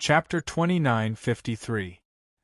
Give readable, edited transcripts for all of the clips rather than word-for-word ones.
Chapter 29:53.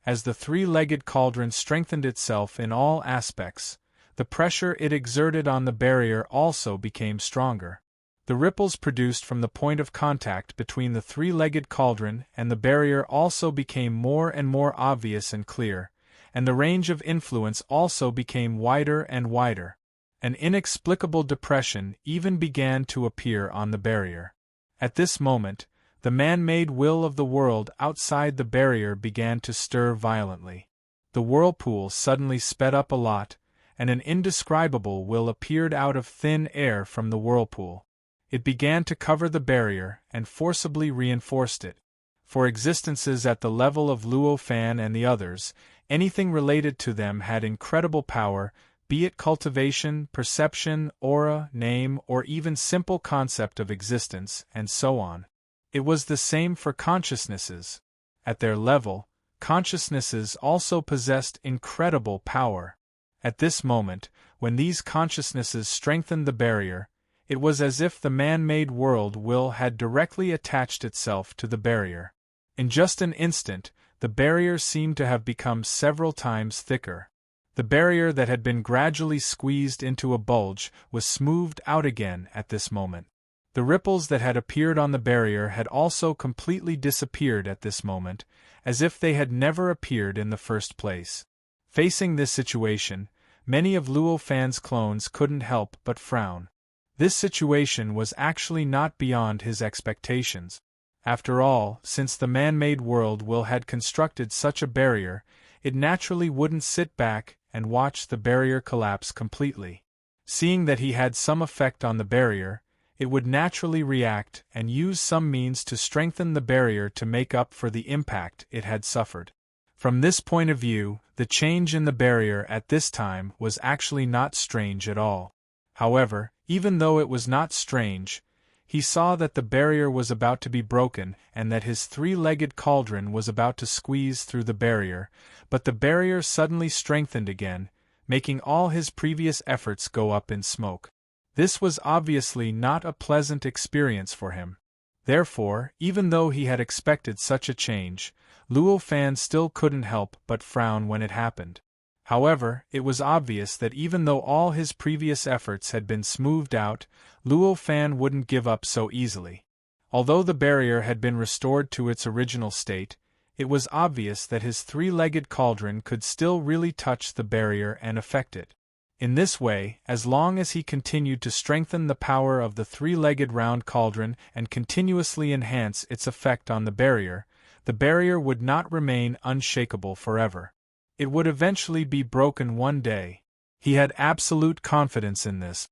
As the three-legged cauldron strengthened itself in all aspects, the pressure it exerted on the barrier also became stronger. The ripples produced from the point of contact between the three-legged cauldron and the barrier also became more and more obvious and clear, and the range of influence also became wider and wider. An inexplicable depression even began to appear on the barrier. At this moment, the man-made will of the world outside the barrier began to stir violently. The whirlpool suddenly sped up a lot, and an indescribable will appeared out of thin air from the whirlpool. It began to cover the barrier and forcibly reinforced it. For existences at the level of Luo Fan and the others, anything related to them had incredible power, be it cultivation, perception, aura, name, or even simple concept of existence, and so on. It was the same for consciousnesses. At their level, consciousnesses also possessed incredible power. At this moment, when these consciousnesses strengthened the barrier, it was as if the man-made world will had directly attached itself to the barrier. In just an instant, the barrier seemed to have become several times thicker. The barrier that had been gradually squeezed into a bulge was smoothed out again at this moment. The ripples that had appeared on the barrier had also completely disappeared at this moment, as if they had never appeared in the first place. Facing this situation, many of Luo Fan's clones couldn't help but frown. This situation was actually not beyond his expectations. After all, since the man-made world will had constructed such a barrier, it naturally wouldn't sit back and watch the barrier collapse completely. Seeing that he had some effect on the barrier, it would naturally react and use some means to strengthen the barrier to make up for the impact it had suffered. From this point of view, the change in the barrier at this time was actually not strange at all. However, even though it was not strange, he saw that the barrier was about to be broken and that his three-legged cauldron was about to squeeze through the barrier, but the barrier suddenly strengthened again, making all his previous efforts go up in smoke. This was obviously not a pleasant experience for him. Therefore, even though he had expected such a change, Luo Fan still couldn't help but frown when it happened. However, it was obvious that even though all his previous efforts had been smoothed out, Luo Fan wouldn't give up so easily. Although the barrier had been restored to its original state, it was obvious that his three-legged cauldron could still really touch the barrier and affect it. In this way, as long as he continued to strengthen the power of the three-legged round cauldron and continuously enhance its effect on the barrier would not remain unshakable forever. It would eventually be broken one day. He had absolute confidence in this.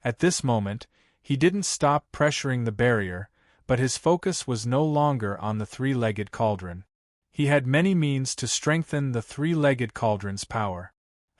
At this moment, he didn't stop pressuring the barrier, but his focus was no longer on the three-legged cauldron. He had many means to strengthen the three-legged cauldron's power.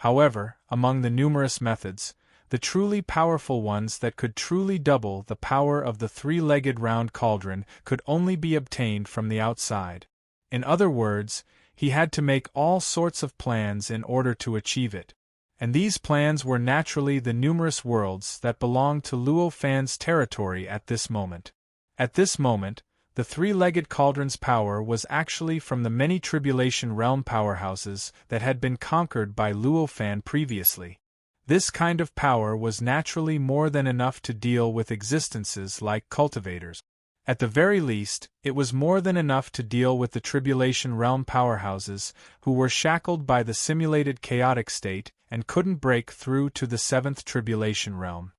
However, among the numerous methods, the truly powerful ones that could truly double the power of the three-legged round cauldron could only be obtained from the outside. In other words, he had to make all sorts of plans in order to achieve it. And these plans were naturally the numerous worlds that belonged to Luo Fan's territory at this moment. At this moment, the three-legged cauldron's power was actually from the many tribulation realm powerhouses that had been conquered by Luo Fan previously. This kind of power was naturally more than enough to deal with existences like cultivators. At the very least, it was more than enough to deal with the tribulation realm powerhouses who were shackled by the simulated chaotic state and couldn't break through to the seventh tribulation realm.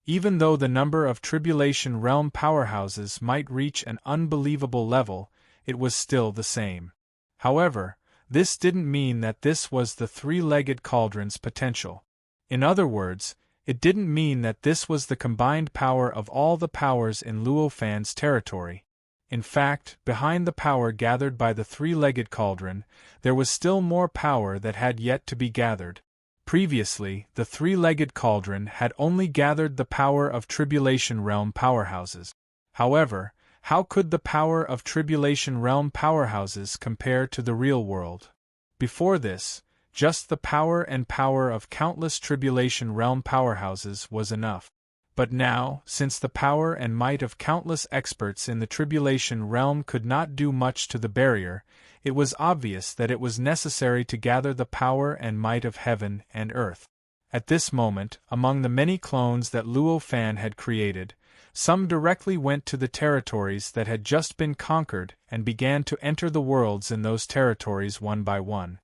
Even though the number of tribulation realm powerhouses might reach an unbelievable level, it was still the same. However, this didn't mean that this was the three-legged cauldron's potential. In other words, it didn't mean that this was the combined power of all the powers in Luo Fan's territory. In fact, behind the power gathered by the three-legged cauldron, there was still more power that had yet to be gathered. Previously, the three-legged cauldron had only gathered the power of tribulation realm powerhouses. However, how could the power of tribulation realm powerhouses compare to the real world? Before this, just the power of countless tribulation realm powerhouses was enough. But now, since the power and might of countless experts in the tribulation realm could not do much to the barrier, it was obvious that it was necessary to gather the power and might of heaven and earth. At this moment, among the many clones that Luo Fan had created, some directly went to the territories that had just been conquered and began to enter the worlds in those territories one by one.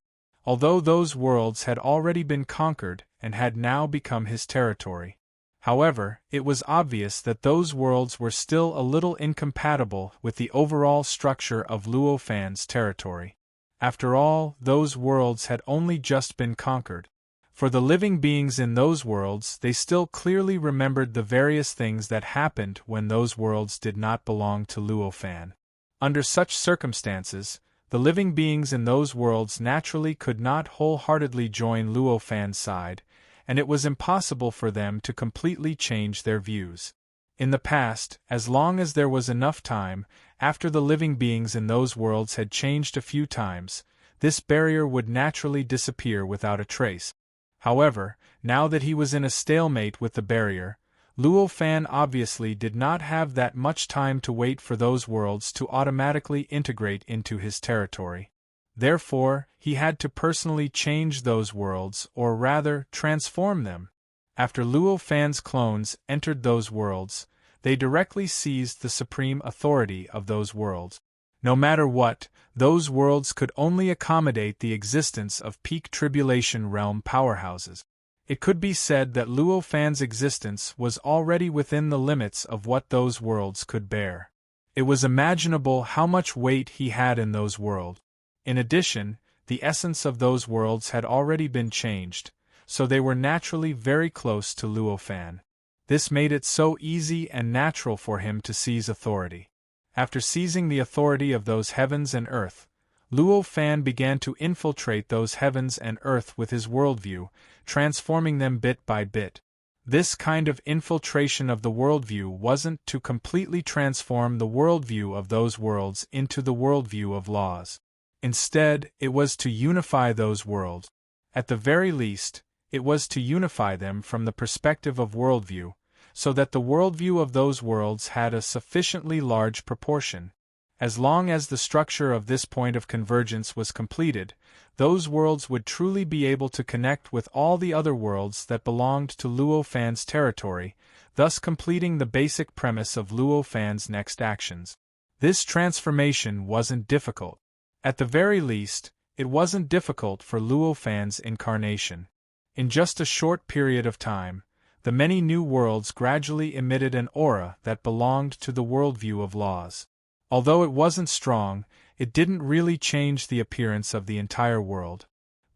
Although those worlds had already been conquered and had now become his territory. However, it was obvious that those worlds were still a little incompatible with the overall structure of Luo Fan's territory. After all, those worlds had only just been conquered. For the living beings in those worlds, they still clearly remembered the various things that happened when those worlds did not belong to Luo Fan. Under such circumstances, the living beings in those worlds naturally could not wholeheartedly join Luo Fan's side, and it was impossible for them to completely change their views. In the past, as long as there was enough time, after the living beings in those worlds had changed a few times, this barrier would naturally disappear without a trace. However, now that he was in a stalemate with the barrier, Luo Fan obviously did not have that much time to wait for those worlds to automatically integrate into his territory. Therefore, he had to personally change those worlds, or rather, transform them. After Luo Fan's clones entered those worlds, they directly seized the supreme authority of those worlds. No matter what, those worlds could only accommodate the existence of peak tribulation realm powerhouses. It could be said that Luo Fan's existence was already within the limits of what those worlds could bear. It was imaginable how much weight he had in those worlds. In addition, the essence of those worlds had already been changed, so they were naturally very close to Luo Fan. This made it so easy and natural for him to seize authority. After seizing the authority of those heavens and earth, Luo Fan began to infiltrate those heavens and earth with his worldview, transforming them bit by bit. This kind of infiltration of the worldview wasn't to completely transform the worldview of those worlds into the worldview of laws. Instead, it was to unify those worlds. At the very least, it was to unify them from the perspective of worldview, so that the worldview of those worlds had a sufficiently large proportion. As long as the structure of this point of convergence was completed, those worlds would truly be able to connect with all the other worlds that belonged to Luo Fan's territory, thus completing the basic premise of Luo Fan's next actions. This transformation wasn't difficult. At the very least, it wasn't difficult for Luo Fan's incarnation. In just a short period of time, the many new worlds gradually emitted an aura that belonged to the worldview of laws. Although it wasn't strong, it didn't really change the appearance of the entire world.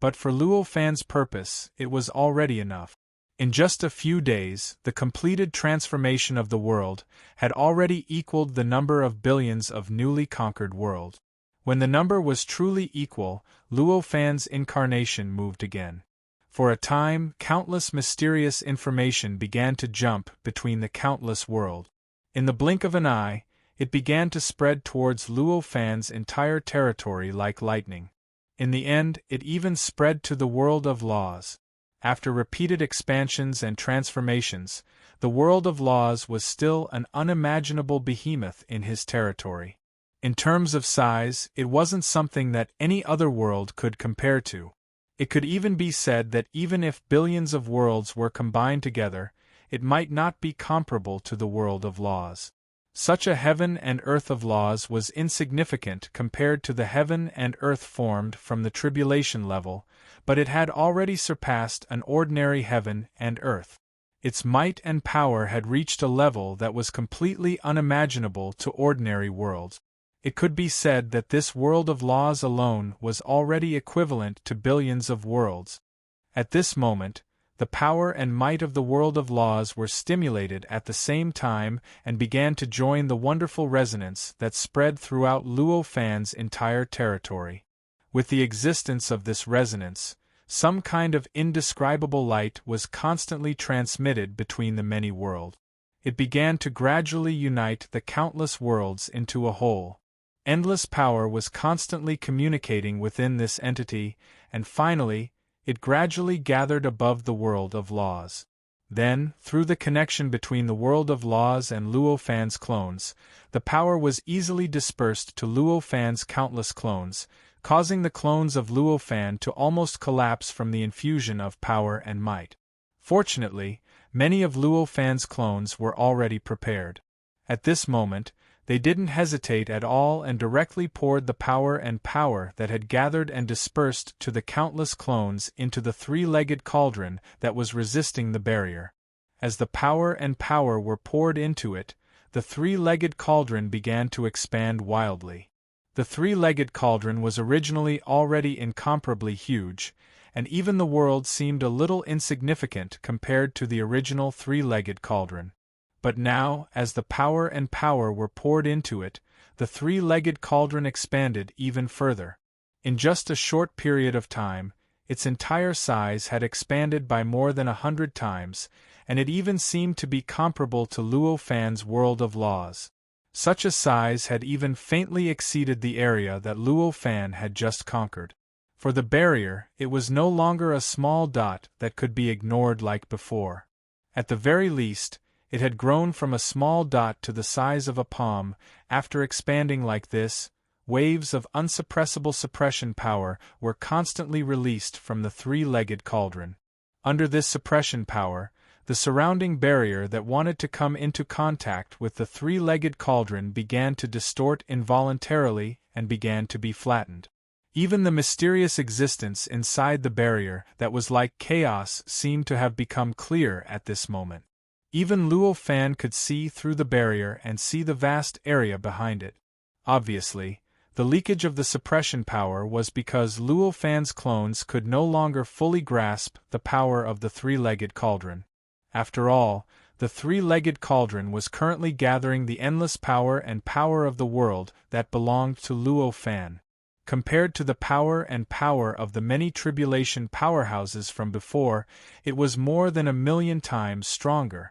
But for Luo Fan's purpose, it was already enough. In just a few days, the completed transformation of the world had already equaled the number of billions of newly conquered worlds. When the number was truly equal, Luo Fan's incarnation moved again. For a time, countless mysterious information began to jump between the countless worlds. In the blink of an eye, it began to spread towards Luo Fan's entire territory like lightning. In the end, it even spread to the world of laws. After repeated expansions and transformations, the world of laws was still an unimaginable behemoth in his territory. In terms of size, it wasn't something that any other world could compare to. It could even be said that even if billions of worlds were combined together, it might not be comparable to the world of laws. Such a heaven and earth of laws was insignificant compared to the heaven and earth formed from the tribulation level, but it had already surpassed an ordinary heaven and earth. Its might and power had reached a level that was completely unimaginable to ordinary worlds. It could be said that this world of laws alone was already equivalent to billions of worlds. At this moment, the power and might of the world of laws were stimulated at the same time and began to join the wonderful resonance that spread throughout Luo Fan's entire territory. With the existence of this resonance, some kind of indescribable light was constantly transmitted between the many worlds. It began to gradually unite the countless worlds into a whole. Endless power was constantly communicating within this entity, and finally, it gradually gathered above the world of laws. Then, through the connection between the world of laws and Luo Fan's clones, the power was easily dispersed to Luo Fan's countless clones, causing the clones of Luo Fan to almost collapse from the infusion of power and might. Fortunately, many of Luo Fan's clones were already prepared. At this moment, they didn't hesitate at all and directly poured the power that had gathered and dispersed to the countless clones into the three-legged cauldron that was resisting the barrier. As the power were poured into it, the three-legged cauldron began to expand wildly. The three-legged cauldron was originally already incomparably huge, and even the world seemed a little insignificant compared to the original three-legged cauldron. But now, as the power were poured into it, the three-legged cauldron expanded even further. In just a short period of time, its entire size had expanded by more than 100 times, and it even seemed to be comparable to Luo Fan's world of laws. Such a size had even faintly exceeded the area that Luo Fan had just conquered. For the barrier, it was no longer a small dot that could be ignored like before. At the very least, it had grown from a small dot to the size of a palm. After expanding like this, waves of unsuppressible suppression power were constantly released from the three-legged cauldron. Under this suppression power, the surrounding barrier that wanted to come into contact with the three-legged cauldron began to distort involuntarily and began to be flattened. Even the mysterious existence inside the barrier that was like chaos seemed to have become clear at this moment. Even Luo Fan could see through the barrier and see the vast area behind it. Obviously, the leakage of the suppression power was because Luo Fan's clones could no longer fully grasp the power of the three-legged cauldron. After all, the three-legged cauldron was currently gathering the endless power of the world that belonged to Luo Fan. Compared to the power of the many tribulation powerhouses from before, it was more than 1,000,000 times stronger.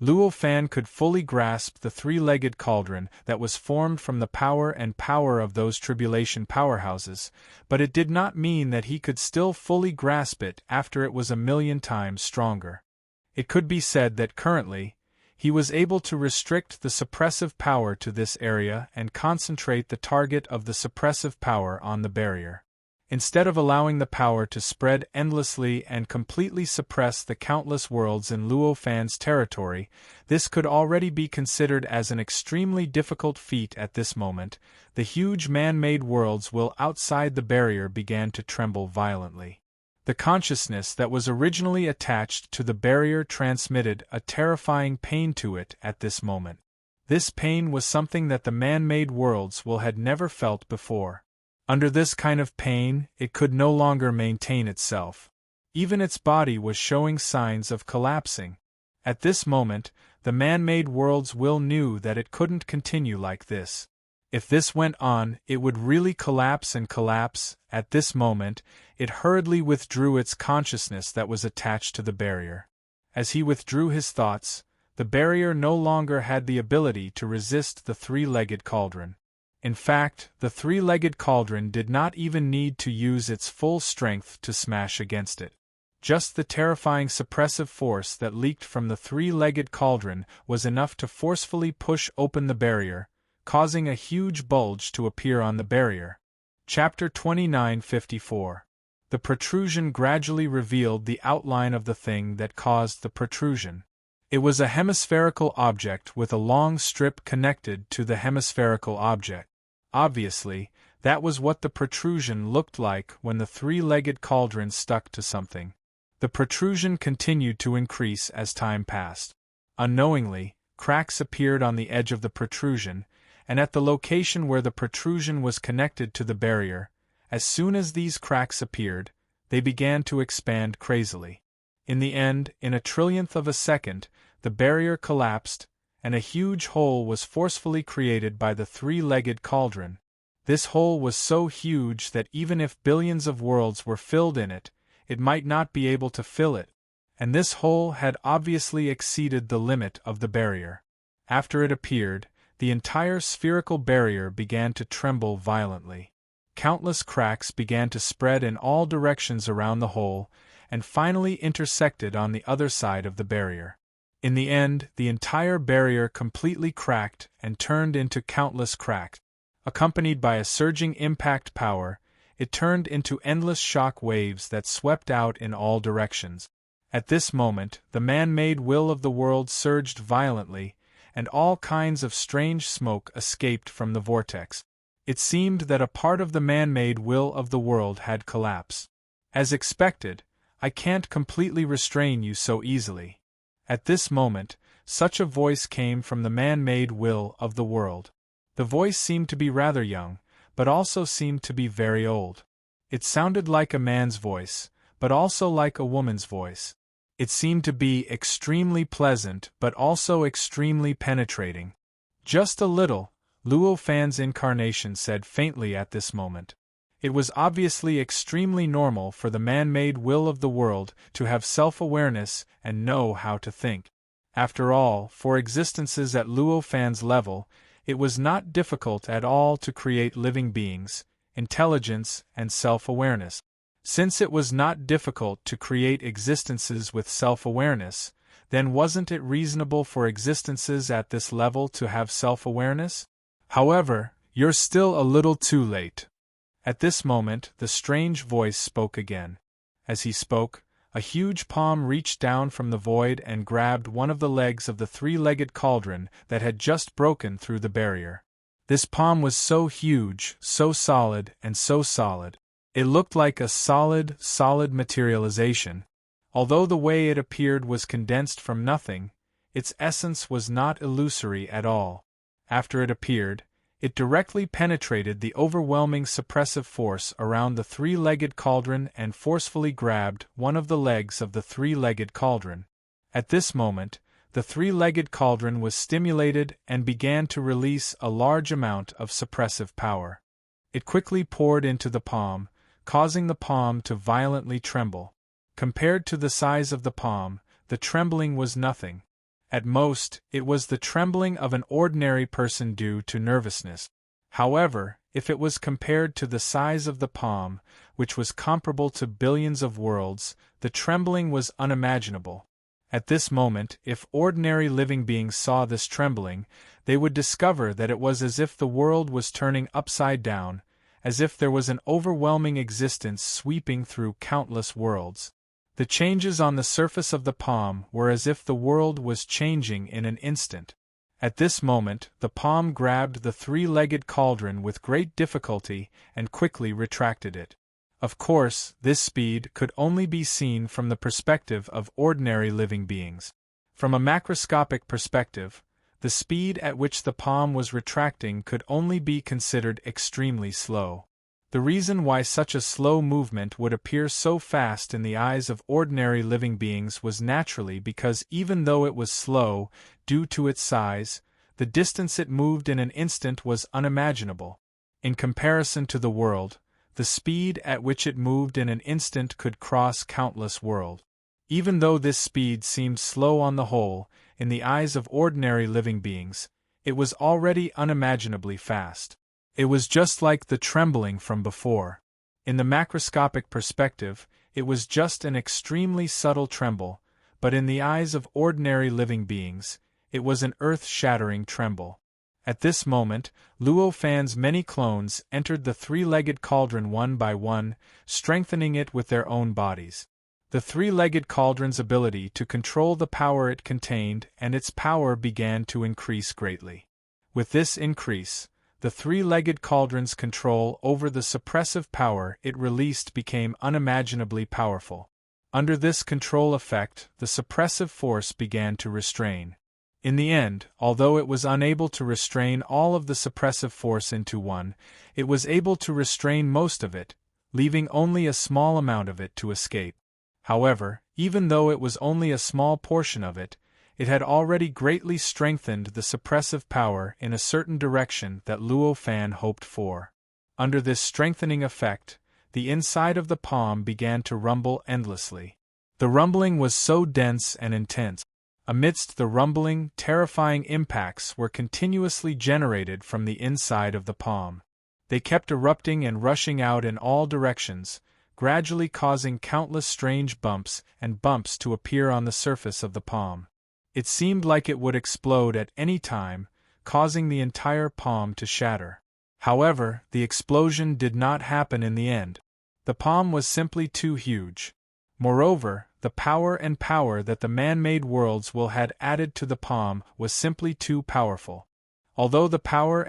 Luo Fan could fully grasp the three-legged cauldron that was formed from the power of those tribulation powerhouses, but it did not mean that he could still fully grasp it after it was 1,000,000 times stronger. It could be said that currently, he was able to restrict the suppressive power to this area and concentrate the target of the suppressive power on the barrier. Instead of allowing the power to spread endlessly and completely suppress the countless worlds in Luo Fan's territory, this could already be considered as an extremely difficult feat at this moment. The huge man-made worlds outside the barrier began to tremble violently. The consciousness that was originally attached to the barrier transmitted a terrifying pain to it at this moment. This pain was something that the man-made worlds had never felt before. Under this kind of pain, it could no longer maintain itself. Even its body was showing signs of collapsing. At this moment, the man-made world's will knew that it couldn't continue like this. If this went on, it would really collapse and collapse. At this moment, it hurriedly withdrew its consciousness that was attached to the barrier. As he withdrew his thoughts, the barrier no longer had the ability to resist the three-legged cauldron. In fact, the three-legged cauldron did not even need to use its full strength to smash against it. Just the terrifying suppressive force that leaked from the three-legged cauldron was enough to forcefully push open the barrier, causing a huge bulge to appear on the barrier. Chapter 2954. The protrusion gradually revealed the outline of the thing that caused the protrusion. It was a hemispherical object with a long strip connected to the hemispherical object. Obviously, that was what the protrusion looked like when the three-legged cauldron stuck to something. The protrusion continued to increase as time passed. Unknowingly, cracks appeared on the edge of the protrusion, and at the location where the protrusion was connected to the barrier. As soon as these cracks appeared, they began to expand crazily. In the end, in a trillionth of a second, the barrier collapsed, and a huge hole was forcefully created by the three-legged cauldron. This hole was so huge that even if billions of worlds were filled in it, it might not be able to fill it, and this hole had obviously exceeded the limit of the barrier. After it appeared, the entire spherical barrier began to tremble violently. Countless cracks began to spread in all directions around the hole, and finally intersected on the other side of the barrier. In the end, the entire barrier completely cracked and turned into countless cracks. Accompanied by a surging impact power, it turned into endless shock waves that swept out in all directions. At this moment, the man-made will of the world surged violently, and all kinds of strange smoke escaped from the vortex. It seemed that a part of the man-made will of the world had collapsed. As expected, I can't completely restrain you so easily. At this moment, such a voice came from the man-made will of the world. The voice seemed to be rather young, but also seemed to be very old. It sounded like a man's voice, but also like a woman's voice. It seemed to be extremely pleasant but also extremely penetrating. Just a little, Luo Fan's incarnation said faintly at this moment. It was obviously extremely normal for the man-made will of the world to have self-awareness and know how to think. After all, for existences at Luo Fan's level, it was not difficult at all to create living beings, intelligence, and self-awareness. Since it was not difficult to create existences with self-awareness, then wasn't it reasonable for existences at this level to have self-awareness? However, you're still a little too late. At this moment, the strange voice spoke again. As he spoke, a huge palm reached down from the void and grabbed one of the legs of the three-legged cauldron that had just broken through the barrier. This palm was so huge, so solid, and so solid. It looked like a solid materialization. Although the way it appeared was condensed from nothing, its essence was not illusory at all. After it appeared, it directly penetrated the overwhelming suppressive force around the three-legged cauldron and forcefully grabbed one of the legs of the three-legged cauldron. At this moment, the three-legged cauldron was stimulated and began to release a large amount of suppressive power. It quickly poured into the palm, causing the palm to violently tremble. Compared to the size of the palm, the trembling was nothing. At most, it was the trembling of an ordinary person due to nervousness. However, if it was compared to the size of the palm, which was comparable to billions of worlds, the trembling was unimaginable. At this moment, if ordinary living beings saw this trembling, they would discover that it was as if the world was turning upside down, as if there was an overwhelming existence sweeping through countless worlds. The changes on the surface of the palm were as if the world was changing in an instant. At this moment, the palm grabbed the three-legged cauldron with great difficulty and quickly retracted it. Of course, this speed could only be seen from the perspective of ordinary living beings. From a macroscopic perspective, the speed at which the palm was retracting could only be considered extremely slow. The reason why such a slow movement would appear so fast in the eyes of ordinary living beings was naturally because even though it was slow, due to its size, the distance it moved in an instant was unimaginable. In comparison to the world, the speed at which it moved in an instant could cross countless worlds. Even though this speed seemed slow on the whole, in the eyes of ordinary living beings, it was already unimaginably fast. It was just like the trembling from before. In the macroscopic perspective, it was just an extremely subtle tremble, but in the eyes of ordinary living beings, it was an earth-shattering tremble. At this moment, Luo Fan's many clones entered the three-legged cauldron one by one, strengthening it with their own bodies. The three-legged cauldron's ability to control the power it contained and its power began to increase greatly. With this increase, the three-legged cauldron's control over the suppressive power it released became unimaginably powerful. Under this control effect, the suppressive force began to restrain. In the end, although it was unable to restrain all of the suppressive force into one, it was able to restrain most of it, leaving only a small amount of it to escape. However, even though it was only a small portion of it, it had already greatly strengthened the suppressive power in a certain direction that Luo Fan hoped for. Under this strengthening effect, the inside of the palm began to rumble endlessly. The rumbling was so dense and intense. Amidst the rumbling, terrifying impacts were continuously generated from the inside of the palm. They kept erupting and rushing out in all directions, gradually causing countless strange bumps and bumps to appear on the surface of the palm. It seemed like it would explode at any time, causing the entire palm to shatter. However, the explosion did not happen in the end. The palm was simply too huge. Moreover, the power that the man-made worlds will had added to the palm was simply too powerful. Although the power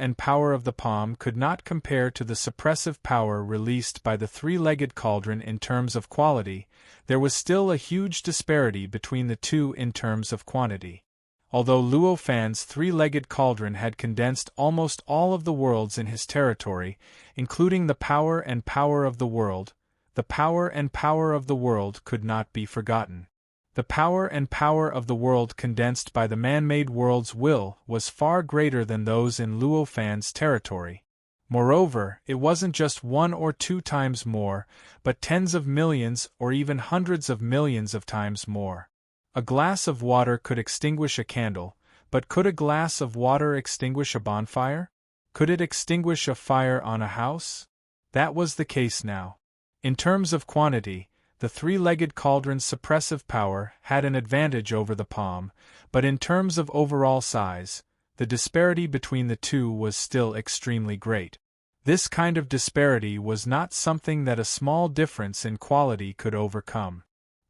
of the palm could not compare to the suppressive power released by the three-legged cauldron in terms of quality, there was still a huge disparity between the two in terms of quantity. Although Luo Fan's three-legged cauldron had condensed almost all of the worlds in his territory, including the power of the world, the power of the world could not be forgotten. The power of the world condensed by the man-made world's will was far greater than those in Luo Fan's territory. Moreover, it wasn't just 1 or 2 times more, but tens of millions or even hundreds of millions of times more. A glass of water could extinguish a candle, but could a glass of water extinguish a bonfire? Could it extinguish a fire on a house? That was the case now. In terms of quantity, the three-legged cauldron's suppressive power had an advantage over the palm, but in terms of overall size, the disparity between the two was still extremely great. This kind of disparity was not something that a small difference in quality could overcome.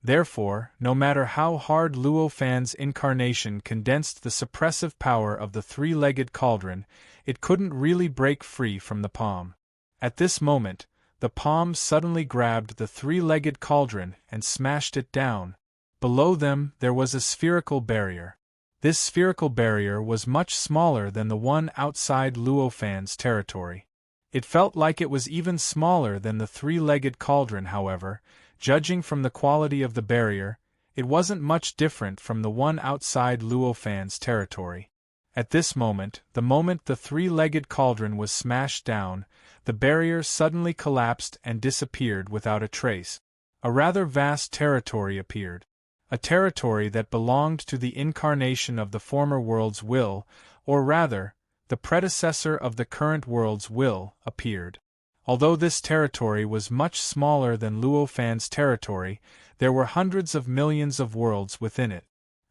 Therefore, no matter how hard Luo Fan's incarnation condensed the suppressive power of the three-legged cauldron, it couldn't really break free from the palm. At this moment, the palm suddenly grabbed the three-legged cauldron and smashed it down. Below them there was a spherical barrier. This spherical barrier was much smaller than the one outside Luo Fan's territory. It felt like it was even smaller than the three-legged cauldron. However, judging from the quality of the barrier, it wasn't much different from the one outside Luo Fan's territory. At this moment, the three-legged cauldron was smashed down, the barrier suddenly collapsed and disappeared without a trace. A rather vast territory appeared. A territory that belonged to the incarnation of the former world's will, or rather, the predecessor of the current world's will, appeared. Although this territory was much smaller than Luo Fan's territory, there were hundreds of millions of worlds within it.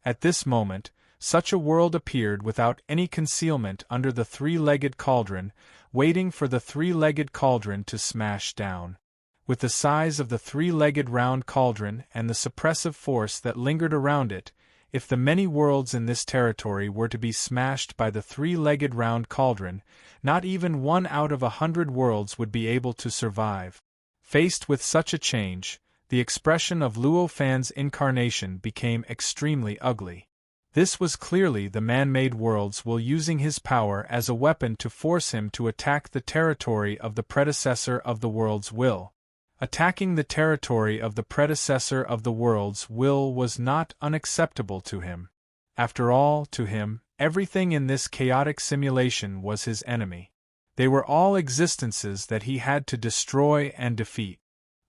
At this moment, such a world appeared without any concealment under the three-legged cauldron, waiting for the three-legged cauldron to smash down. With the size of the three-legged round cauldron and the suppressive force that lingered around it, if the many worlds in this territory were to be smashed by the three-legged round cauldron, not even 1 out of 100 worlds would be able to survive. Faced with such a change, the expression of Luo Fan's incarnation became extremely ugly. This was clearly the man-made world's will using his power as a weapon to force him to attack the territory of the predecessor of the world's will. Attacking the territory of the predecessor of the world's will was not unacceptable to him. After all, to him, everything in this chaotic simulation was his enemy. They were all existences that he had to destroy and defeat.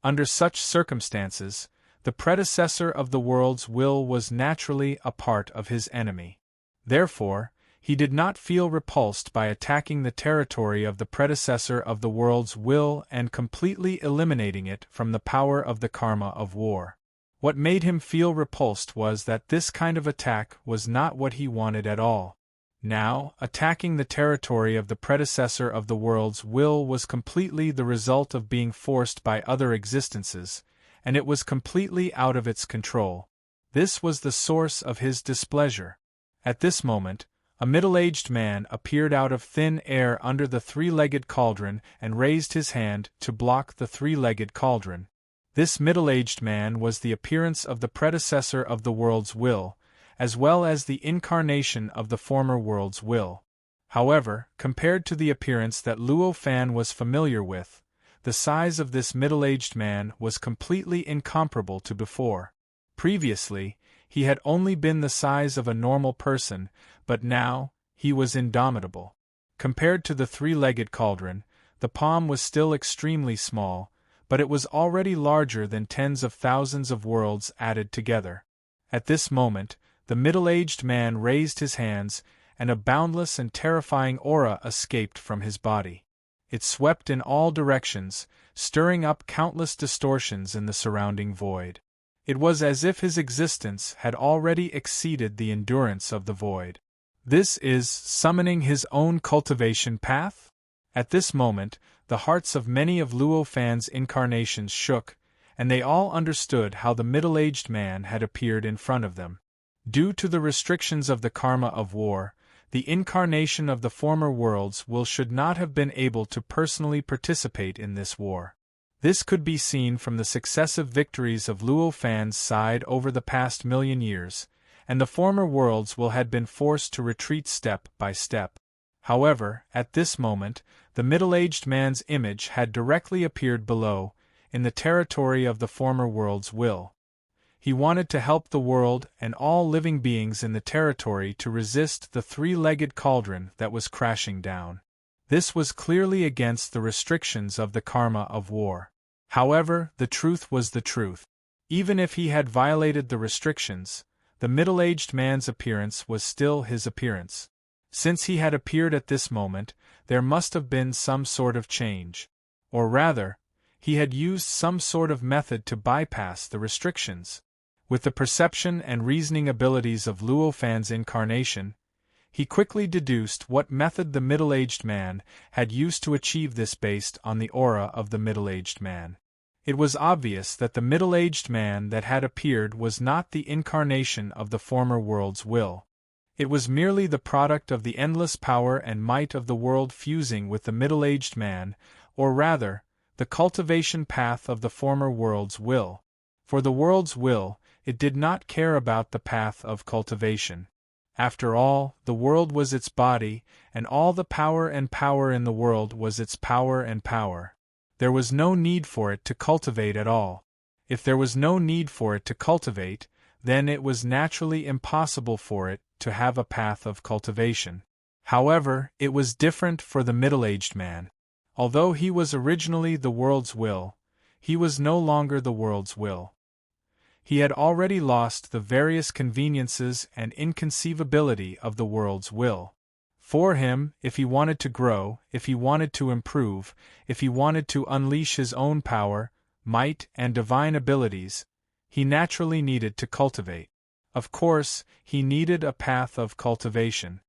Under such circumstances, the predecessor of the world's will was naturally a part of his enemy. Therefore, he did not feel repulsed by attacking the territory of the predecessor of the world's will and completely eliminating it from the power of the karma of war. What made him feel repulsed was that this kind of attack was not what he wanted at all. Now, attacking the territory of the predecessor of the world's will was completely the result of being forced by other existences, and it was completely out of its control. This was the source of his displeasure. At this moment, a middle-aged man appeared out of thin air under the three-legged cauldron and raised his hand to block the three-legged cauldron. This middle-aged man was the appearance of the predecessor of the world's will, as well as the incarnation of the former world's will. However, compared to the appearance that Luo Fan was familiar with, the size of this middle-aged man was completely incomparable to before. Previously, he had only been the size of a normal person, but now, he was indomitable. Compared to the three-legged cauldron, the palm was still extremely small, but it was already larger than tens of thousands of worlds added together. At this moment, the middle-aged man raised his hands, and a boundless and terrifying aura escaped from his body. It swept in all directions, stirring up countless distortions in the surrounding void. It was as if his existence had already exceeded the endurance of the void. This is summoning his own cultivation path? At this moment, the hearts of many of Luo Fan's incarnations shook, and they all understood how the middle-aged man had appeared in front of them. Due to the restrictions of the karma of war, the incarnation of the former worlds should not have been able to personally participate in this war. This could be seen from the successive victories of Luo Fan's side over the past million years, and the former worlds had been forced to retreat step by step. However, at this moment, the middle-aged man's image had directly appeared below, in the territory of the former world's will. He wanted to help the world and all living beings in the territory to resist the three-legged cauldron that was crashing down. This was clearly against the restrictions of the karma of war. However, the truth was the truth. Even if he had violated the restrictions, the middle-aged man's appearance was still his appearance. Since he had appeared at this moment, there must have been some sort of change. Or rather, he had used some sort of method to bypass the restrictions. With the perception and reasoning abilities of Luo Fan's incarnation, he quickly deduced what method the middle-aged man had used to achieve this based on the aura of the middle-aged man. It was obvious that the middle-aged man that had appeared was not the incarnation of the former world's will. It was merely the product of the endless power and might of the world fusing with the middle-aged man, or rather, the cultivation path of the former world's will. For the world's will, it did not care about the path of cultivation. After all, the world was its body, and all the power and power in the world was its power and power. There was no need for it to cultivate at all. If there was no need for it to cultivate, then it was naturally impossible for it to have a path of cultivation. However, it was different for the middle-aged man. Although he was originally the world's will, he was no longer the world's will. He had already lost the various conveniences and inconceivability of the world's will. For him, if he wanted to grow, if he wanted to improve, if he wanted to unleash his own power, might, and divine abilities, he naturally needed to cultivate. Of course, he needed a path of cultivation.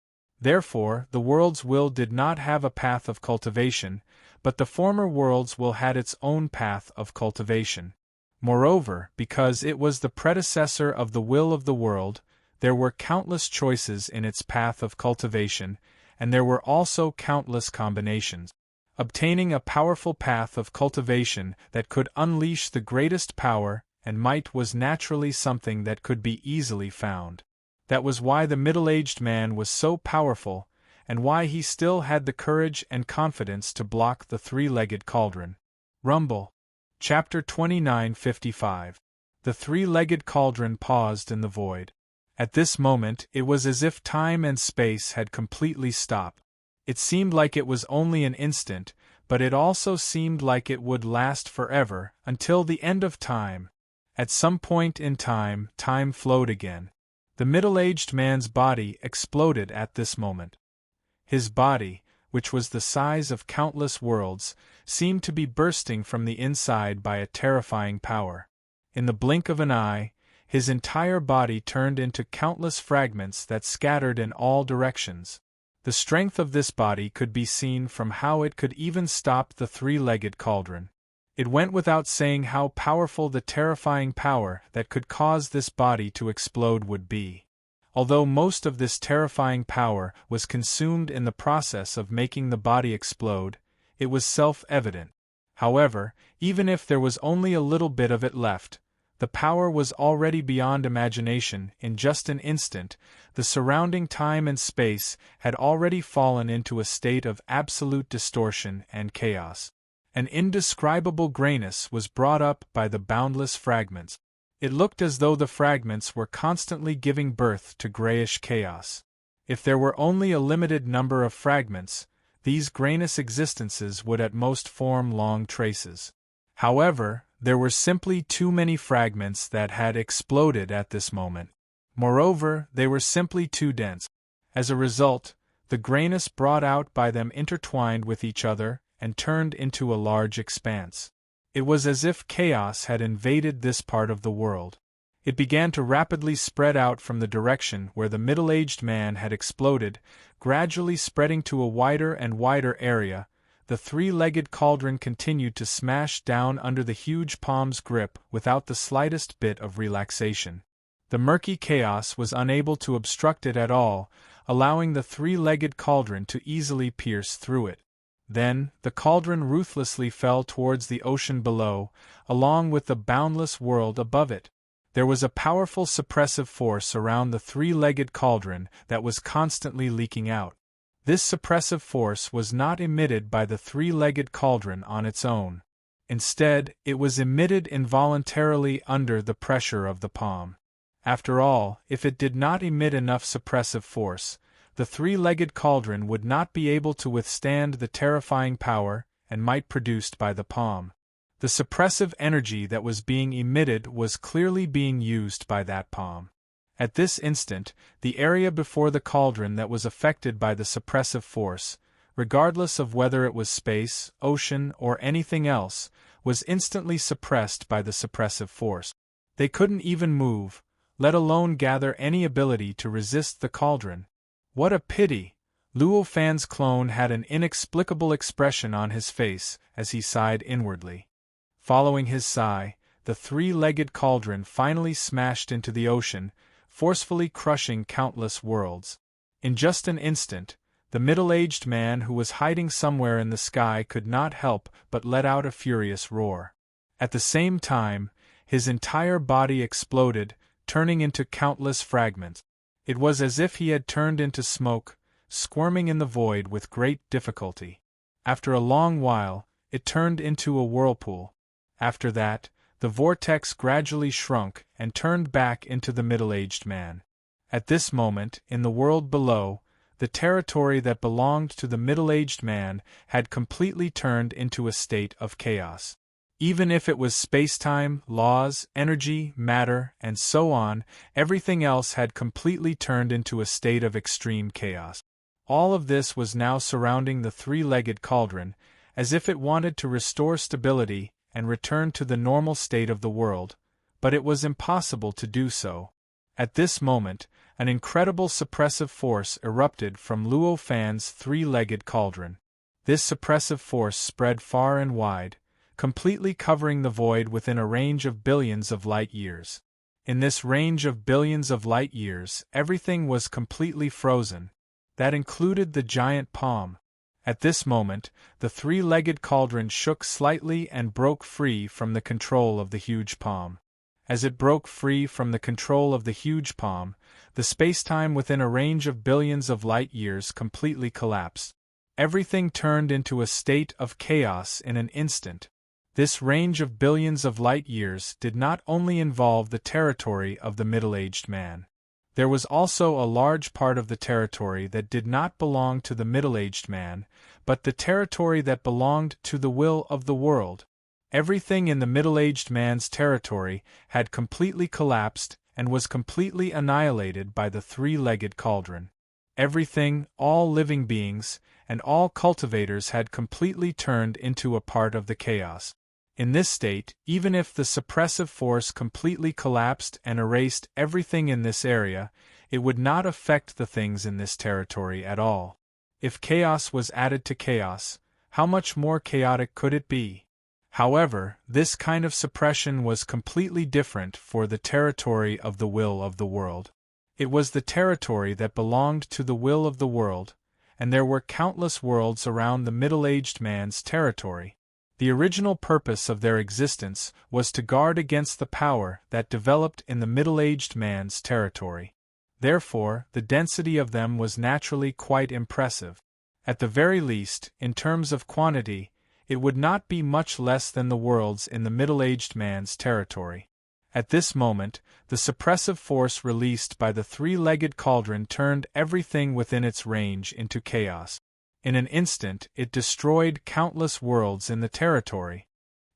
Therefore, the world's will did not have a path of cultivation, but the former world's will had its own path of cultivation. Moreover, because it was the predecessor of the will of the world, there were countless choices in its path of cultivation, and there were also countless combinations. Obtaining a powerful path of cultivation that could unleash the greatest power and might was naturally something that could be easily found. That was why the middle-aged man was so powerful, and why he still had the courage and confidence to block the three-legged cauldron. Rumble. Chapter 29:55. The three-legged cauldron paused in the void. At this moment, it was as if time and space had completely stopped. It seemed like it was only an instant, but it also seemed like it would last forever, until the end of time. At some point in time, time flowed again. The middle-aged man's body exploded at this moment. His body, which was the size of countless worlds, seemed to be bursting from the inside by a terrifying power. In the blink of an eye, his entire body turned into countless fragments that scattered in all directions. The strength of this body could be seen from how it could even stop the three-legged cauldron. It went without saying how powerful the terrifying power that could cause this body to explode would be. Although most of this terrifying power was consumed in the process of making the body explode, it was self-evident. However, even if there was only a little bit of it left, the power was already beyond imagination. In just an instant, the surrounding time and space had already fallen into a state of absolute distortion and chaos. An indescribable grayness was brought up by the boundless fragments. It looked as though the fragments were constantly giving birth to grayish chaos. If there were only a limited number of fragments, these grayness existences would at most form long traces. However, there were simply too many fragments that had exploded at this moment. Moreover, they were simply too dense. As a result, the grayness brought out by them intertwined with each other and turned into a large expanse. It was as if chaos had invaded this part of the world. It began to rapidly spread out from the direction where the middle-aged man had exploded, gradually spreading to a wider and wider area. The three-legged cauldron continued to smash down under the huge palm's grip without the slightest bit of relaxation. The murky chaos was unable to obstruct it at all, allowing the three-legged cauldron to easily pierce through it. Then, the cauldron ruthlessly fell towards the ocean below, along with the boundless world above it. There was a powerful suppressive force around the three-legged cauldron that was constantly leaking out. This suppressive force was not emitted by the three-legged cauldron on its own. Instead, it was emitted involuntarily under the pressure of the palm. After all, if it did not emit enough suppressive force, the three-legged cauldron would not be able to withstand the terrifying power and might produced by the palm. The suppressive energy that was being emitted was clearly being used by that palm. At this instant, the area before the cauldron that was affected by the suppressive force, regardless of whether it was space, ocean, or anything else, was instantly suppressed by the suppressive force. They couldn't even move, let alone gather any ability to resist the cauldron. What a pity! Luo Fan's clone had an inexplicable expression on his face as he sighed inwardly. Following his sigh, the three-legged cauldron finally smashed into the ocean, forcefully crushing countless worlds. In just an instant, the middle-aged man who was hiding somewhere in the sky could not help but let out a furious roar. At the same time, his entire body exploded, turning into countless fragments. It was as if he had turned into smoke, squirming in the void with great difficulty. After a long while, it turned into a whirlpool. After that, the vortex gradually shrunk and turned back into the middle-aged man. At this moment, in the world below, the territory that belonged to the middle-aged man had completely turned into a state of chaos. Even if it was space-time, laws, energy, matter, and so on, everything else had completely turned into a state of extreme chaos. All of this was now surrounding the three-legged cauldron, as if it wanted to restore stability and return to the normal state of the world, but it was impossible to do so. At this moment, an incredible suppressive force erupted from Luo Fan's three-legged cauldron. This suppressive force spread far and wide, completely covering the void within a range of billions of light years. In this range of billions of light years, everything was completely frozen. That included the giant palm. At this moment, the three-legged cauldron shook slightly and broke free from the control of the huge palm. As it broke free from the control of the huge palm, the spacetime within a range of billions of light years completely collapsed. Everything turned into a state of chaos in an instant. This range of billions of light years did not only involve the territory of the middle-aged man. There was also a large part of the territory that did not belong to the middle-aged man, but the territory that belonged to the will of the world. Everything in the middle-aged man's territory had completely collapsed and was completely annihilated by the three-legged cauldron. Everything, all living beings, and all cultivators had completely turned into a part of the chaos. In this state, even if the suppressive force completely collapsed and erased everything in this area, it would not affect the things in this territory at all. If chaos was added to chaos, how much more chaotic could it be? However, this kind of suppression was completely different for the territory of the will of the world. It was the territory that belonged to the will of the world, and there were countless worlds around the middle-aged man's territory. The original purpose of their existence was to guard against the power that developed in the middle-aged man's territory. Therefore, the density of them was naturally quite impressive. At the very least, in terms of quantity, it would not be much less than the worlds in the middle-aged man's territory. At this moment, the suppressive force released by the three-legged cauldron turned everything within its range into chaos. In an instant, it destroyed countless worlds in the territory.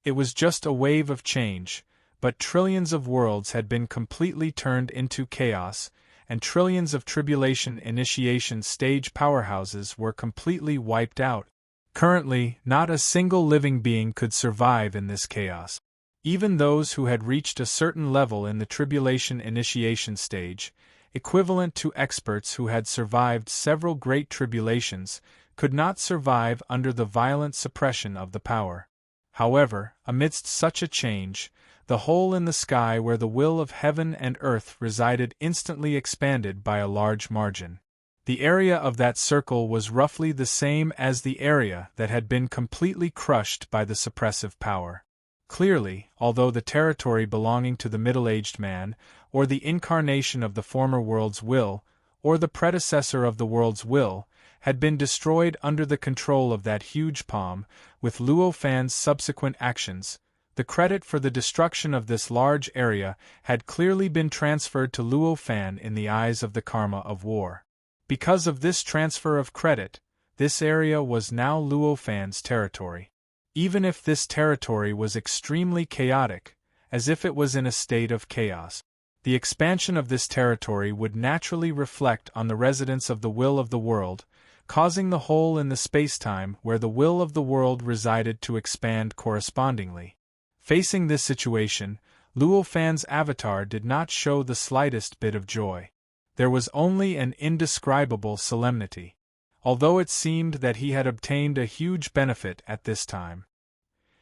It was just a wave of change, but trillions of worlds had been completely turned into chaos, and trillions of tribulation initiation stage powerhouses were completely wiped out. Currently, not a single living being could survive in this chaos. Even those who had reached a certain level in the tribulation initiation stage, equivalent to experts who had survived several great tribulations, could not survive under the violent suppression of the power. However, amidst such a change, the hole in the sky where the will of heaven and earth resided instantly expanded by a large margin. The area of that circle was roughly the same as the area that had been completely crushed by the suppressive power. Clearly, although the territory belonging to the middle-aged man, or the incarnation of the former world's will, or the predecessor of the world's will, had been destroyed under the control of that huge palm, with Luo Fan's subsequent actions, the credit for the destruction of this large area had clearly been transferred to Luo Fan in the eyes of the karma of war. Because of this transfer of credit, this area was now Luo Fan's territory. Even if this territory was extremely chaotic, as if it was in a state of chaos, the expansion of this territory would naturally reflect on the residence of the will of the world, causing the hole in the spacetime where the will of the world resided to expand correspondingly. Facing this situation, Luo Fan's avatar did not show the slightest bit of joy. There was only an indescribable solemnity. Although it seemed that he had obtained a huge benefit at this time,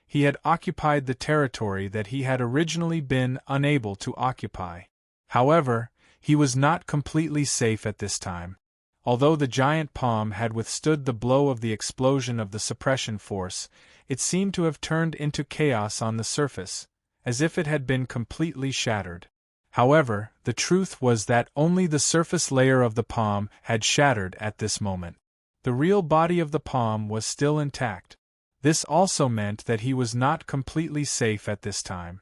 he had occupied the territory that he had originally been unable to occupy. However, he was not completely safe at this time. Although the giant palm had withstood the blow of the explosion of the suppression force, it seemed to have turned into chaos on the surface, as if it had been completely shattered. However, the truth was that only the surface layer of the palm had shattered at this moment. The real body of the palm was still intact. This also meant that he was not completely safe at this time.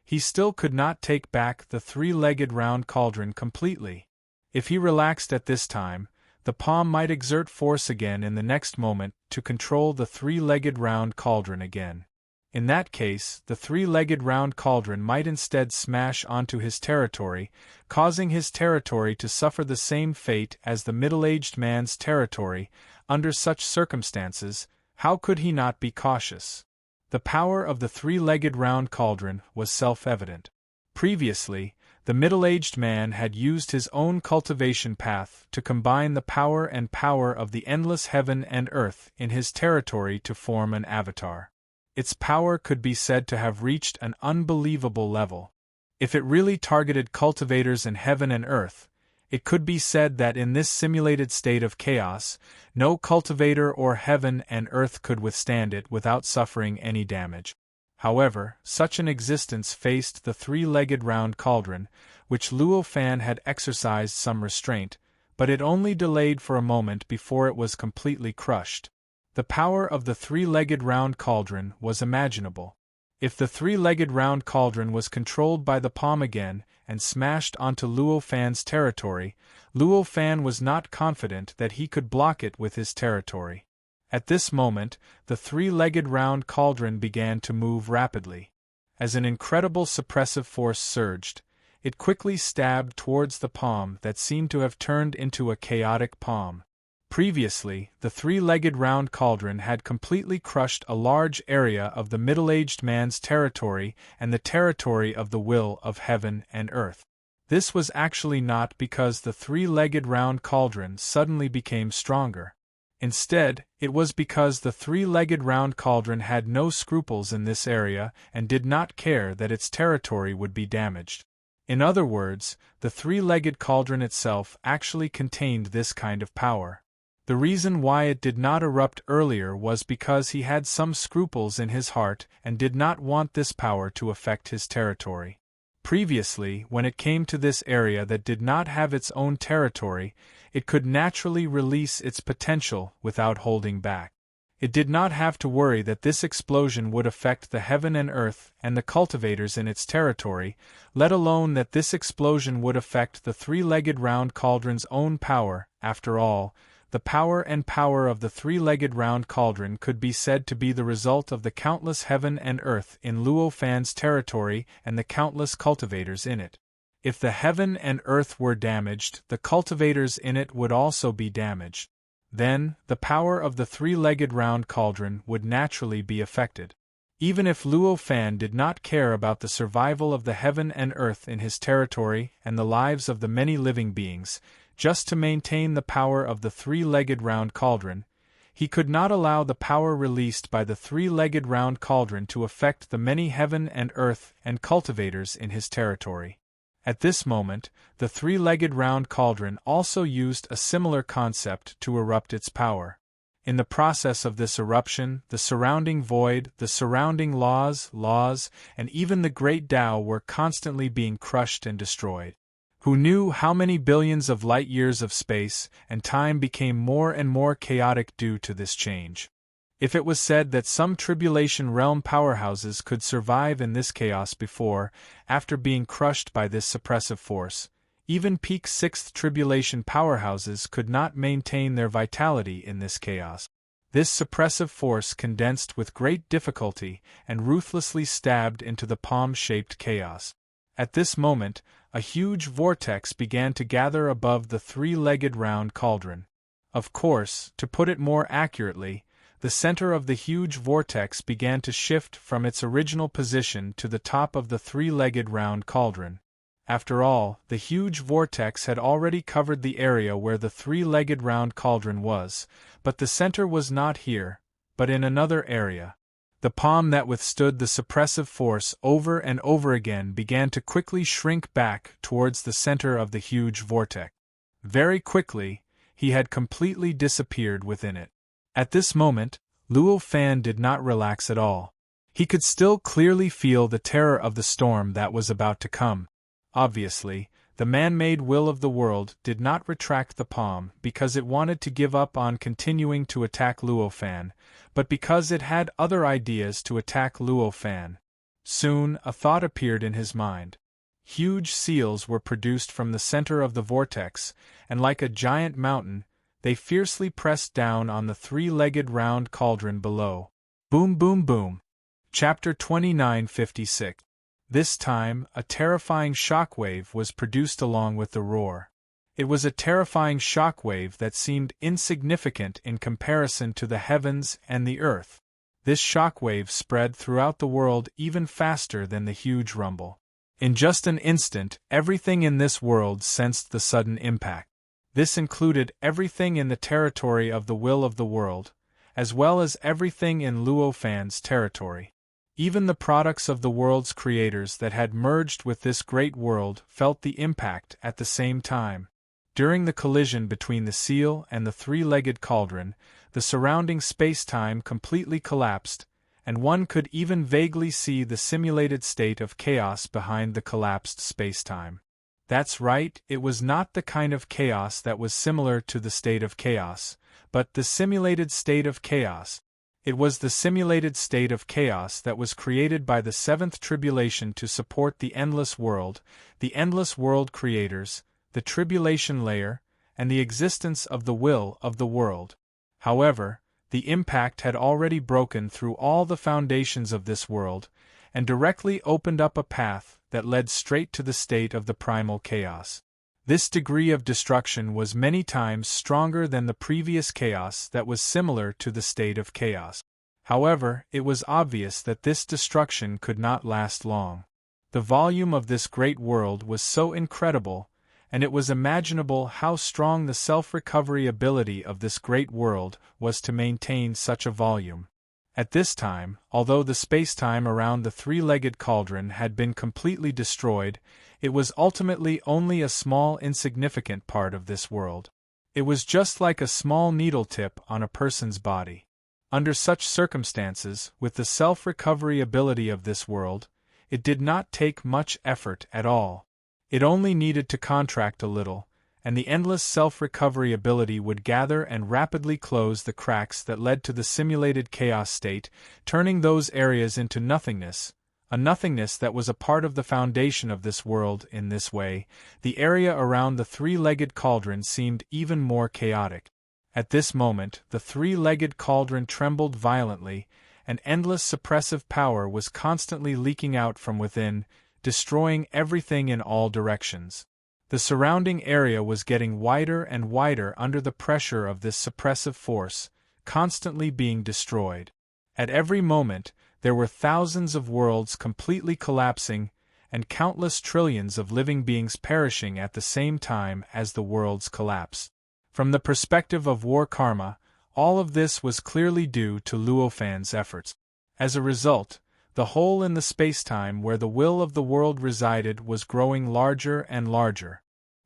He still could not take back the three-legged round cauldron completely. If he relaxed at this time, the palm might exert force again in the next moment to control the three-legged round cauldron again. In that case, the three-legged round cauldron might instead smash onto his territory, causing his territory to suffer the same fate as the middle-aged man's territory. Under such circumstances, how could he not be cautious? The power of the three-legged round cauldron was self-evident. Previously, the middle-aged man had used his own cultivation path to combine the power of the endless heaven and earth in his territory to form an avatar. Its power could be said to have reached an unbelievable level. If it really targeted cultivators in heaven and earth, it could be said that in this simulated state of chaos, no cultivator or heaven and earth could withstand it without suffering any damage. However, such an existence faced the three-legged round cauldron, which Luo Fan had exercised some restraint, but it only delayed for a moment before it was completely crushed. The power of the three-legged round cauldron was imaginable. If the three-legged round cauldron was controlled by the palm again and smashed onto Luo Fan's territory, Luo Fan was not confident that he could block it with his territory. At this moment, the three-legged round cauldron began to move rapidly. As an incredible suppressive force surged, it quickly stabbed towards the palm that seemed to have turned into a chaotic palm. Previously, the three-legged round cauldron had completely crushed a large area of the middle-aged man's territory and the territory of the will of heaven and earth. This was actually not because the three-legged round cauldron suddenly became stronger. Instead, it was because the three-legged round cauldron had no scruples in this area and did not care that its territory would be damaged. In other words, the three-legged cauldron itself actually contained this kind of power. The reason why it did not erupt earlier was because he had some scruples in his heart and did not want this power to affect his territory. Previously, when it came to this area that did not have its own territory, it could naturally release its potential without holding back. It did not have to worry that this explosion would affect the heaven and earth and the cultivators in its territory, let alone that this explosion would affect the three-legged round cauldron's own power. After all, the power of the three-legged round cauldron could be said to be the result of the countless heaven and earth in Luo Fan's territory and the countless cultivators in it. If the heaven and earth were damaged, the cultivators in it would also be damaged. then the power of the three-legged round cauldron would naturally be affected. Even if Luo Fan did not care about the survival of the heaven and earth in his territory and the lives of the many living beings, just to maintain the power of the three-legged round cauldron, he could not allow the power released by the three-legged round cauldron to affect the many heaven and earth and cultivators in his territory. At this moment, the three-legged round cauldron also used a similar concept to erupt its power. In the process of this eruption, the surrounding void, the surrounding laws, and even the great Tao were constantly being crushed and destroyed. Who knew how many billions of light-years of space and time became more and more chaotic due to this change? If it was said that some tribulation realm powerhouses could survive in this chaos before, after being crushed by this suppressive force, even peak 6th tribulation powerhouses could not maintain their vitality in this chaos. This suppressive force condensed with great difficulty and ruthlessly stabbed into the palm-shaped chaos. At this moment, a huge vortex began to gather above the three-legged round cauldron. Of course, to put it more accurately, the center of the huge vortex began to shift from its original position to the top of the three-legged round cauldron. After all, the huge vortex had already covered the area where the three-legged round cauldron was, but the center was not here, but in another area. The palm that withstood the suppressive force over and over again began to quickly shrink back towards the center of the huge vortex. Very quickly, he had completely disappeared within it. At this moment, Luo Fan did not relax at all. He could still clearly feel the terror of the storm that was about to come. Obviously, the man-made will of the world did not retract the palm because it wanted to give up on continuing to attack Luo Fan, but because it had other ideas to attack Luo Fan. Soon, a thought appeared in his mind. Huge seals were produced from the center of the vortex, and like a giant mountain, they fiercely pressed down on the three-legged round cauldron below. Boom boom boom. Chapter 2956. This time, a terrifying shockwave was produced along with the roar. It was a terrifying shockwave that seemed insignificant in comparison to the heavens and the earth. This shockwave spread throughout the world even faster than the huge rumble. In just an instant, everything in this world sensed the sudden impact. This included everything in the territory of the will of the world, as well as everything in Luo Fan's territory. Even the products of the world's creators that had merged with this great world felt the impact at the same time. During the collision between the seal and the three-legged cauldron, the surrounding space-time completely collapsed, and one could even vaguely see the simulated state of chaos behind the collapsed space-time. That's right, it was not the kind of chaos that was similar to the state of chaos, but the simulated state of chaos. It was the simulated state of chaos that was created by the seventh tribulation to support the endless world creators, the tribulation layer, and the existence of the will of the world. However, the impact had already broken through all the foundations of this world, and directly opened up a path that led straight to the state of the primal chaos. This degree of destruction was many times stronger than the previous chaos that was similar to the state of chaos. However, it was obvious that this destruction could not last long. The volume of this great world was so incredible, and it was imaginable how strong the self-recovery ability of this great world was to maintain such a volume. At this time, although the space-time around the three-legged cauldron had been completely destroyed, it was ultimately only a small insignificant part of this world. It was just like a small needle tip on a person's body. Under such circumstances, with the self-recovery ability of this world, it did not take much effort at all. It only needed to contract a little, and the endless self-recovery ability would gather and rapidly close the cracks that led to the simulated chaos state, turning those areas into nothingness, a nothingness that was a part of the foundation of this world. In this way, the area around the three-legged cauldron seemed even more chaotic. At this moment, the three-legged cauldron trembled violently, and endless suppressive power was constantly leaking out from within, destroying everything in all directions. The surrounding area was getting wider and wider under the pressure of this suppressive force, constantly being destroyed. At every moment, there were thousands of worlds completely collapsing, and countless trillions of living beings perishing at the same time as the worlds collapsed. From the perspective of war karma, all of this was clearly due to Luofan's efforts. As a result, the hole in the spacetime where the will of the world resided was growing larger and larger.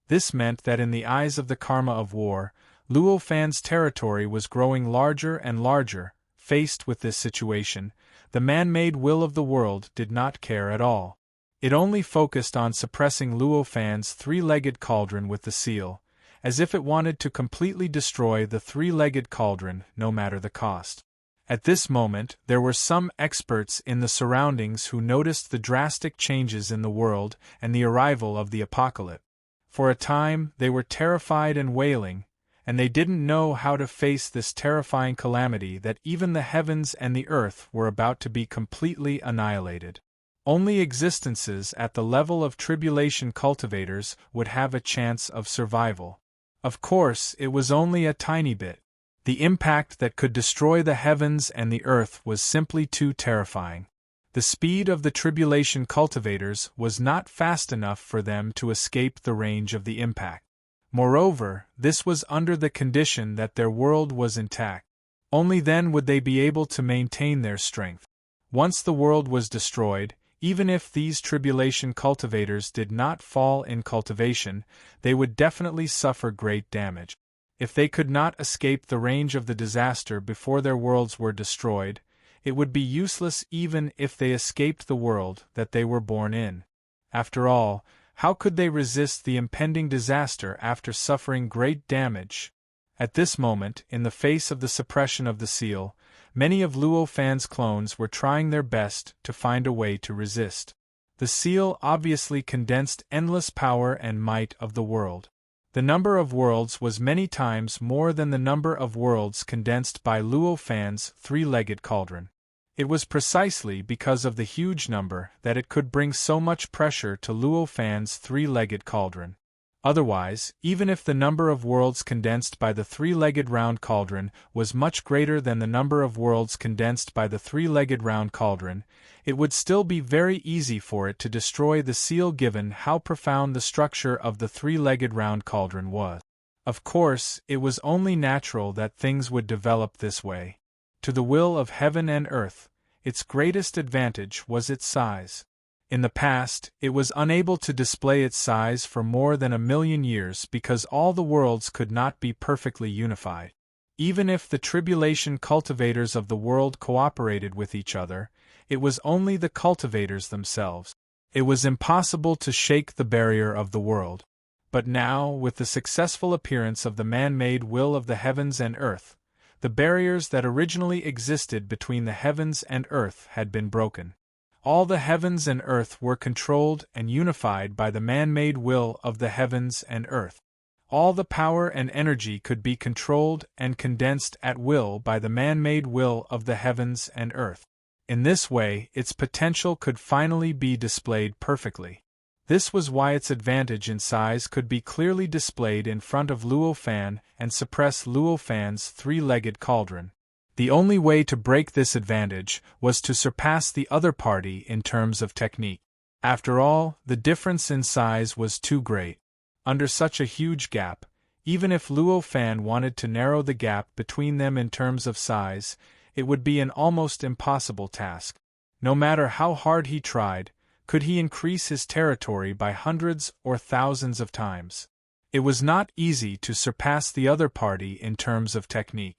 This meant that in the eyes of the karma of war, Luofan's territory was growing larger and larger. Faced with this situation, the man-made will of the world did not care at all. It only focused on suppressing Luofan's three-legged cauldron with the seal, as if it wanted to completely destroy the three-legged cauldron, no matter the cost. At this moment, there were some experts in the surroundings who noticed the drastic changes in the world and the arrival of the apocalypse. For a time, they were terrified and wailing, and they didn't know how to face this terrifying calamity that even the heavens and the earth were about to be completely annihilated. Only existences at the level of tribulation cultivators would have a chance of survival. Of course, it was only a tiny bit. The impact that could destroy the heavens and the earth was simply too terrifying. The speed of the tribulation cultivators was not fast enough for them to escape the range of the impact. Moreover, this was under the condition that their world was intact. Only then would they be able to maintain their strength. Once the world was destroyed, even if these tribulation cultivators did not fall in cultivation, they would definitely suffer great damage. If they could not escape the range of the disaster before their worlds were destroyed, it would be useless even if they escaped the world that they were born in. After all, how could they resist the impending disaster after suffering great damage? At this moment, in the face of the suppression of the seal, many of Luofan's clones were trying their best to find a way to resist. The seal obviously condensed endless power and might of the world. The number of worlds was many times more than the number of worlds condensed by Luofan's three-legged cauldron. It was precisely because of the huge number that it could bring so much pressure to Luofan's three-legged cauldron. Otherwise, even if the number of worlds condensed by the three-legged round cauldron was much greater than the number of worlds condensed by the three-legged round cauldron, it would still be very easy for it to destroy the seal given how profound the structure of the three-legged round cauldron was. Of course, it was only natural that things would develop this way. To the will of heaven and earth, its greatest advantage was its size. In the past, it was unable to display its size for more than 1,000,000 years because all the worlds could not be perfectly unified. Even if the tribulation cultivators of the world cooperated with each other, it was only the cultivators themselves. It was impossible to shake the barrier of the world. But now, with the successful appearance of the man-made will of the heavens and earth, the barriers that originally existed between the heavens and earth had been broken. All the heavens and earth were controlled and unified by the man-made will of the heavens and earth. All the power and energy could be controlled and condensed at will by the man-made will of the heavens and earth. In this way, its potential could finally be displayed perfectly. This was why its advantage in size could be clearly displayed in front of Luofan and suppress Luofan's three-legged cauldron. The only way to break this advantage was to surpass the other party in terms of technique. After all, the difference in size was too great. Under such a huge gap, even if Luofan wanted to narrow the gap between them in terms of size, it would be an almost impossible task. No matter how hard he tried, could he increase his territory by hundreds or thousands of times. It was not easy to surpass the other party in terms of technique.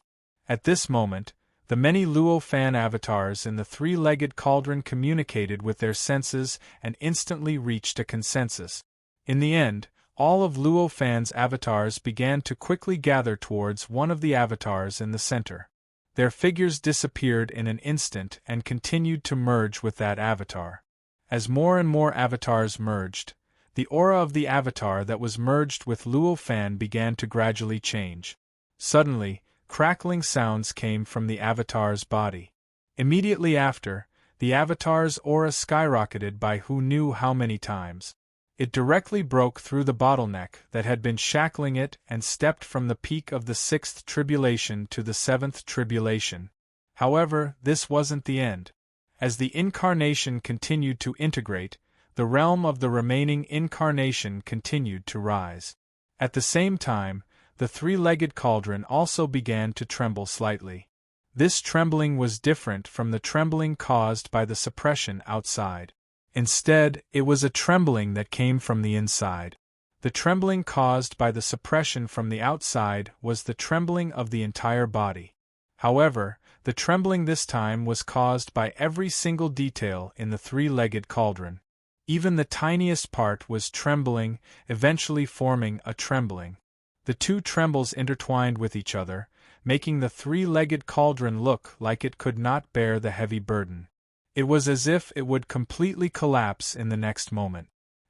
At this moment, the many Luofan avatars in the three-legged cauldron communicated with their senses and instantly reached a consensus. In the end, all of Luofan's avatars began to quickly gather towards one of the avatars in the center. Their figures disappeared in an instant and continued to merge with that avatar. As more and more avatars merged, the aura of the avatar that was merged with Luofan began to gradually change. Suddenly, crackling sounds came from the avatar's body. Immediately after, the avatar's aura skyrocketed by who knew how many times. It directly broke through the bottleneck that had been shackling it and stepped from the peak of the sixth tribulation to the seventh tribulation. However, this wasn't the end. As the incarnation continued to integrate, the realm of the remaining incarnation continued to rise. At the same time, the three-legged cauldron also began to tremble slightly. This trembling was different from the trembling caused by the suppression outside. Instead, it was a trembling that came from the inside. The trembling caused by the suppression from the outside was the trembling of the entire body. However, the trembling this time was caused by every single detail in the three-legged cauldron. Even the tiniest part was trembling, eventually forming a trembling. The two trembles intertwined with each other, making the three-legged cauldron look like it could not bear the heavy burden. It was as if it would completely collapse in the next moment.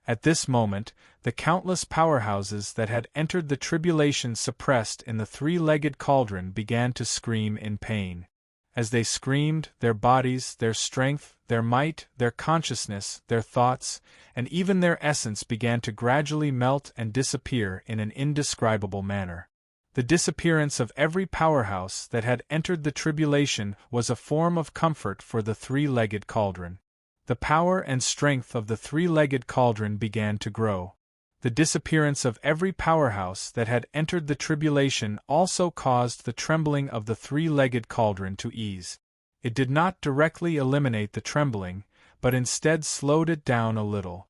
At this moment, the countless powerhouses that had entered the tribulation suppressed in the three-legged cauldron began to scream in pain. As they screamed, their bodies, their strength, their might, their consciousness, their thoughts, and even their essence began to gradually melt and disappear in an indescribable manner. The disappearance of every powerhouse that had entered the tribulation was a form of comfort for the three-legged cauldron. The power and strength of the three-legged cauldron began to grow. The disappearance of every powerhouse that had entered the tribulation also caused the trembling of the three-legged cauldron to ease. It did not directly eliminate the trembling, but instead slowed it down a little.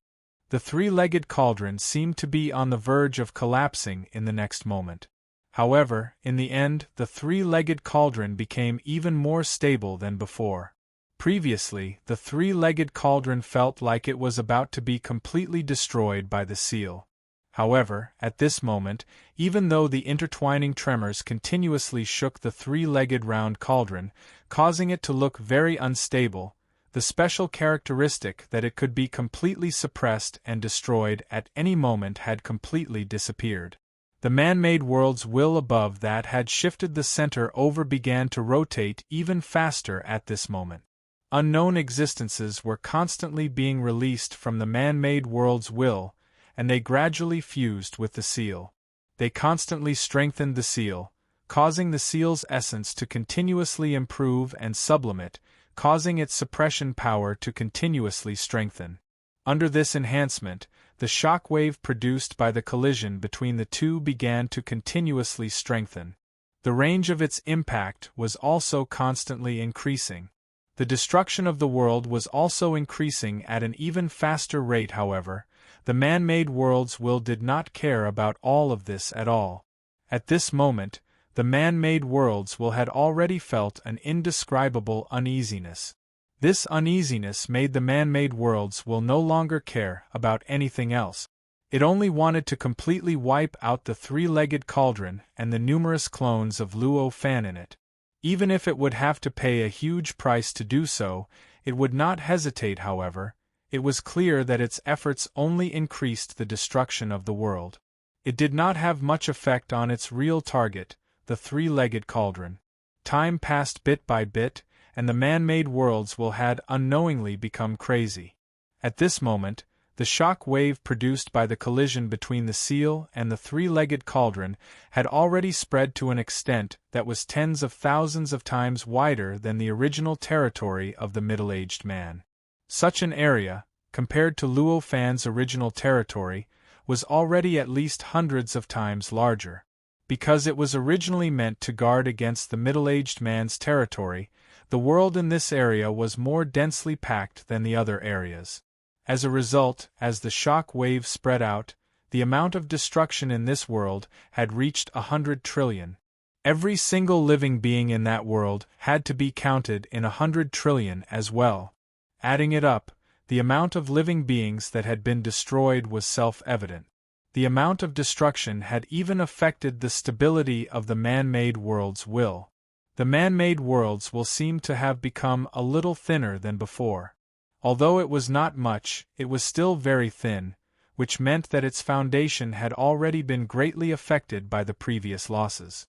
The three-legged cauldron seemed to be on the verge of collapsing in the next moment. However, in the end, the three-legged cauldron became even more stable than before. Previously, the three-legged cauldron felt like it was about to be completely destroyed by the seal. However, at this moment, even though the intertwining tremors continuously shook the three-legged round cauldron, causing it to look very unstable, the special characteristic that it could be completely suppressed and destroyed at any moment had completely disappeared. The man-made world's will above that had shifted the center over began to rotate even faster at this moment. Unknown existences were constantly being released from the man-made world's will, and they gradually fused with the seal. They constantly strengthened the seal, causing the seal's essence to continuously improve and sublimate, causing its suppression power to continuously strengthen. Under this enhancement, the shock wave produced by the collision between the two began to continuously strengthen. The range of its impact was also constantly increasing. The destruction of the world was also increasing at an even faster rate. However, the man-made world's will did not care about all of this at all. At this moment, the man-made world's will had already felt an indescribable uneasiness. This uneasiness made the man-made world's will no longer care about anything else. It only wanted to completely wipe out the three-legged cauldron and the numerous clones of Luo Fan in it. Even if it would have to pay a huge price to do so, it would not hesitate. However, it was clear that its efforts only increased the destruction of the world. It did not have much effect on its real target, the three-legged cauldron. Time passed bit by bit, and the man-made world's will had unknowingly become crazy. At this moment, the shock wave produced by the collision between the seal and the three-legged cauldron had already spread to an extent that was tens of thousands of times wider than the original territory of the middle-aged man. Such an area, compared to Luo Fan's original territory, was already at least hundreds of times larger. Because it was originally meant to guard against the middle-aged man's territory, the world in this area was more densely packed than the other areas. As a result, as the shock wave spread out, the amount of destruction in this world had reached 100 trillion. Every single living being in that world had to be counted in 100 trillion as well. Adding it up, the amount of living beings that had been destroyed was self-evident. The amount of destruction had even affected the stability of the man-made world's will. The man-made world's will seemed to have become a little thinner than before. Although it was not much, it was still very thin, which meant that its foundation had already been greatly affected by the previous losses.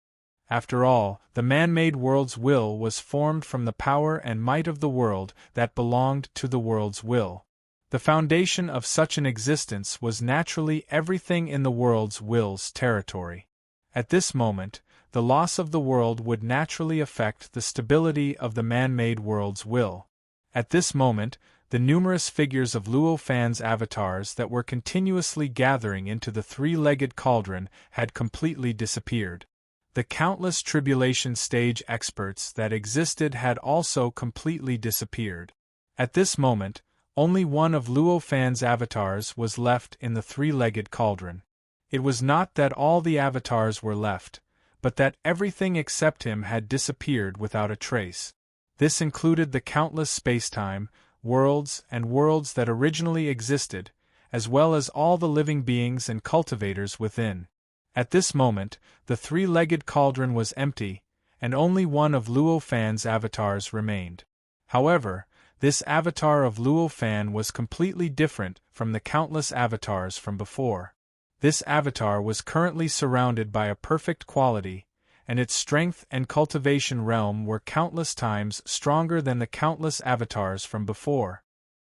After all, the man-made world's will was formed from the power and might of the world that belonged to the world's will. The foundation of such an existence was naturally everything in the world's will's territory. At this moment, the loss of the world would naturally affect the stability of the man-made world's will. At this moment, the numerous figures of Luo Fan's avatars that were continuously gathering into the three-legged cauldron had completely disappeared. The countless tribulation stage experts that existed had also completely disappeared. At this moment, only one of Luo Fan's avatars was left in the three-legged cauldron. It was not that all the avatars were left, but that everything except him had disappeared without a trace. This included the countless spacetime, worlds that originally existed, as well as all the living beings and cultivators within. At this moment, the three-legged cauldron was empty, and only one of Luo Fan's avatars remained. However, this avatar of Luo Fan was completely different from the countless avatars from before. This avatar was currently surrounded by a perfect quality, and its strength and cultivation realm were countless times stronger than the countless avatars from before.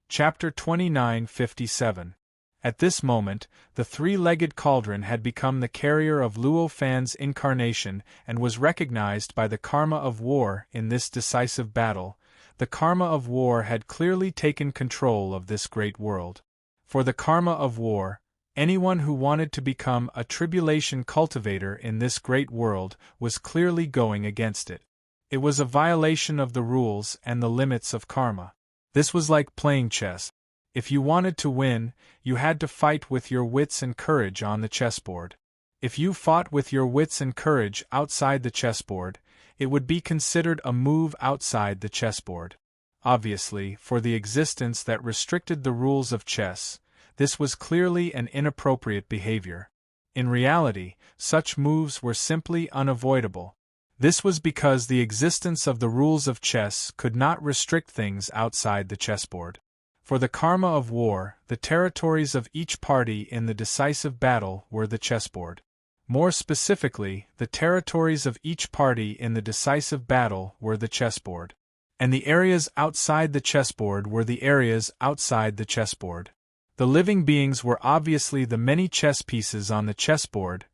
Chapter 29:57. At this moment, the three-legged cauldron had become the carrier of Luo Fan's incarnation and was recognized by the karma of war in this decisive battle. The karma of war had clearly taken control of this great world. For the karma of war, anyone who wanted to become a tribulation cultivator in this great world was clearly going against it. It was a violation of the rules and the limits of karma. This was like playing chess. If you wanted to win, you had to fight with your wits and courage on the chessboard. If you fought with your wits and courage outside the chessboard, it would be considered a move outside the chessboard. Obviously, for the existence that restricted the rules of chess, this was clearly an inappropriate behavior. In reality, such moves were simply unavoidable. This was because the existence of the rules of chess could not restrict things outside the chessboard. For the karma of war, the territories of each party in the decisive battle were the chessboard. More specifically, the territories of each party in the decisive battle were the chessboard. And the areas outside the chessboard were the areas outside the chessboard. The living beings were obviously the many chess pieces on the chessboard.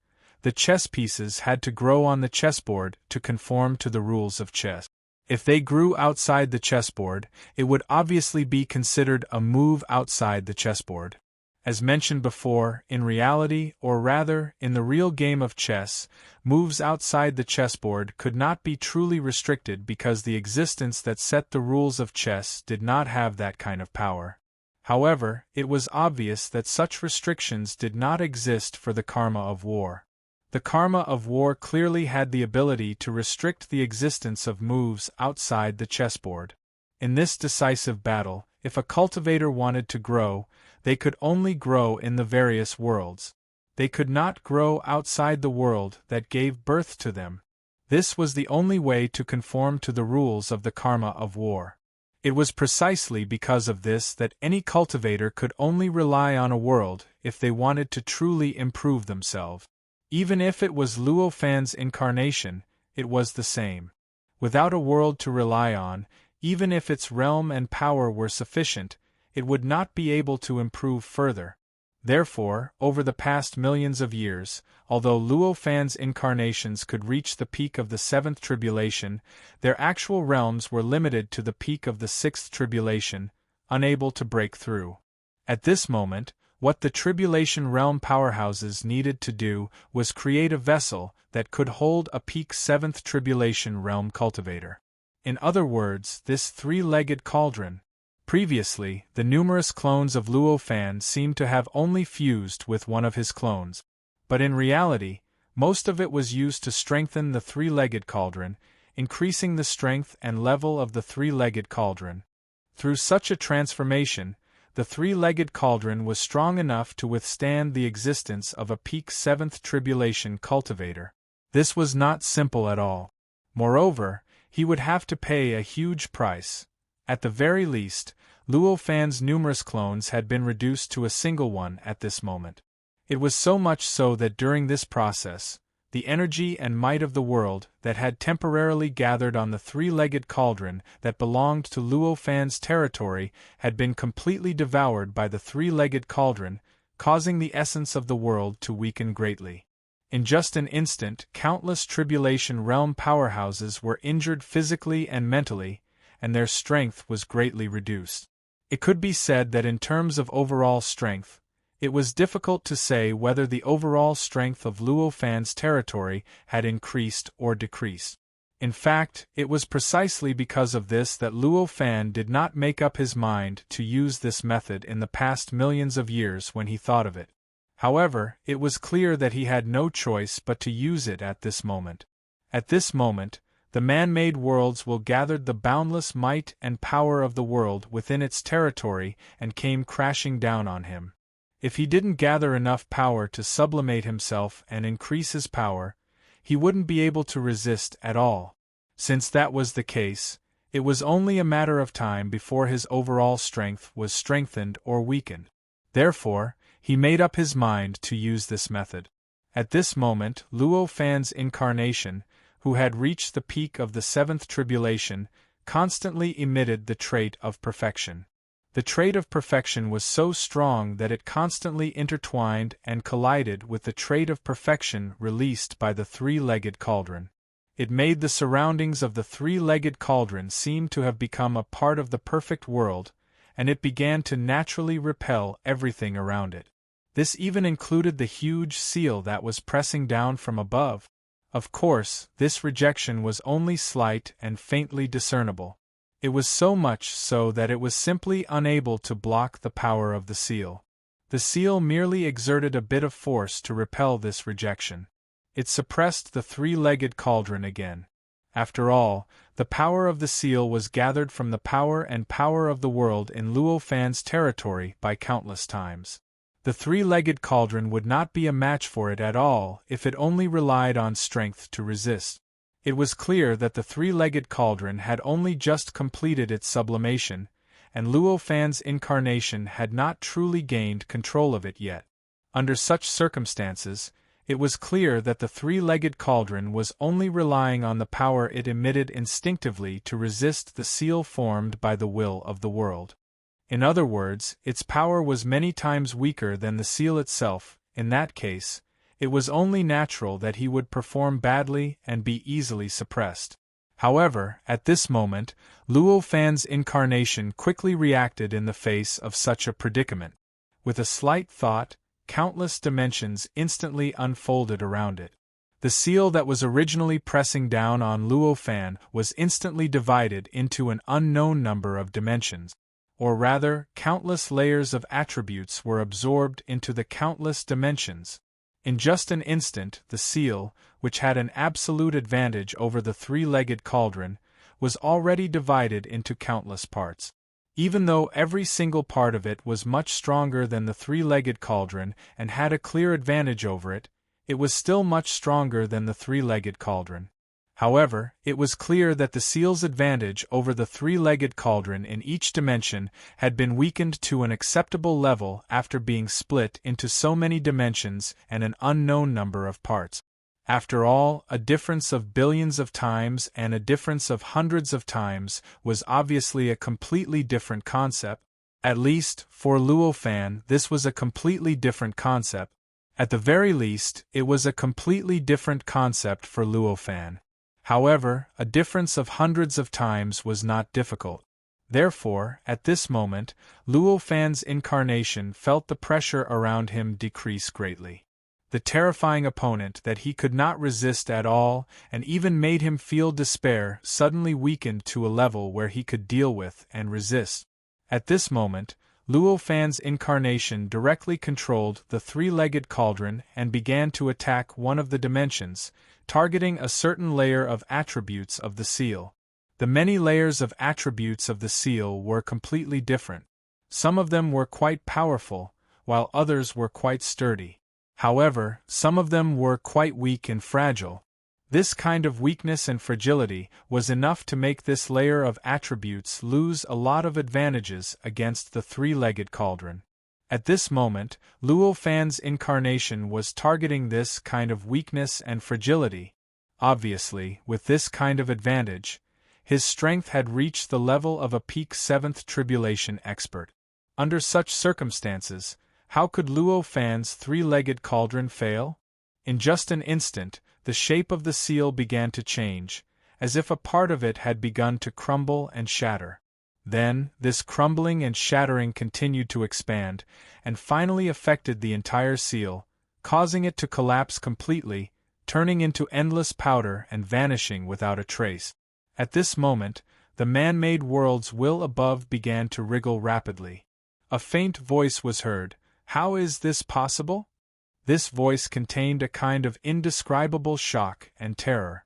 The chess pieces had to grow on the chessboard to conform to the rules of chess. If they grew outside the chessboard, it would obviously be considered a move outside the chessboard. As mentioned before, in reality, or rather, in the real game of chess, moves outside the chessboard could not be truly restricted because the existence that set the rules of chess did not have that kind of power. However, it was obvious that such restrictions did not exist for the karma of war. The karma of war clearly had the ability to restrict the existence of moves outside the chessboard. In this decisive battle, if a cultivator wanted to grow, they could only grow in the various worlds. They could not grow outside the world that gave birth to them. This was the only way to conform to the rules of the karma of war. It was precisely because of this that any cultivator could only rely on a world if they wanted to truly improve themselves. Even if it was Luo Fan's incarnation, it was the same. Without a world to rely on, even if its realm and power were sufficient, it would not be able to improve further. Therefore, over the past millions of years, although Luo Fan's incarnations could reach the peak of the seventh tribulation, their actual realms were limited to the peak of the sixth tribulation, unable to break through. At this moment, what the tribulation realm powerhouses needed to do was create a vessel that could hold a peak seventh tribulation realm cultivator. In other words, this three-legged cauldron. Previously, the numerous clones of Luo Fan seemed to have only fused with one of his clones. But in reality, most of it was used to strengthen the three-legged cauldron, increasing the strength and level of the three-legged cauldron. Through such a transformation, the three-legged cauldron was strong enough to withstand the existence of a peak seventh tribulation cultivator. This was not simple at all. Moreover, he would have to pay a huge price. At the very least, Luo Fan's numerous clones had been reduced to a single one at this moment. It was so much so that during this process, the energy and might of the world that had temporarily gathered on the three-legged cauldron that belonged to Luo Fan's territory had been completely devoured by the three-legged cauldron, causing the essence of the world to weaken greatly. In just an instant, countless Tribulation Realm powerhouses were injured physically and mentally, and their strength was greatly reduced. It could be said that in terms of overall strength, it was difficult to say whether the overall strength of Luo Fan's territory had increased or decreased. In fact, it was precisely because of this that Luo Fan did not make up his mind to use this method in the past millions of years when he thought of it. However, it was clear that he had no choice but to use it at this moment. At this moment, the man-made worlds will gathered the boundless might and power of the world within its territory and came crashing down on him. If he didn't gather enough power to sublimate himself and increase his power, he wouldn't be able to resist at all. Since that was the case, it was only a matter of time before his overall strength was strengthened or weakened. Therefore, he made up his mind to use this method. At this moment, Luo Fan's incarnation, who had reached the peak of the seventh tribulation, constantly emitted the trait of perfection. The trait of perfection was so strong that it constantly intertwined and collided with the trait of perfection released by the three-legged cauldron. It made the surroundings of the three-legged cauldron seem to have become a part of the perfect world, and it began to naturally repel everything around it. This even included the huge seal that was pressing down from above. Of course, this rejection was only slight and faintly discernible. It was so much so that it was simply unable to block the power of the seal. The seal merely exerted a bit of force to repel this rejection. It suppressed the three-legged cauldron again. After all, the power of the seal was gathered from the power of the world in Luo Fan's territory by countless times. The three-legged cauldron would not be a match for it at all if it only relied on strength to resist. It was clear that the three-legged cauldron had only just completed its sublimation, and Luo Fan's incarnation had not truly gained control of it yet. Under such circumstances, it was clear that the three-legged cauldron was only relying on the power it emitted instinctively to resist the seal formed by the will of the world. In other words, its power was many times weaker than the seal itself. In that case, it was only natural that he would perform badly and be easily suppressed. However, at this moment, Luo Fan's incarnation quickly reacted in the face of such a predicament. With a slight thought, countless dimensions instantly unfolded around it. The seal that was originally pressing down on Luo Fan was instantly divided into an unknown number of dimensions. Or rather, countless layers of attributes were absorbed into the countless dimensions. In just an instant, the seal, which had an absolute advantage over the three-legged cauldron, was already divided into countless parts. Even though every single part of it was much stronger than the three-legged cauldron and had a clear advantage over it, it was still much stronger than the three-legged cauldron. However, it was clear that the seal's advantage over the three-legged cauldron in each dimension had been weakened to an acceptable level after being split into so many dimensions and an unknown number of parts. After all, a difference of billions of times and a difference of hundreds of times was obviously a completely different concept. At least, for Luo Fan, this was a completely different concept. At the very least, it was a completely different concept for Luo Fan. However, a difference of hundreds of times was not difficult. Therefore, at this moment, Luo Fan's incarnation felt the pressure around him decrease greatly. The terrifying opponent that he could not resist at all and even made him feel despair suddenly weakened to a level where he could deal with and resist. At this moment, Luo Fan's incarnation directly controlled the three-legged cauldron and began to attack one of the dimensions, targeting a certain layer of attributes of the seal. The many layers of attributes of the seal were completely different. Some of them were quite powerful, while others were quite sturdy. However, some of them were quite weak and fragile. This kind of weakness and fragility was enough to make this layer of attributes lose a lot of advantages against the three-legged cauldron. At this moment, Luo Fan's incarnation was targeting this kind of weakness and fragility. Obviously, with this kind of advantage, his strength had reached the level of a peak 7th tribulation expert. Under such circumstances, how could Luo Fan's three-legged cauldron fail? In just an instant, the shape of the seal began to change, as if a part of it had begun to crumble and shatter. Then, this crumbling and shattering continued to expand, and finally affected the entire seal, causing it to collapse completely, turning into endless powder and vanishing without a trace. At this moment, the man-made world's will above began to wriggle rapidly. A faint voice was heard. "How is this possible?" This voice contained a kind of indescribable shock and terror.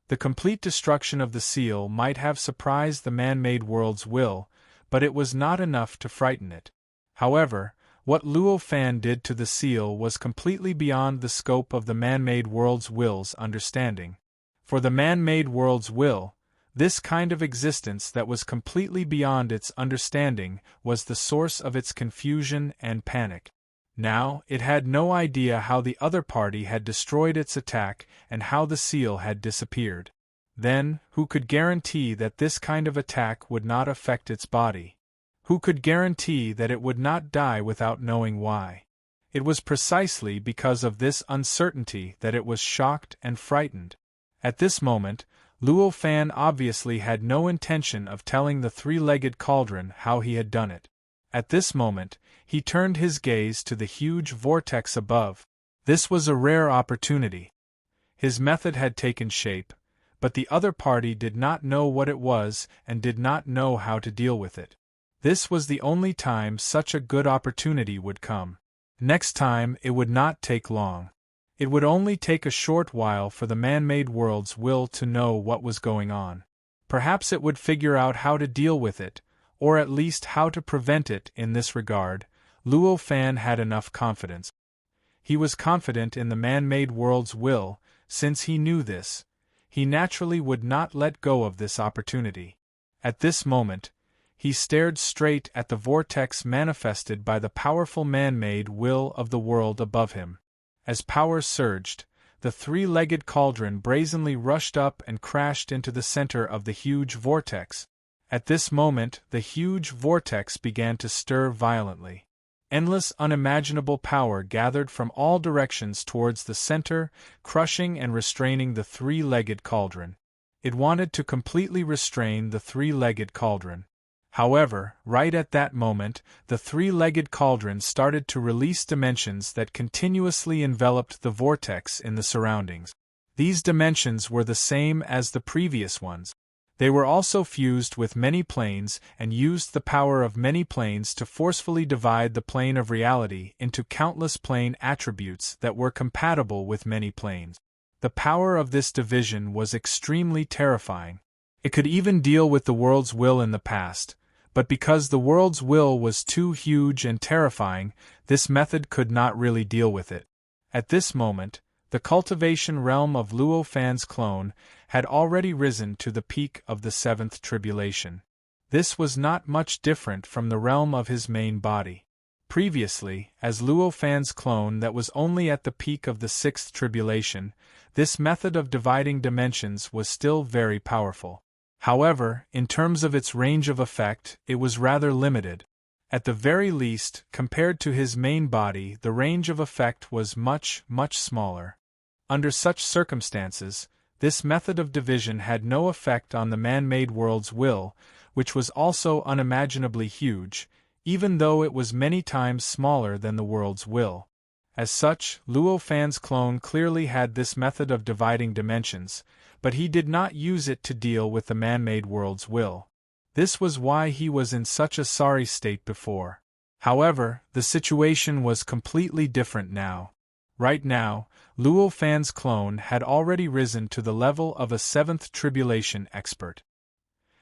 The complete destruction of the seal might have surprised the man-made world's will, but it was not enough to frighten it. However, what Luo Fan did to the seal was completely beyond the scope of the man-made world's will's understanding. For the man-made world's will, this kind of existence that was completely beyond its understanding was the source of its confusion and panic. Now, it had no idea how the other party had destroyed its attack and how the seal had disappeared. Then, who could guarantee that this kind of attack would not affect its body? Who could guarantee that it would not die without knowing why? It was precisely because of this uncertainty that it was shocked and frightened. At this moment, Luo Fan obviously had no intention of telling the three-legged cauldron how he had done it. At this moment, he turned his gaze to the huge vortex above. This was a rare opportunity. His method had taken shape, but the other party did not know what it was and did not know how to deal with it. This was the only time such a good opportunity would come. Next time it would not take long. It would only take a short while for the man-made world's will to know what was going on. Perhaps it would figure out how to deal with it, or at least how to prevent it. In this regard, Luo Fan had enough confidence. He was confident in the man-made world's will. Since he knew this, he naturally would not let go of this opportunity. At this moment, he stared straight at the vortex manifested by the powerful man-made will of the world above him. As power surged, the three-legged cauldron brazenly rushed up and crashed into the center of the huge vortex. At this moment, the huge vortex began to stir violently. Endless unimaginable power gathered from all directions towards the center, crushing and restraining the three-legged cauldron. It wanted to completely restrain the three-legged cauldron. However, right at that moment, the three-legged cauldron started to release dimensions that continuously enveloped the vortex in the surroundings. These dimensions were the same as the previous ones. They were also fused with many planes and used the power of many planes to forcefully divide the plane of reality into countless plane attributes that were compatible with many planes. The power of this division was extremely terrifying. It could even deal with the world's will in the past, but because the world's will was too huge and terrifying, this method could not really deal with it. At this moment, the cultivation realm of Luo Fan's clone had already risen to the peak of the 7th tribulation. This was not much different from the realm of his main body. Previously, as Luo Fan's clone that was only at the peak of the 6th tribulation, this method of dividing dimensions was still very powerful. However, in terms of its range of effect, it was rather limited. At the very least, compared to his main body, the range of effect was much, much smaller. Under such circumstances, this method of division had no effect on the man-made world's will, which was also unimaginably huge, even though it was many times smaller than the world's will. As such, Luo Fan's clone clearly had this method of dividing dimensions, but he did not use it to deal with the man-made world's will. This was why he was in such a sorry state before. However, the situation was completely different now. Right now, Luo Fan's clone had already risen to the level of a 7th tribulation expert.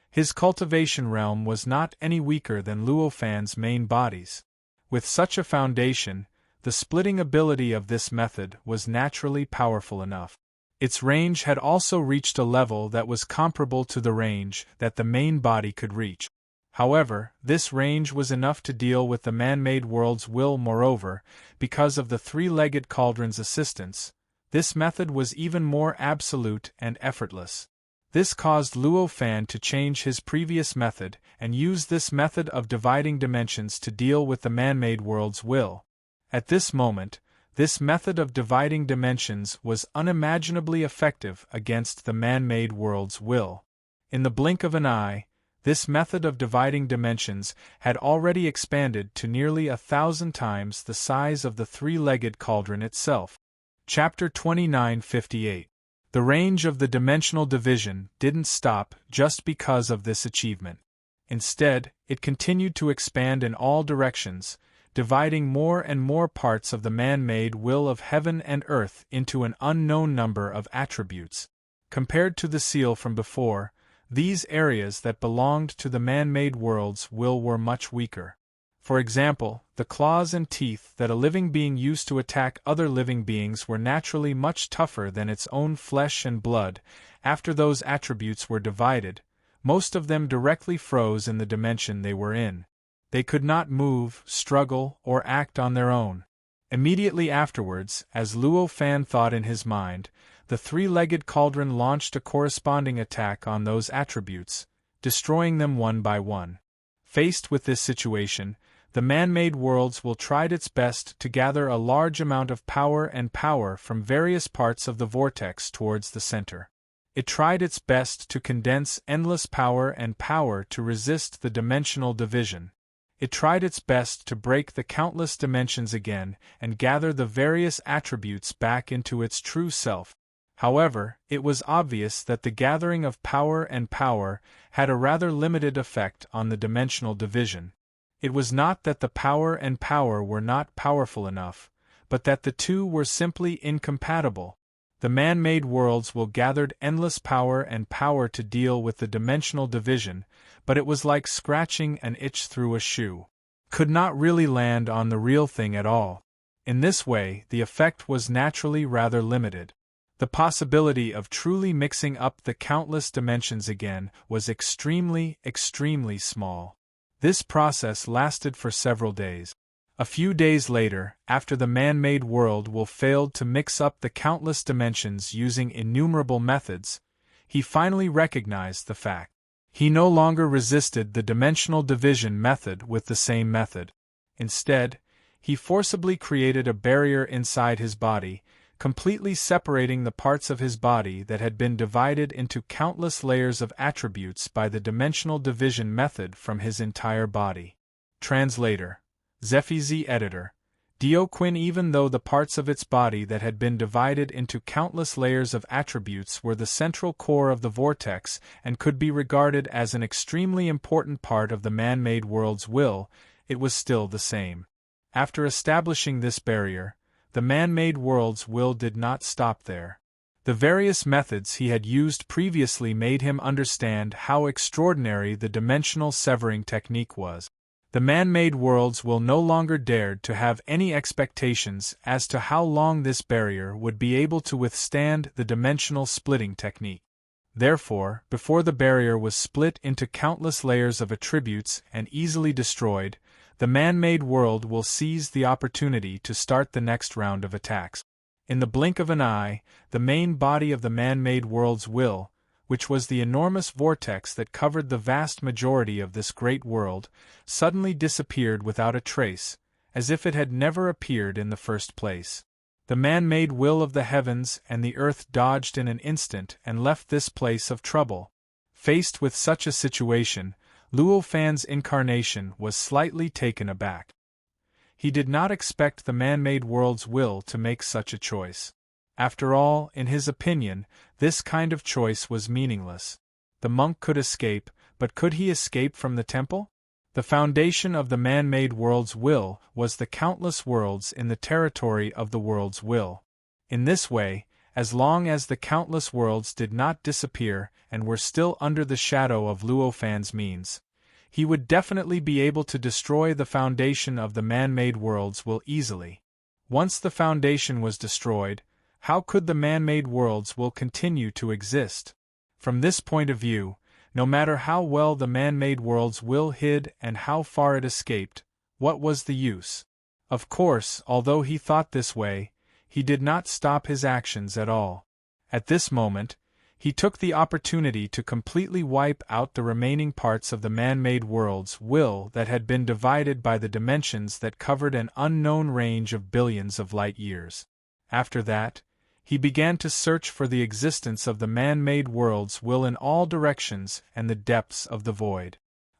His cultivation realm was not any weaker than Luo Fan's main bodies. With such a foundation, the splitting ability of this method was naturally powerful enough. Its range had also reached a level that was comparable to the range that the main body could reach. However, this range was enough to deal with the man-made world's will. Moreover, because of the three-legged cauldron's assistance, this method was even more absolute and effortless. This caused Luo Fan to change his previous method and use this method of dividing dimensions to deal with the man-made world's will. At this moment, this method of dividing dimensions was unimaginably effective against the man-made world's will. In the blink of an eye, this method of dividing dimensions had already expanded to nearly 1,000 times the size of the three-legged cauldron itself. Chapter 29:58. The range of the dimensional division didn't stop just because of this achievement. Instead, it continued to expand in all directions, dividing more and more parts of the man-made will of heaven and earth into an unknown number of attributes. Compared to the seal from before, these areas that belonged to the man-made world's will were much weaker. For example, the claws and teeth that a living being used to attack other living beings were naturally much tougher than its own flesh and blood. After those attributes were divided, most of them directly froze in the dimension they were in. They could not move, struggle, or act on their own. Immediately afterwards, as Luo Fan thought in his mind, the three-legged cauldron launched a corresponding attack on those attributes, destroying them one by one. Faced with this situation, the man-made worlds will tried its best to gather a large amount of power from various parts of the vortex towards the center. It tried its best to condense endless power to resist the dimensional division. It tried its best to break the countless dimensions again and gather the various attributes back into its true self. However, it was obvious that the gathering of power had a rather limited effect on the dimensional division. It was not that the power were not powerful enough, but that the two were simply incompatible. The man-made worlds will gathered endless power to deal with the dimensional division, but it was like scratching an itch through a shoe. Could not really land on the real thing at all. In this way, the effect was naturally rather limited. The possibility of truly mixing up the countless dimensions again was extremely small. This process lasted for several days. A few days later, after the man-made world failed to mix up the countless dimensions using innumerable methods, he finally recognized the fact. He no longer resisted the dimensional division method with the same method. Instead, he forcibly created a barrier inside his body, completely separating the parts of his body that had been divided into countless layers of attributes by the dimensional division method from his entire body. Translator. Zephizi Editor. Dio Quinn. Even though the parts of its body that had been divided into countless layers of attributes were the central core of the vortex and could be regarded as an extremely important part of the man-made world's will, it was still the same. After establishing this barrier, the man-made world's will did not stop there. The various methods he had used previously made him understand how extraordinary the dimensional severing technique was. The man-made worlds will no longer dared to have any expectations as to how long this barrier would be able to withstand the dimensional splitting technique. Therefore, before the barrier was split into countless layers of attributes and easily destroyed, the man-made world will seize the opportunity to start the next round of attacks. In the blink of an eye, the main body of the man-made world's will, which was the enormous vortex that covered the vast majority of this great world, suddenly disappeared without a trace, as if it had never appeared in the first place. The man-made will of the heavens and the earth dodged in an instant and left this place of trouble. Faced with such a situation, Luo Fan's incarnation was slightly taken aback. He did not expect the man-made world's will to make such a choice. After all, in his opinion, this kind of choice was meaningless. The monk could escape, but could he escape from the temple? The foundation of the man-made world's will was the countless worlds in the territory of the world's will. In this way, as long as the countless worlds did not disappear and were still under the shadow of Luo Fan's means, he would definitely be able to destroy the foundation of the man-made world's will easily. Once the foundation was destroyed, how could the man-made world's will continue to exist? From this point of view, No matter how well the man-made world's will hid and how far it escaped, what was the use? Of course, although he thought this way, he did not stop his actions at all. At this moment, he took the opportunity to completely wipe out the remaining parts of the man-made world's will that had been divided by the dimensions that covered an unknown range of billions of light years. After that, he began to search for the existence of the man-made world's will in all directions and the depths of the void.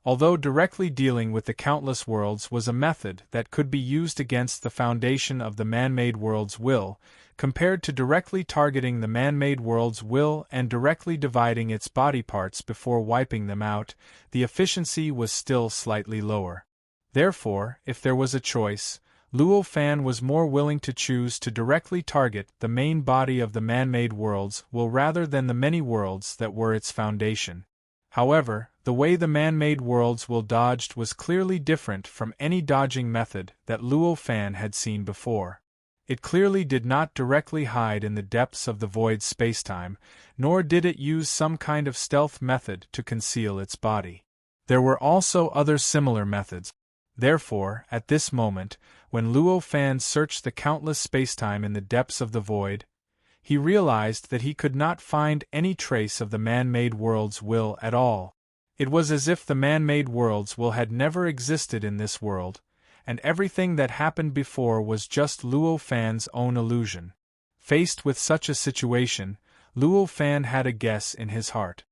Although directly dealing with the countless worlds was a method that could be used against the foundation of the man-made world's will, compared to directly targeting the man-made world's will and directly dividing its body parts before wiping them out, the efficiency was still slightly lower. Therefore, if there was a choice, Luo Fan was more willing to choose to directly target the main body of the man-made world's will rather than the many worlds that were its foundation. However, the way the man-made world's will dodged was clearly different from any dodging method that Luo Fan had seen before. It clearly did not directly hide in the depths of the void spacetime, nor did it use some kind of stealth method to conceal its body. There were also other similar methods. Therefore, at this moment, when Luo Fan searched the countless spacetime in the depths of the void, he realized that he could not find any trace of the man-made world's will at all. It was as if the man-made world's will had never existed in this world, and everything that happened before was just Luo Fan's own illusion. Faced with such a situation, Luo Fan had a guess in his heart.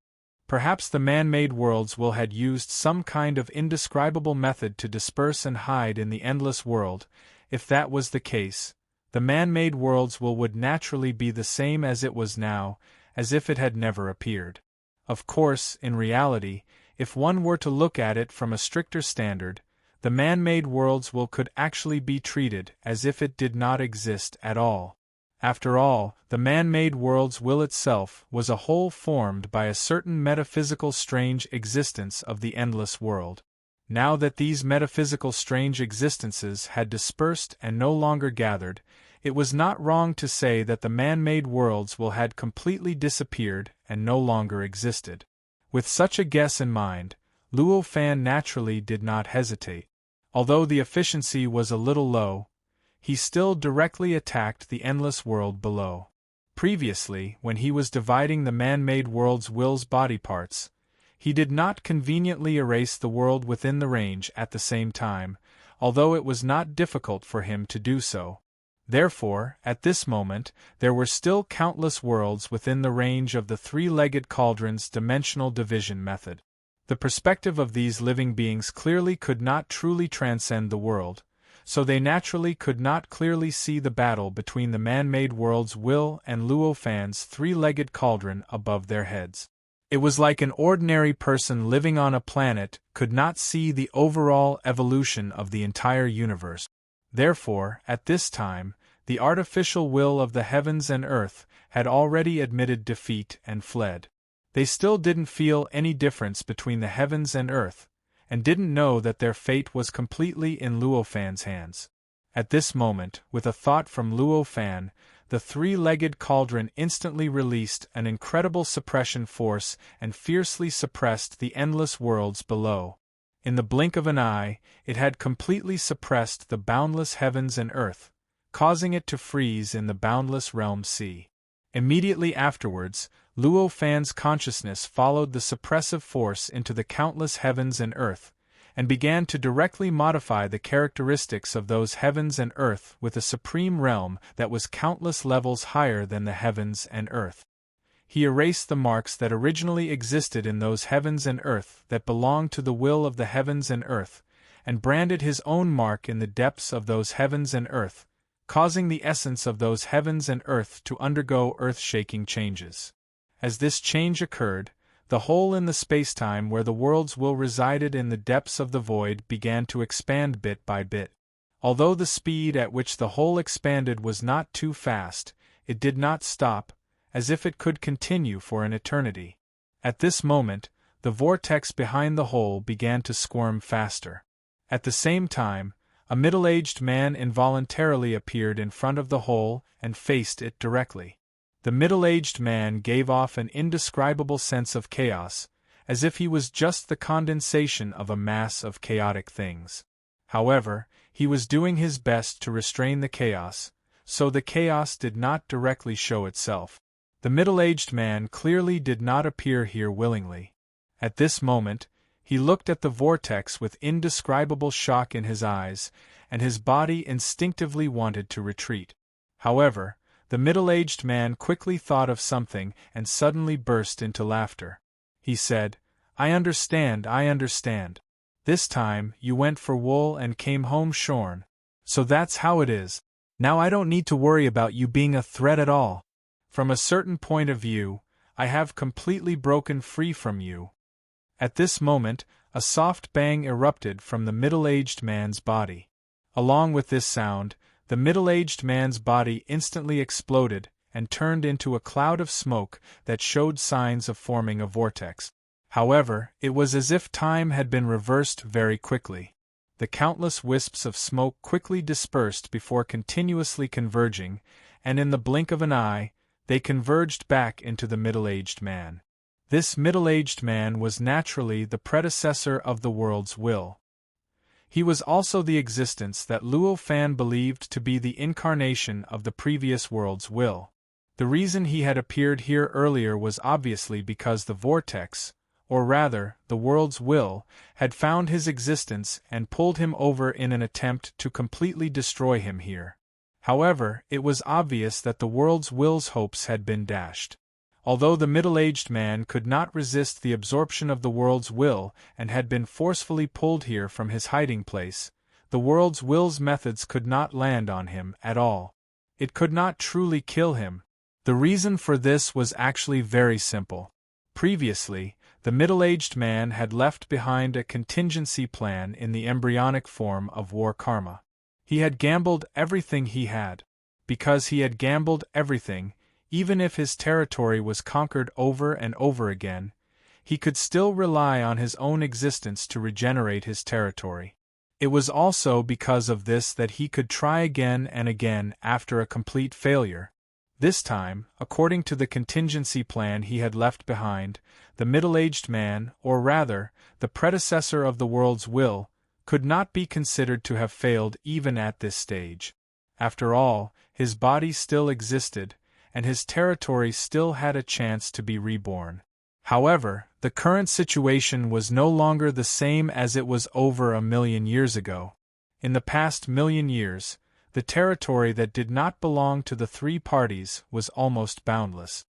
Perhaps the man-made world's will had used some kind of indescribable method to disperse and hide in the endless world. If that was the case, the man-made world's will would naturally be the same as it was now, as if it had never appeared. Of course, in reality, if one were to look at it from a stricter standard, the man-made world's will could actually be treated as if it did not exist at all. After all, the man-made world's will itself was a whole formed by a certain metaphysical strange existence of the endless world. Now that these metaphysical strange existences had dispersed and no longer gathered, it was not wrong to say that the man-made world's will had completely disappeared and no longer existed. With such a guess in mind, Luo Fan naturally did not hesitate. Although the efficiency was a little low, he still directly attacked the endless world below. Previously, when he was dividing the man-made world's will's body parts, he did not conveniently erase the world within the range at the same time, although it was not difficult for him to do so. Therefore, at this moment, there were still countless worlds within the range of the three-legged cauldron's dimensional division method. The perspective of these living beings clearly could not truly transcend the world, so they naturally could not clearly see the battle between the man-made world's will and Luo Fan's three-legged cauldron above their heads. It was like an ordinary person living on a planet could not see the overall evolution of the entire universe. Therefore, at this time, the artificial will of the heavens and earth had already admitted defeat and fled. They still didn't feel any difference between the heavens and earth, and didn't know that their fate was completely in Luo Fan's hands. At this moment, with a thought from Luo Fan, the three-legged cauldron instantly released an incredible suppression force and fiercely suppressed the endless worlds below. In the blink of an eye, it had completely suppressed the boundless heavens and earth, causing it to freeze in the boundless realm sea. Immediately afterwards, Luo Fan's consciousness followed the suppressive force into the countless heavens and earth, and began to directly modify the characteristics of those heavens and earth with a supreme realm that was countless levels higher than the heavens and earth. He erased the marks that originally existed in those heavens and earth that belonged to the will of the heavens and earth, and branded his own mark in the depths of those heavens and earth, causing the essence of those heavens and earth to undergo earth-shaking changes. As this change occurred, the hole in the spacetime where the world's will resided in the depths of the void began to expand bit by bit. Although the speed at which the hole expanded was not too fast, it did not stop, as if it could continue for an eternity. At this moment, the vortex behind the hole began to squirm faster. At the same time, a middle-aged man involuntarily appeared in front of the hole and faced it directly. The middle-aged man gave off an indescribable sense of chaos, as if he was just the condensation of a mass of chaotic things. However, he was doing his best to restrain the chaos, so the chaos did not directly show itself. The middle-aged man clearly did not appear here willingly. At this moment, he looked at the vortex with indescribable shock in his eyes, and his body instinctively wanted to retreat. However, the middle-aged man quickly thought of something and suddenly burst into laughter. He said, I understand. This time, you went for wool and came home shorn. So that's how it is. Now I don't need to worry about you being a threat at all. From a certain point of view, I have completely broken free from you. At this moment, a soft bang erupted from the middle-aged man's body. Along with this sound, the middle-aged man's body instantly exploded and turned into a cloud of smoke that showed signs of forming a vortex. However, it was as if time had been reversed very quickly. The countless wisps of smoke quickly dispersed before continuously converging, and in the blink of an eye, they converged back into the middle-aged man. This middle-aged man was naturally the predecessor of the world's will. He was also the existence that Luo Fan believed to be the incarnation of the previous world's will. The reason he had appeared here earlier was obviously because the vortex, or rather, the world's will, had found his existence and pulled him over in an attempt to completely destroy him here. However, it was obvious that the world's will's hopes had been dashed. Although the middle-aged man could not resist the absorption of the world's will and had been forcefully pulled here from his hiding place, the world's will's methods could not land on him at all. It could not truly kill him. The reason for this was actually very simple. Previously, the middle-aged man had left behind a contingency plan in the embryonic form of war karma. He had gambled everything he had. Because he had gambled everything, even if his territory was conquered over and over again, he could still rely on his own existence to regenerate his territory. It was also because of this that he could try again and again after a complete failure. This time, according to the contingency plan he had left behind, the middle-aged man, or rather, the predecessor of the world's will, could not be considered to have failed even at this stage. After all, his body still existed, and his territory still had a chance to be reborn. However, the current situation was no longer the same as it was over 1,000,000 years ago. In the past 1,000,000 years, the territory that did not belong to the three parties was almost boundless.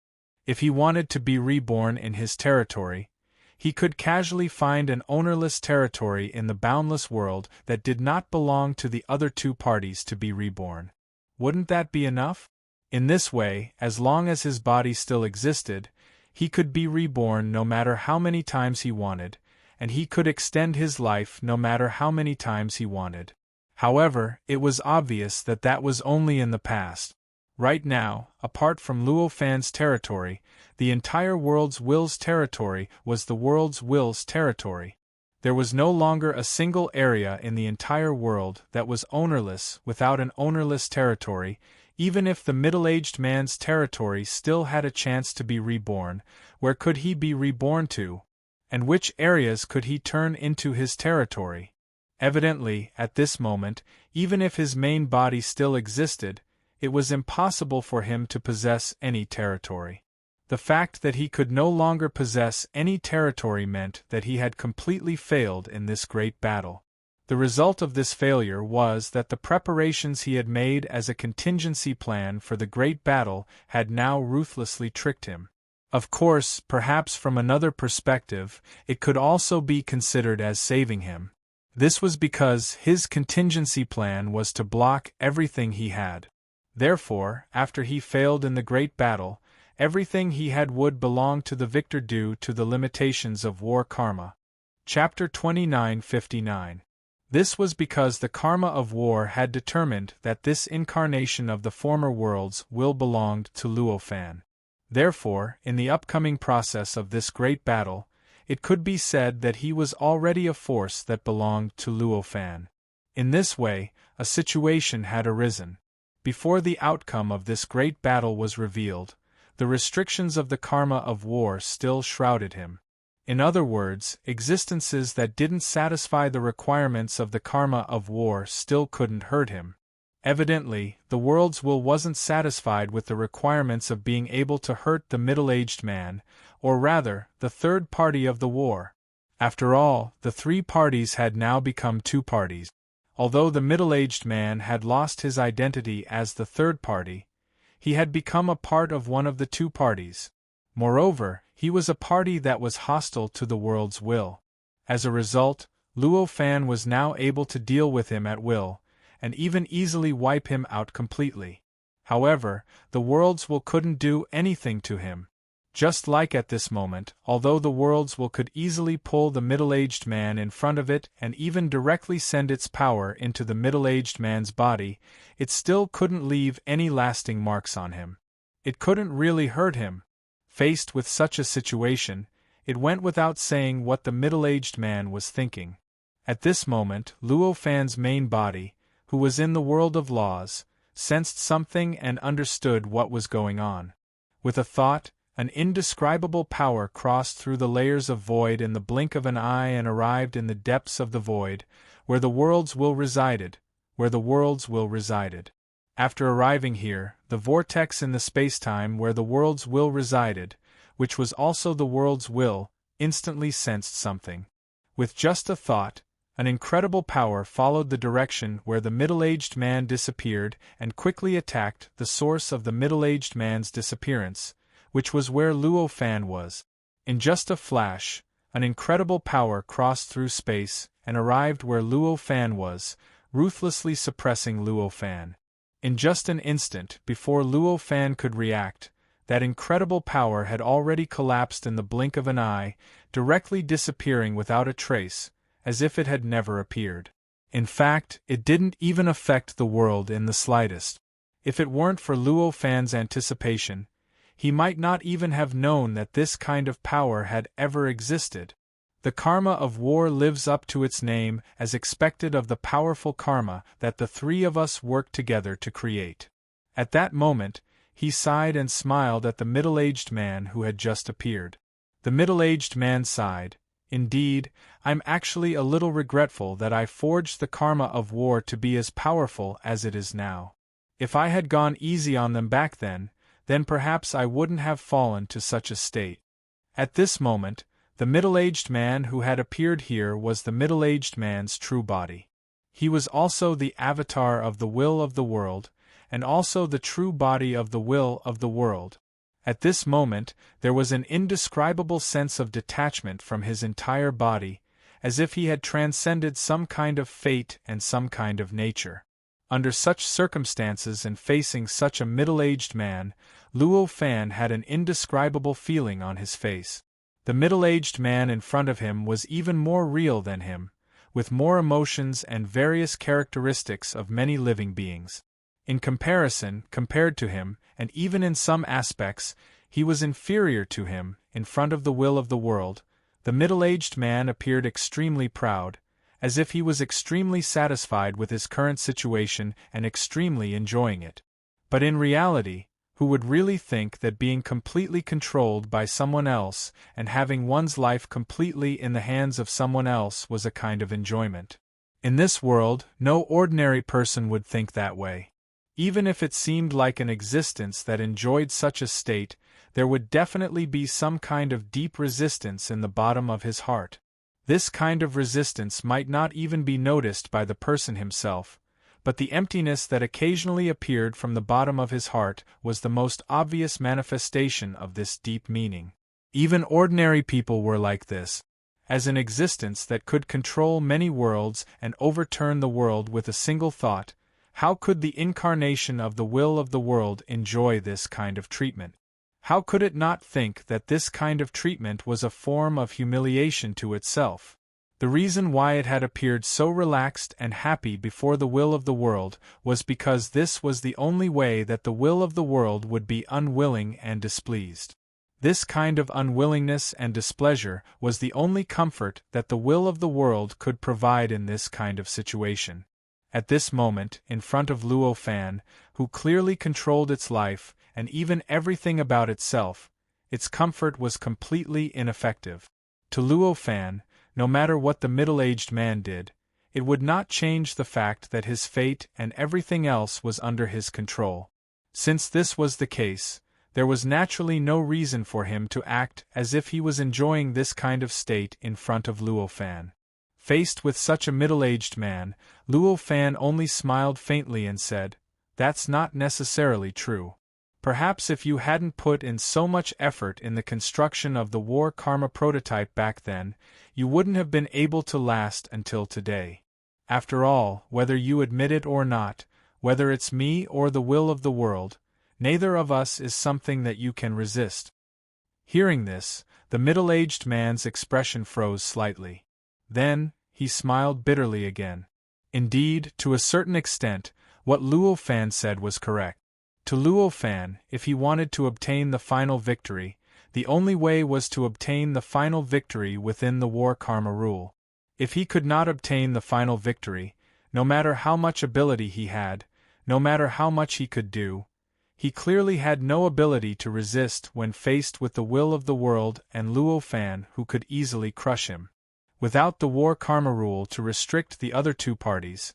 If he wanted to be reborn in his territory, he could casually find an ownerless territory in the boundless world that did not belong to the other two parties to be reborn. Wouldn't that be enough? In this way, as long as his body still existed, he could be reborn no matter how many times he wanted, and he could extend his life no matter how many times he wanted. However, it was obvious that that was only in the past. Right now, apart from Luo Fan's territory, the entire world's will's territory was the world's will's territory. There was no longer a single area in the entire world that was ownerless without an ownerless territory. Even if the middle-aged man's territory still had a chance to be reborn, where could he be reborn to? And which areas could he turn into his territory? Evidently, at this moment, even if his main body still existed, it was impossible for him to possess any territory. The fact that he could no longer possess any territory meant that he had completely failed in this great battle. The result of this failure was that the preparations he had made as a contingency plan for the great battle had now ruthlessly tricked him. Of course, perhaps from another perspective, it could also be considered as saving him. This was because his contingency plan was to block everything he had. Therefore, after he failed in the great battle, everything he had would belong to the victor due to the limitations of war karma. Chapter 29:59. This was because the karma of war had determined that this incarnation of the former world's will belonged to Luo Fan. Therefore, in the upcoming process of this great battle, it could be said that he was already a force that belonged to Luo Fan. In this way, a situation had arisen. Before the outcome of this great battle was revealed, the restrictions of the karma of war still shrouded him. In other words, existences that didn't satisfy the requirements of the karma of war still couldn't hurt him. Evidently, the world's will wasn't satisfied with the requirements of being able to hurt the middle-aged man, or rather, the third party of the war. After all, the three parties had now become two parties. Although the middle-aged man had lost his identity as the third party, he had become a part of one of the two parties. Moreover, he was a party that was hostile to the world's will. As a result, Luo Fan was now able to deal with him at will, and even easily wipe him out completely. However, the world's will couldn't do anything to him. Just like at this moment, although the world's will could easily pull the middle-aged man in front of it and even directly send its power into the middle-aged man's body, it still couldn't leave any lasting marks on him. It couldn't really hurt him. Faced with such a situation, it went without saying what the middle-aged man was thinking. At this moment, Luo Fan's main body, who was in the world of laws, sensed something and understood what was going on. With a thought, an indescribable power crossed through the layers of void in the blink of an eye and arrived in the depths of the void, where the world's will resided, After arriving here, the vortex in the spacetime where the world's will resided, which was also the world's will, instantly sensed something. With just a thought, an incredible power followed the direction where the middle-aged man disappeared and quickly attacked the source of the middle-aged man's disappearance, which was where Luo Fan was. In just a flash, an incredible power crossed through space and arrived where Luo Fan was, ruthlessly suppressing Luo Fan. In just an instant before Luo Fan could react, that incredible power had already collapsed in the blink of an eye, directly disappearing without a trace, as if it had never appeared. In fact, it didn't even affect the world in the slightest. If it weren't for Luo Fan's anticipation, he might not even have known that this kind of power had ever existed. The karma of war lives up to its name as expected of the powerful karma that the three of us work together to create. At that moment, he sighed and smiled at the middle-aged man who had just appeared. The middle-aged man sighed, "Indeed, I'm actually a little regretful that I forged the karma of war to be as powerful as it is now. If I had gone easy on them back then perhaps I wouldn't have fallen to such a state." At this moment, the middle-aged man who had appeared here was the middle-aged man's true body. He was also the avatar of the will of the world, and also the true body of the will of the world. At this moment, there was an indescribable sense of detachment from his entire body, as if he had transcended some kind of fate and some kind of nature. Under such circumstances and facing such a middle-aged man, Luo Fan had an indescribable feeling on his face. The middle-aged man in front of him was even more real than him, with more emotions and various characteristics of many living beings. In comparison, compared to him, and even in some aspects, he was inferior to him. In front of the will of the world, the middle-aged man appeared extremely proud, as if he was extremely satisfied with his current situation and extremely enjoying it. But in reality, who would really think that being completely controlled by someone else and having one's life completely in the hands of someone else was a kind of enjoyment? In this world, no ordinary person would think that way. Even if it seemed like an existence that enjoyed such a state, there would definitely be some kind of deep resistance in the bottom of his heart. This kind of resistance might not even be noticed by the person himself, but the emptiness that occasionally appeared from the bottom of his heart was the most obvious manifestation of this deep meaning. Even ordinary people were like this. As an existence that could control many worlds and overturn the world with a single thought, how could the incarnation of the will of the world enjoy this kind of treatment? How could it not think that this kind of treatment was a form of humiliation to itself? The reason why it had appeared so relaxed and happy before the will of the world was because this was the only way that the will of the world would be unwilling and displeased. This kind of unwillingness and displeasure was the only comfort that the will of the world could provide in this kind of situation. At this moment, in front of Luo Fan, who clearly controlled its life and even everything about itself, its comfort was completely ineffective. To Luo Fan, no matter what the middle-aged man did, it would not change the fact that his fate and everything else was under his control. Since this was the case, there was naturally no reason for him to act as if he was enjoying this kind of state in front of Luo Fan. Faced with such a middle-aged man, Luo Fan only smiled faintly and said, "That's not necessarily true. Perhaps if you hadn't put in so much effort in the construction of the war karma prototype back then, you wouldn't have been able to last until today. After all, whether you admit it or not, whether it's me or the will of the world, neither of us is something that you can resist." Hearing this, the middle-aged man's expression froze slightly. Then, he smiled bitterly again. Indeed, to a certain extent, what Luo Fan said was correct. To Luo Fan, if he wanted to obtain the final victory, the only way was to obtain the final victory within the war karma rule. If he could not obtain the final victory, no matter how much ability he had, no matter how much he could do, he clearly had no ability to resist when faced with the will of the world and Luo Fan, who could easily crush him. Without the war karma rule to restrict the other two parties,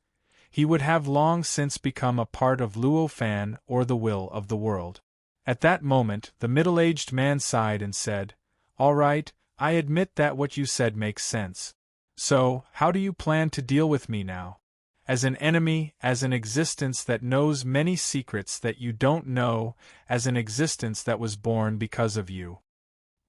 he would have long since become a part of Luo Fan or the will of the world. At that moment, the middle-aged man sighed and said, "All right, I admit that what you said makes sense. So, how do you plan to deal with me now? As an enemy, as an existence that knows many secrets that you don't know, as an existence that was born because of you?"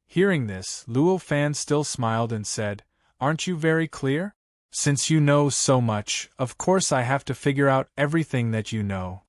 Hearing this, Luo Fan still smiled and said, "Aren't you very clear? Since you know so much, of course I have to figure out everything that you know."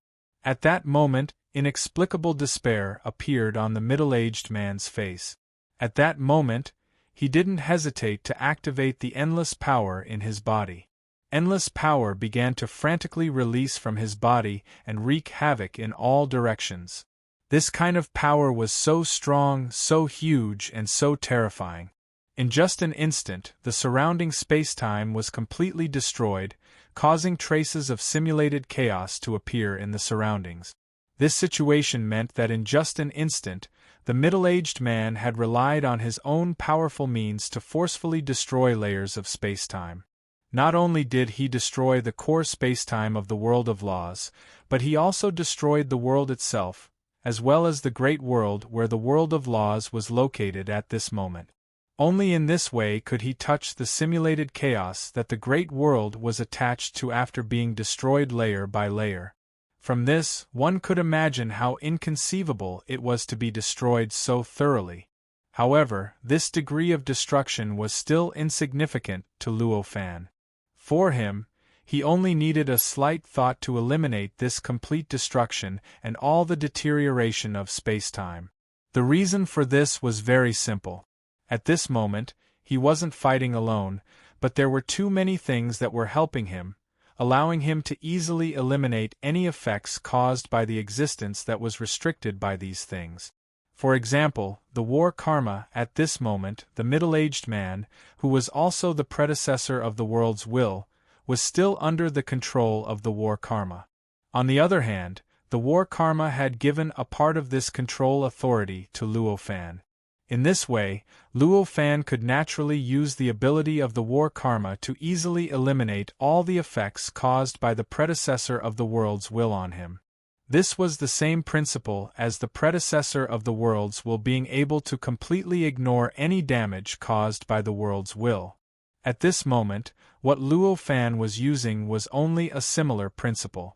At that moment, inexplicable despair appeared on the middle-aged man's face. At that moment, he didn't hesitate to activate the endless power in his body. Endless power began to frantically release from his body and wreak havoc in all directions. This kind of power was so strong, so huge, and so terrifying. In just an instant, the surrounding space-time was completely destroyed, causing traces of simulated chaos to appear in the surroundings. This situation meant that in just an instant, the middle-aged man had relied on his own powerful means to forcefully destroy layers of space-time. Not only did he destroy the core space-time of the world of laws, but he also destroyed the world itself, as well as the great world where the world of laws was located at this moment. Only in this way could he touch the simulated chaos that the great world was attached to after being destroyed layer by layer. From this, one could imagine how inconceivable it was to be destroyed so thoroughly. However, this degree of destruction was still insignificant to Luo Fan. For him, he only needed a slight thought to eliminate this complete destruction and all the deterioration of space-time. The reason for this was very simple. At this moment, he wasn't fighting alone, but there were too many things that were helping him, allowing him to easily eliminate any effects caused by the existence that was restricted by these things. For example, the war karma. At this moment, the middle-aged man, who was also the predecessor of the world's will, was still under the control of the war karma. On the other hand, the war karma had given a part of this control authority to Luo Fan. In this way, Luo Fan could naturally use the ability of the war karma to easily eliminate all the effects caused by the predecessor of the world's will on him. This was the same principle as the predecessor of the world's will being able to completely ignore any damage caused by the world's will. At this moment, what Luo Fan was using was only a similar principle.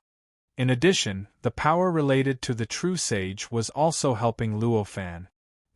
In addition, the power related to the true sage was also helping Luo Fan.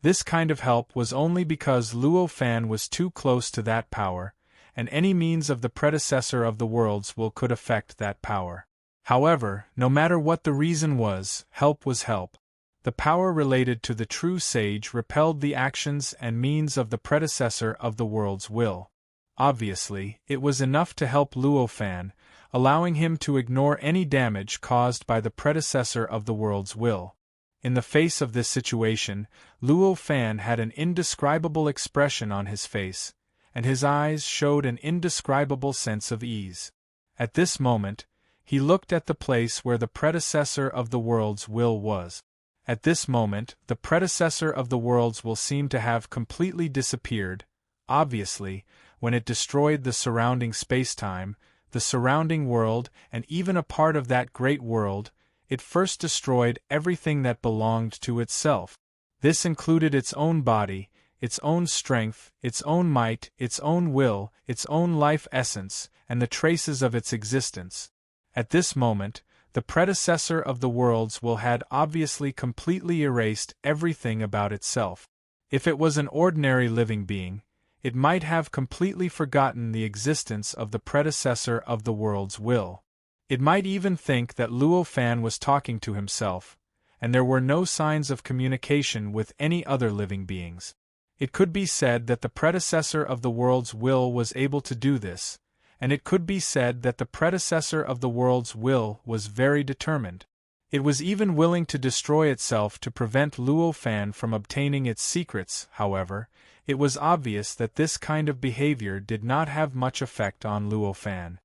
This kind of help was only because Luo Fan was too close to that power, and any means of the predecessor of the world's will could affect that power. However, no matter what the reason was, help was help. The power related to the true sage repelled the actions and means of the predecessor of the world's will. Obviously, it was enough to help Luo Fan, allowing him to ignore any damage caused by the predecessor of the world's will. In the face of this situation, Luo Fan had an indescribable expression on his face, and his eyes showed an indescribable sense of ease. At this moment, he looked at the place where the predecessor of the world's will was. At this moment, the predecessor of the world's will seemed to have completely disappeared, obviously, when it destroyed the surrounding spacetime, the surrounding world, and even a part of that great world, it first destroyed everything that belonged to itself. This included its own body, its own strength, its own might, its own will, its own life essence, and the traces of its existence. At this moment, the predecessor of the worlds will had obviously completely erased everything about itself. If it was an ordinary living being, it might have completely forgotten the existence of the predecessor of the world's will. It might even think that Luo Fan was talking to himself, and there were no signs of communication with any other living beings. It could be said that the predecessor of the world's will was able to do this, and it could be said that the predecessor of the world's will was very determined. It was even willing to destroy itself to prevent Luo Fan from obtaining its secrets. However, it was obvious that this kind of behavior did not have much effect on Luo Fan.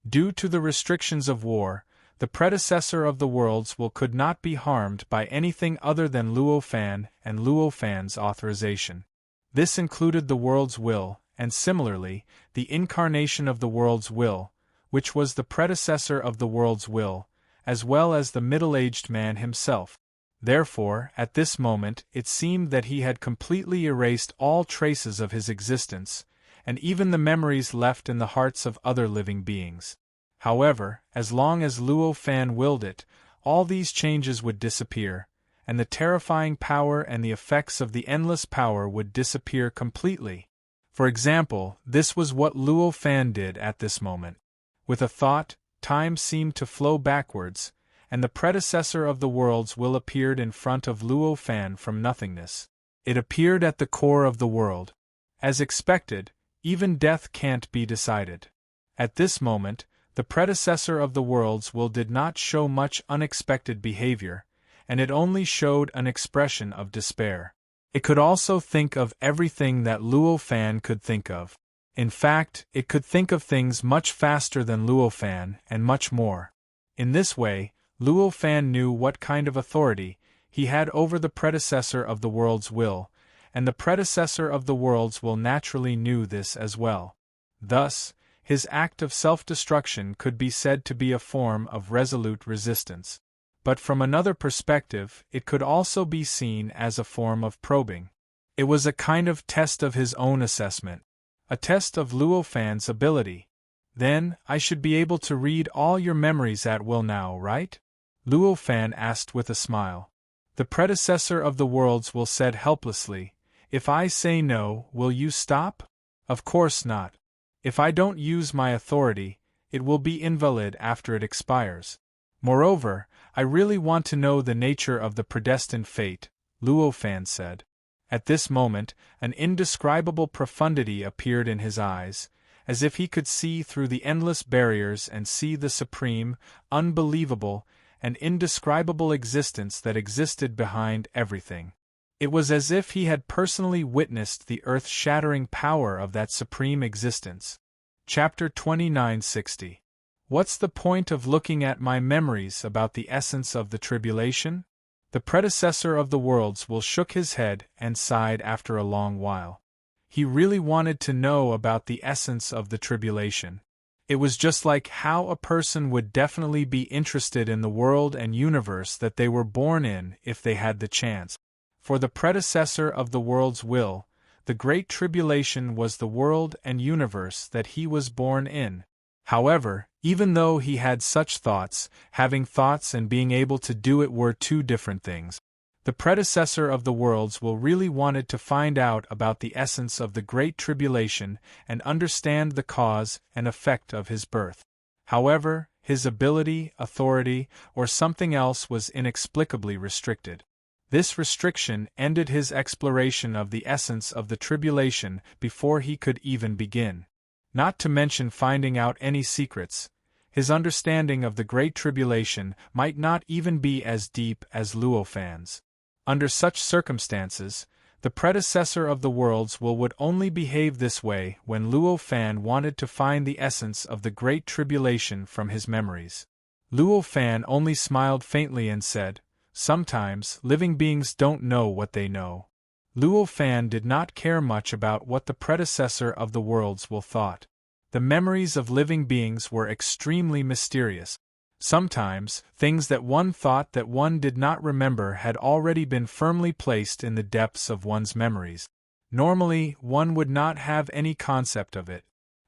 Due to the restrictions of war, the predecessor of the world's will could not be harmed by anything other than Luo Fan and Luo Fan's authorization. This included the world's will, and similarly, the incarnation of the world's will, which was the predecessor of the world's will, as well as the middle-aged man himself. Therefore, at this moment, it seemed that he had completely erased all traces of his existence, and even the memories left in the hearts of other living beings. However, as long as Luo Fan willed it, all these changes would disappear, and the terrifying power and the effects of the endless power would disappear completely. For example, this was what Luo Fan did at this moment. With a thought, time seemed to flow backwards, and the predecessor of the world's will appeared in front of Luo Fan from nothingness. It appeared at the core of the world. As expected, even death can't be decided. At this moment, the predecessor of the world's will did not show much unexpected behavior, and it only showed an expression of despair. It could also think of everything that Luo Fan could think of. In fact, it could think of things much faster than Luo Fan, and much more. In this way, Luo Fan knew what kind of authority he had over the predecessor of the world's will, and the predecessor of the world's will naturally knew this as well. Thus, his act of self-destruction could be said to be a form of resolute resistance. But from another perspective, it could also be seen as a form of probing. It was a kind of test of his own assessment, a test of Luo Fan's ability. Then, I should be able to read all your memories at will now, right? Luo Fan asked with a smile. The predecessor of the world's will said helplessly, "If I say no, will you stop?" "Of course not. If I don't use my authority, it will be invalid after it expires. Moreover, I really want to know the nature of the predestined fate," Luo Fan said. At this moment, an indescribable profundity appeared in his eyes, as if he could see through the endless barriers and see the supreme, unbelievable, and indescribable existence that existed behind everything. It was as if he had personally witnessed the earth-shattering power of that supreme existence. Chapter 2960. What's the point of looking at my memories about the essence of the tribulation? The predecessor of the worlds will shook his head and sighed after a long while. He really wanted to know about the essence of the tribulation. It was just like how a person would definitely be interested in the world and universe that they were born in if they had the chance. For the predecessor of the world's will, the Great Tribulation was the world and universe that he was born in. However, even though he had such thoughts, having thoughts and being able to do it were two different things. The predecessor of the worlds will really wanted to find out about the essence of the Great Tribulation and understand the cause and effect of his birth. However, his ability, authority, or something else was inexplicably restricted. This restriction ended his exploration of the essence of the tribulation before he could even begin. Not to mention finding out any secrets, his understanding of the Great Tribulation might not even be as deep as Luo Fan's. Under such circumstances, the predecessor of the worlds would only behave this way when Luo Fan wanted to find the essence of the Great Tribulation from his memories. Luo Fan only smiled faintly and said, "Sometimes, living beings don't know what they know." Luo Fan did not care much about what the predecessor of the worlds will thought. The memories of living beings were extremely mysterious. Sometimes, things that one thought that one did not remember had already been firmly placed in the depths of one's memories. Normally, one would not have any concept of it.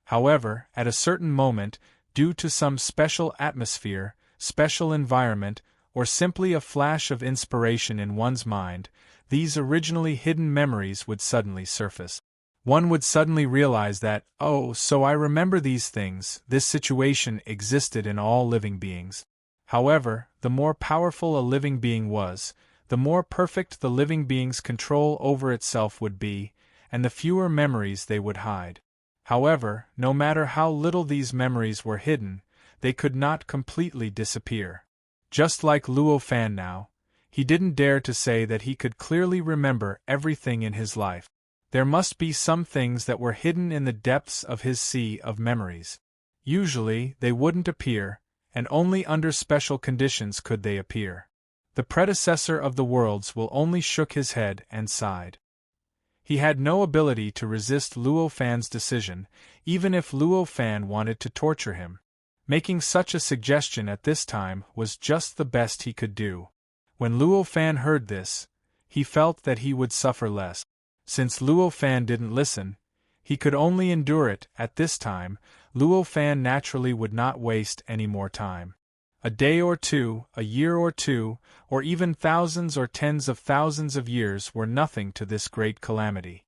However, at a certain moment, due to some special atmosphere, special environment, or simply a flash of inspiration in one's mind, these originally hidden memories would suddenly surface. One would suddenly realize that, oh, so I remember these things, this situation existed in all living beings. However, the more powerful a living being was, the more perfect the living being's control over itself would be, and the fewer memories they would hide. However, no matter how little these memories were hidden, they could not completely disappear. Just like Luo Fan now, he didn't dare to say that he could clearly remember everything in his life. There must be some things that were hidden in the depths of his sea of memories. Usually, they wouldn't appear, and only under special conditions could they appear. The predecessor of the worlds will only shook his head and sighed. He had no ability to resist Luo Fan's decision, even if Luo Fan wanted to torture him. Making such a suggestion at this time was just the best he could do. When Luo Fan heard this, he felt that he would suffer less. Since Luo Fan didn't listen, he could only endure it. At this time, Luo Fan naturally would not waste any more time. A day or two, a year or two, or even thousands or tens of thousands of years were nothing to this great calamity.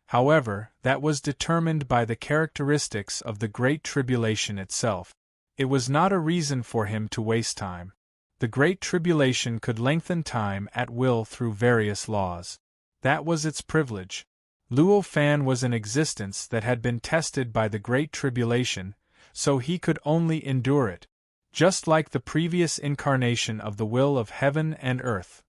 However, that was determined by the characteristics of the Great Tribulation itself. It was not a reason for him to waste time. The Great Tribulation could lengthen time at will through various laws. That was its privilege. Luo Fan was an existence that had been tested by the Great Tribulation, so he could only endure it. Just like the previous incarnation of the will of heaven and earth,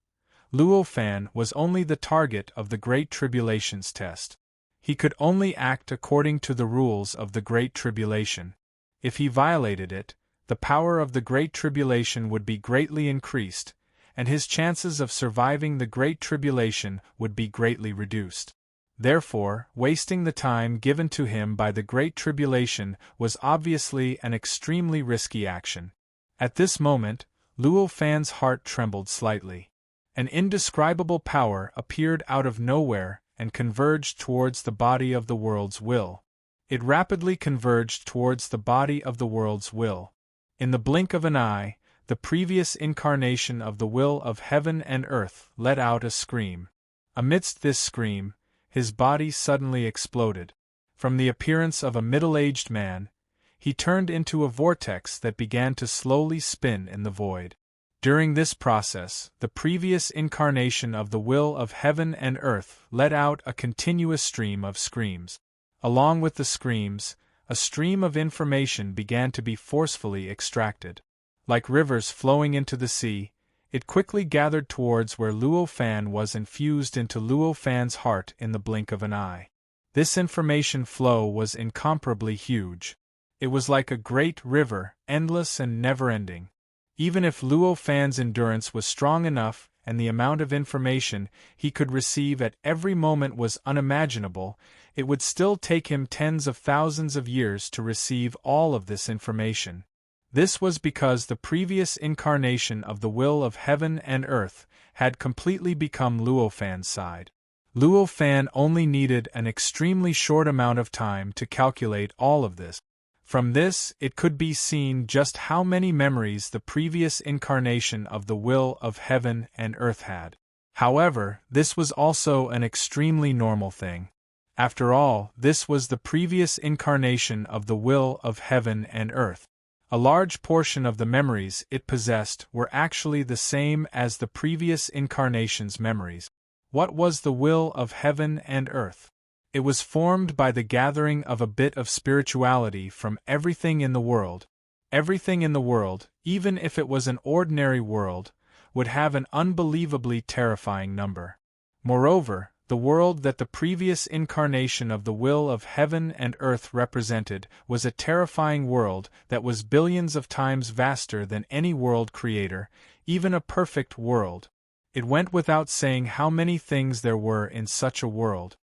Luo Fan was only the target of the Great Tribulation's test. He could only act according to the rules of the Great Tribulation. If he violated it, the power of the Great Tribulation would be greatly increased, and his chances of surviving the Great Tribulation would be greatly reduced. Therefore, wasting the time given to him by the Great Tribulation was obviously an extremely risky action. At this moment, Luo Fan's heart trembled slightly. An indescribable power appeared out of nowhere and converged towards the body of the world's will. It rapidly converged towards the body of the world's will. In the blink of an eye, the previous incarnation of the will of heaven and earth let out a scream. Amidst this scream, his body suddenly exploded. From the appearance of a middle-aged man, he turned into a vortex that began to slowly spin in the void. During this process, the previous incarnation of the will of heaven and earth let out a continuous stream of screams. Along with the screams, a stream of information began to be forcefully extracted. Like rivers flowing into the sea, it quickly gathered towards where Luo Fan was infused into Luo Fan's heart in the blink of an eye. This information flow was incomparably huge. It was like a great river, endless and never-ending. Even if Luo Fan's endurance was strong enough and the amount of information he could receive at every moment was unimaginable, it would still take him tens of thousands of years to receive all of this information. This was because the previous incarnation of the will of heaven and earth had completely become Luo Fan's side. Luo Fan only needed an extremely short amount of time to calculate all of this. From this, it could be seen just how many memories the previous incarnation of the will of heaven and earth had. However, this was also an extremely normal thing. After all, this was the previous incarnation of the will of heaven and earth. A large portion of the memories it possessed were actually the same as the previous incarnation's memories. What was the will of heaven and earth? It was formed by the gathering of a bit of spirituality from everything in the world. Everything in the world, even if it was an ordinary world, would have an unbelievably terrifying number. Moreover, the world that the previous incarnation of the will of heaven and earth represented was a terrifying world that was billions of times vaster than any world creator, even a perfect world. It went without saying how many things there were in such a world.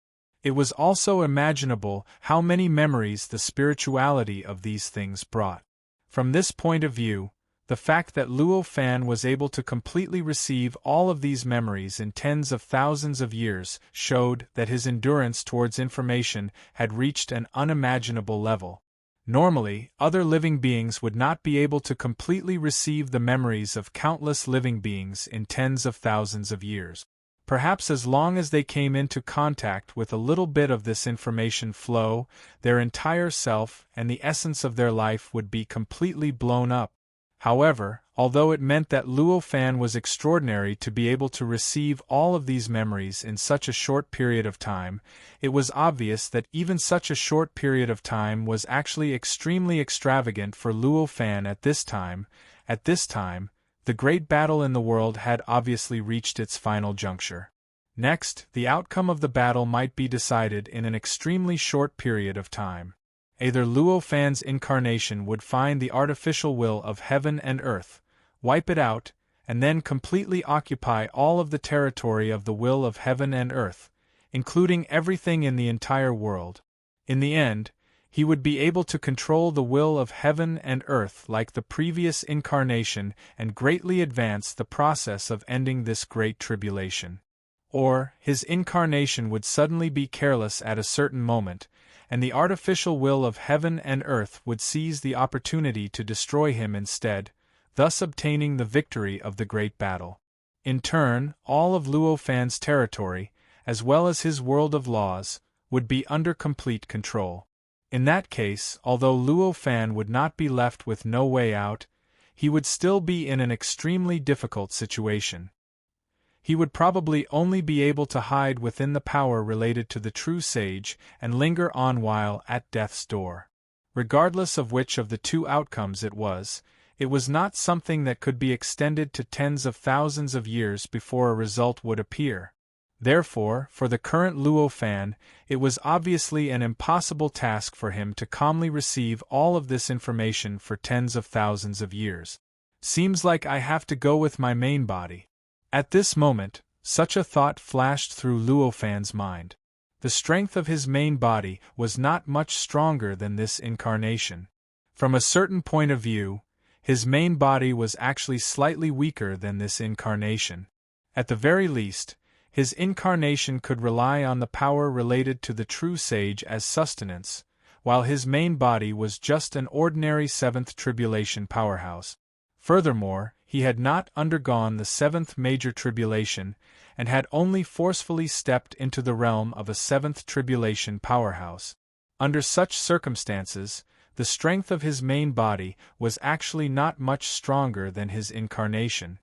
It was also imaginable how many memories the spirituality of these things brought. From this point of view, the fact that Luo Fan was able to completely receive all of these memories in tens of thousands of years showed that his endurance towards information had reached an unimaginable level. Normally, other living beings would not be able to completely receive the memories of countless living beings in tens of thousands of years. Perhaps as long as they came into contact with a little bit of this information flow, their entire self and the essence of their life would be completely blown up. However, although it meant that Luo Fan was extraordinary to be able to receive all of these memories in such a short period of time, it was obvious that even such a short period of time was actually extremely extravagant for Luo Fan at this time. At this time, the great battle in the world had obviously reached its final juncture. Next, the outcome of the battle might be decided in an extremely short period of time. Either Luo Fan's incarnation would find the artificial will of heaven and earth, wipe it out, and then completely occupy all of the territory of the will of heaven and earth, including everything in the entire world. In the end, he would be able to control the will of heaven and earth like the previous incarnation and greatly advance the process of ending this great tribulation. Or, his incarnation would suddenly be careless at a certain moment, and the artificial will of heaven and earth would seize the opportunity to destroy him instead, thus obtaining the victory of the great battle. In turn, all of Luo Fan's territory, as well as his world of laws, would be under complete control. In that case, although Luo Fan would not be left with no way out, he would still be in an extremely difficult situation. He would probably only be able to hide within the power related to the true sage and linger on while at death's door. Regardless of which of the two outcomes it was not something that could be extended to tens of thousands of years before a result would appear. Therefore, for the current Luo Fan, it was obviously an impossible task for him to calmly receive all of this information for tens of thousands of years. Seems like I have to go with my main body. At this moment, such a thought flashed through Luo Fan's mind. The strength of his main body was not much stronger than this incarnation. From a certain point of view, his main body was actually slightly weaker than this incarnation. At the very least, his incarnation could rely on the power related to the true sage as sustenance, while his main body was just an ordinary seventh tribulation powerhouse. Furthermore, he had not undergone the seventh major tribulation, and had only forcefully stepped into the realm of a seventh tribulation powerhouse. Under such circumstances, the strength of his main body was actually not much stronger than his incarnation.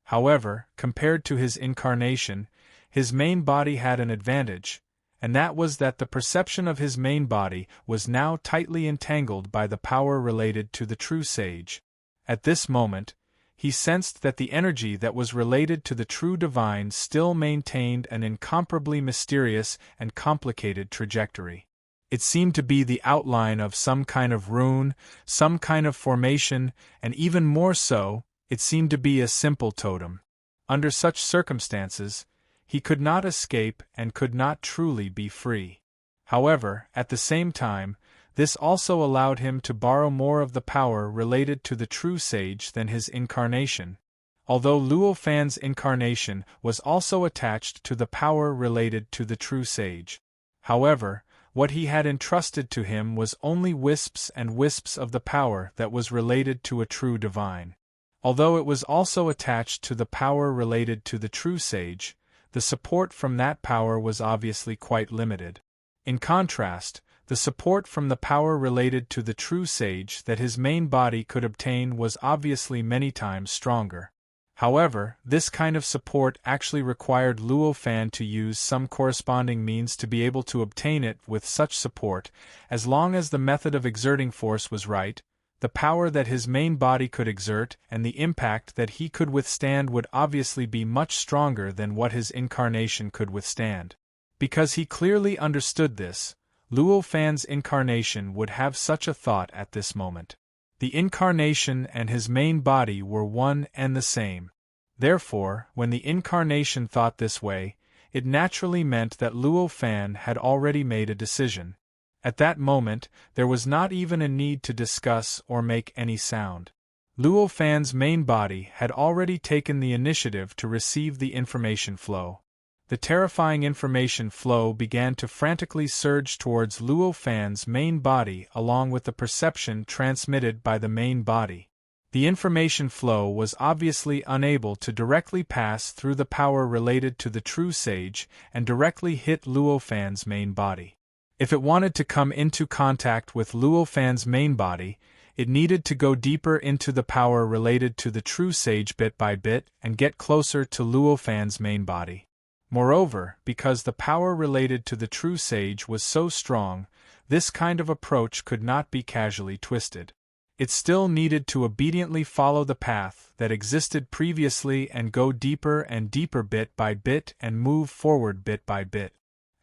However, compared to his incarnation, his main body had an advantage, and that was that the perception of his main body was now tightly entangled by the power related to the true sage. At this moment, he sensed that the energy that was related to the true divine still maintained an incomparably mysterious and complicated trajectory. It seemed to be the outline of some kind of rune, some kind of formation, and even more so, it seemed to be a simple totem. Under such circumstances, he could not escape and could not truly be free. However, at the same time, this also allowed him to borrow more of the power related to the true sage than his incarnation, although Luo Fan's incarnation was also attached to the power related to the true sage. However, what he had entrusted to him was only wisps and wisps of the power that was related to a true divine. Although it was also attached to the power related to the true sage, the support from that power was obviously quite limited. In contrast, the support from the power related to the true sage that his main body could obtain was obviously many times stronger. However, this kind of support actually required Luo Fan to use some corresponding means to be able to obtain it. With such support, as long as the method of exerting force was right, the power that his main body could exert and the impact that he could withstand would obviously be much stronger than what his incarnation could withstand. Because he clearly understood this, Luo Fan's incarnation would have such a thought at this moment. The incarnation and his main body were one and the same. Therefore, when the incarnation thought this way, it naturally meant that Luo Fan had already made a decision. At that moment, there was not even a need to discuss or make any sound. Luo Fan's main body had already taken the initiative to receive the information flow. The terrifying information flow began to frantically surge towards Luo Fan's main body along with the perception transmitted by the main body. The information flow was obviously unable to directly pass through the power related to the true sage and directly hit Luo Fan's main body. If it wanted to come into contact with Luo Fan's main body, it needed to go deeper into the power related to the true sage bit by bit and get closer to Luo Fan's main body. Moreover, because the power related to the true sage was so strong, this kind of approach could not be casually twisted. It still needed to obediently follow the path that existed previously and go deeper and deeper bit by bit and move forward bit by bit.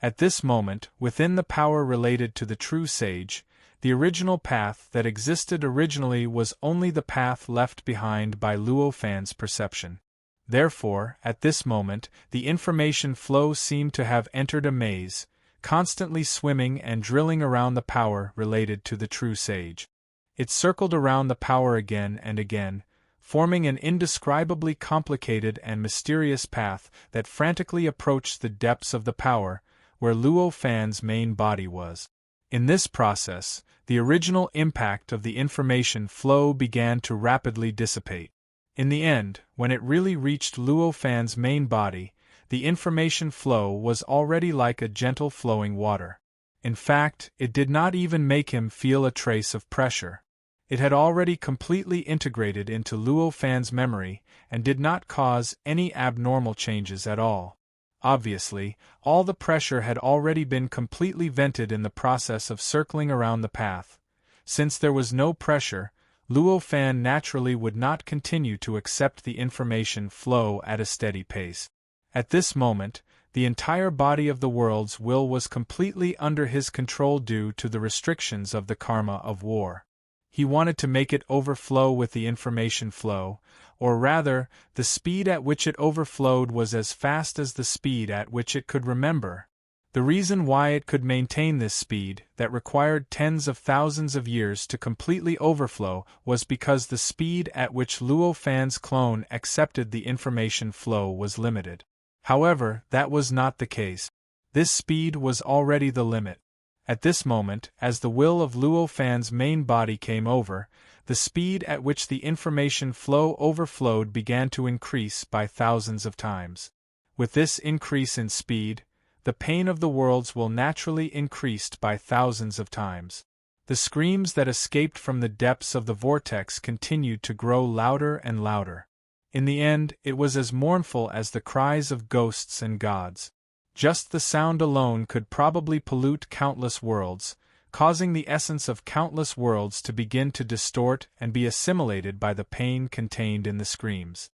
At this moment, within the power related to the true sage, the original path that existed originally was only the path left behind by Luo Fan's perception. Therefore, at this moment, the information flow seemed to have entered a maze, constantly swimming and drilling around the power related to the true sage. It circled around the power again and again, forming an indescribably complicated and mysterious path that frantically approached the depths of the power, where Luo Fan's main body was. In this process, the original impact of the information flow began to rapidly dissipate. In the end, when it really reached Luo Fan's main body, the information flow was already like a gentle flowing water. In fact, it did not even make him feel a trace of pressure. It had already completely integrated into Luo Fan's memory and did not cause any abnormal changes at all. Obviously, all the pressure had already been completely vented in the process of circling around the path. Since there was no pressure, Luo Fan naturally would not continue to accept the information flow at a steady pace. At this moment, the entire body of the world's will was completely under his control due to the restrictions of the karma of war. He wanted to make it overflow with the information flow, or rather, the speed at which it overflowed was as fast as the speed at which it could remember. The reason why it could maintain this speed, that required tens of thousands of years to completely overflow, was because the speed at which Luo Fan's clone accepted the information flow was limited. However, that was not the case. This speed was already the limit. At this moment, as the will of Luo Fan's main body came over, the speed at which the information flow overflowed began to increase by thousands of times. With this increase in speed, the pain of the worlds will naturally increased by thousands of times. The screams that escaped from the depths of the vortex continued to grow louder and louder. In the end, it was as mournful as the cries of ghosts and gods. Just the sound alone could probably pollute countless worlds, causing the essence of countless worlds to begin to distort and be assimilated by the pain contained in the screams.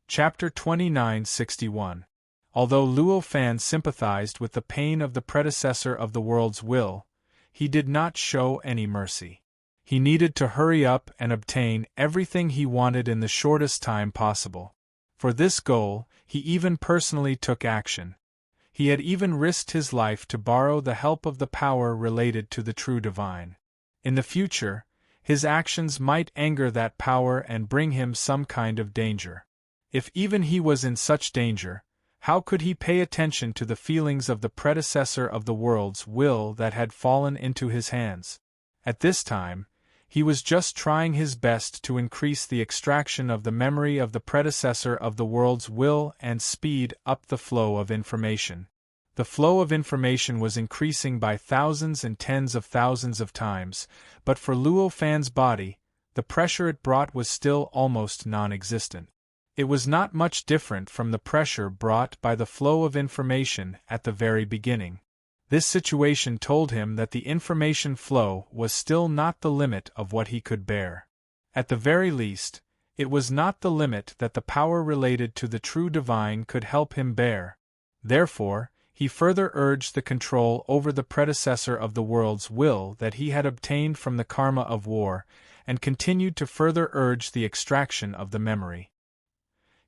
Chapter 2961. Although Luo Fan sympathized with the pain of the predecessor of the world's will, he did not show any mercy. He needed to hurry up and obtain everything he wanted in the shortest time possible. For this goal, he even personally took action. He had even risked his life to borrow the help of the power related to the true divine. In the future, his actions might anger that power and bring him some kind of danger. If even he was in such danger, how could he pay attention to the feelings of the predecessor of the world's will that had fallen into his hands? At this time, he was just trying his best to increase the extraction of the memory of the predecessor of the world's will and speed up the flow of information. The flow of information was increasing by thousands and tens of thousands of times, but for Luo Fan's body, the pressure it brought was still almost non-existent. It was not much different from the pressure brought by the flow of information at the very beginning. This situation told him that the information flow was still not the limit of what he could bear. At the very least, it was not the limit that the power related to the true divine could help him bear. Therefore, he further urged the control over the predecessor of the world's will that he had obtained from the karma of war, and continued to further urge the extraction of the memory.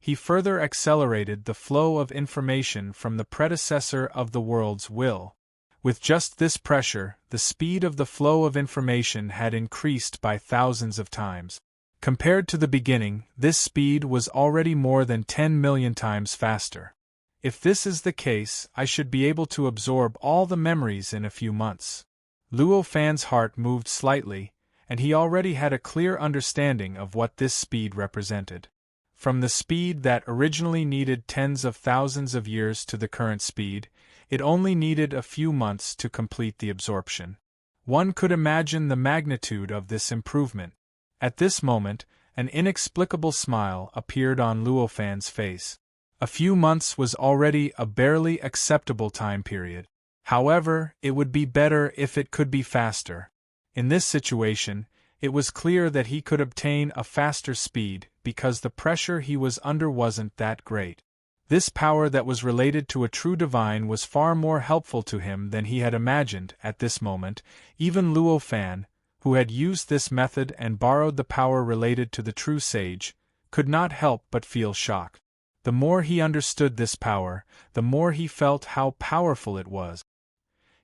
he further accelerated the flow of information from the predecessor of the world's will. With just this pressure, the speed of the flow of information had increased by thousands of times. Compared to the beginning, this speed was already more than 10 million times faster. If this is the case, I should be able to absorb all the memories in a few months. Luo Fan's heart moved slightly, and he already had a clear understanding of what this speed represented. From the speed that originally needed tens of thousands of years to the current speed, it only needed a few months to complete the absorption. One could imagine the magnitude of this improvement. At this moment, an inexplicable smile appeared on Luo Fan's face. A few months was already a barely acceptable time period. However, it would be better if it could be faster. In this situation, it was clear that he could obtain a faster speed because the pressure he was under wasn't that great. This power that was related to a true divine was far more helpful to him than he had imagined at this moment. Even Luo Fan, who had used this method and borrowed the power related to the true sage, could not help but feel shock. The more he understood this power, the more he felt how powerful it was.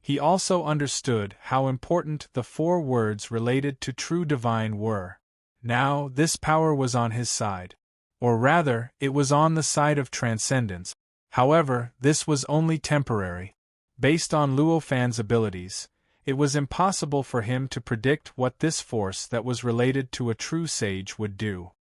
He also understood how important the 4 words related to true divine were. Now, this power was on his side. Or rather, it was on the side of transcendence. However, this was only temporary. Based on Luo Fan's abilities, it was impossible for him to predict what this force that was related to a true sage would do.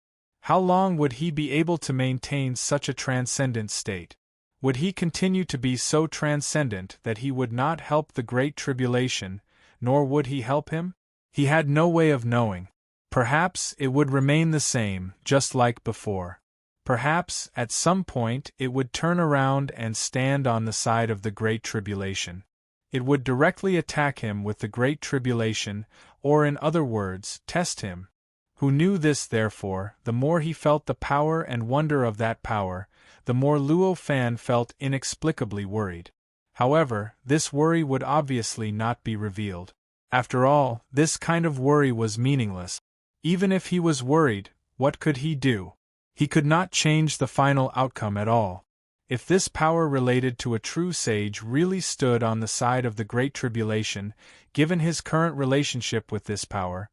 How long would he be able to maintain such a transcendent state? Would he continue to be so transcendent that he would not help the Great Tribulation, nor would he help him? He had no way of knowing. Perhaps it would remain the same, just like before. Perhaps, at some point, it would turn around and stand on the side of the Great Tribulation. It would directly attack him with the Great Tribulation, or in other words, test him. Who knew this, therefore, the more he felt the power and wonder of that power, the more Luo Fan felt inexplicably worried. However, this worry would obviously not be revealed. After all, this kind of worry was meaningless. Even if he was worried, what could he do? He could not change the final outcome at all. If this power related to a true sage really stood on the side of the Great Tribulation, given his current relationship with this power,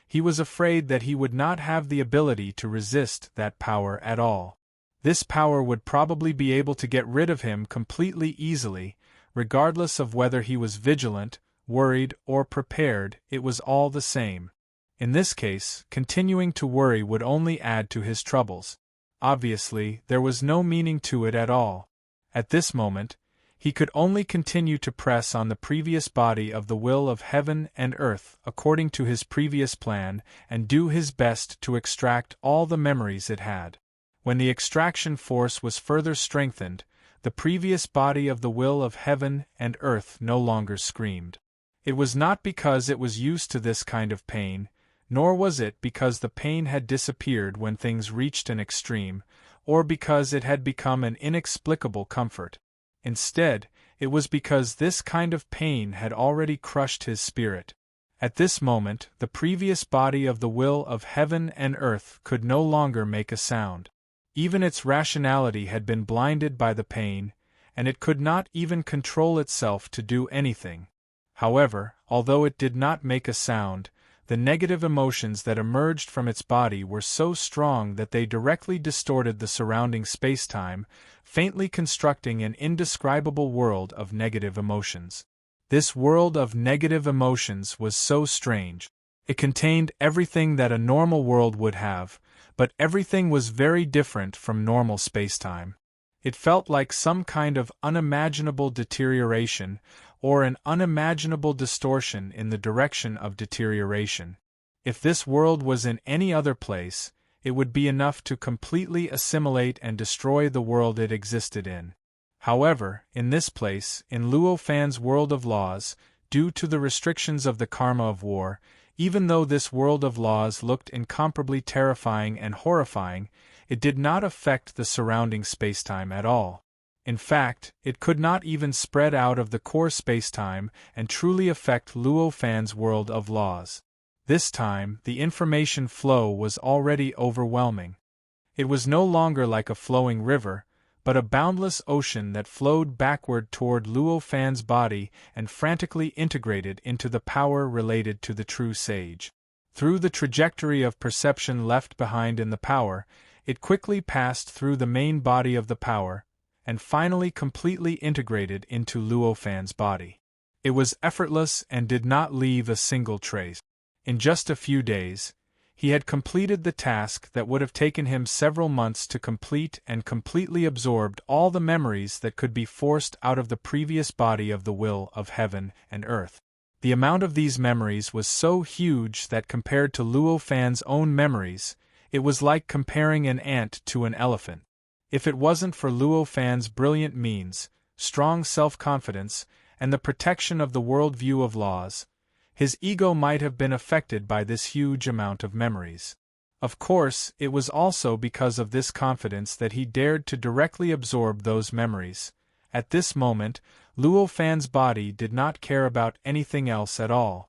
he was afraid that he would not have the ability to resist that power at all. This power would probably be able to get rid of him completely easily, regardless of whether he was vigilant, worried, or prepared, it was all the same. In this case, continuing to worry would only add to his troubles. Obviously, there was no meaning to it at all. At this moment, he could only continue to press on the previous body of the will of heaven and earth according to his previous plan and do his best to extract all the memories it had. When the extraction force was further strengthened, the previous body of the will of heaven and earth no longer screamed. It was not because it was used to this kind of pain, nor was it because the pain had disappeared when things reached an extreme, or because it had become an inexplicable comfort. Instead, it was because this kind of pain had already crushed his spirit. At this moment, the previous body of the will of heaven and earth could no longer make a sound. Even its rationality had been blinded by the pain, and it could not even control itself to do anything. However, although it did not make a sound, the negative emotions that emerged from its body were so strong that they directly distorted the surrounding space-time, faintly constructing an indescribable world of negative emotions. This world of negative emotions was so strange. It contained everything that a normal world would have, but everything was very different from normal space-time. It felt like some kind of unimaginable deterioration, or an unimaginable distortion in the direction of deterioration. If this world was in any other place, it would be enough to completely assimilate and destroy the world it existed in. However, in this place, in Luo Fan's world of laws, due to the restrictions of the karma of war, even though this world of laws looked incomparably terrifying and horrifying, it did not affect the surrounding spacetime at all. In fact, it could not even spread out of the core spacetime and truly affect Luo Fan's world of laws. This time, the information flow was already overwhelming. It was no longer like a flowing river, but a boundless ocean that flowed backward toward Luo Fan's body and frantically integrated into the power related to the true sage. Through the trajectory of perception left behind in the power, it quickly passed through the main body of the power, and finally completely integrated into Luo Fan's body. It was effortless and did not leave a single trace. In just a few days, he had completed the task that would have taken him several months to complete and completely absorbed all the memories that could be forced out of the previous body of the will of heaven and earth. The amount of these memories was so huge that compared to Luo Fan's own memories, it was like comparing an ant to an elephant. If it wasn't for Luo Fan's brilliant means, strong self-confidence, and the protection of the worldview of laws, his ego might have been affected by this huge amount of memories. Of course, it was also because of this confidence that he dared to directly absorb those memories. At this moment, Luo Fan's body did not care about anything else at all.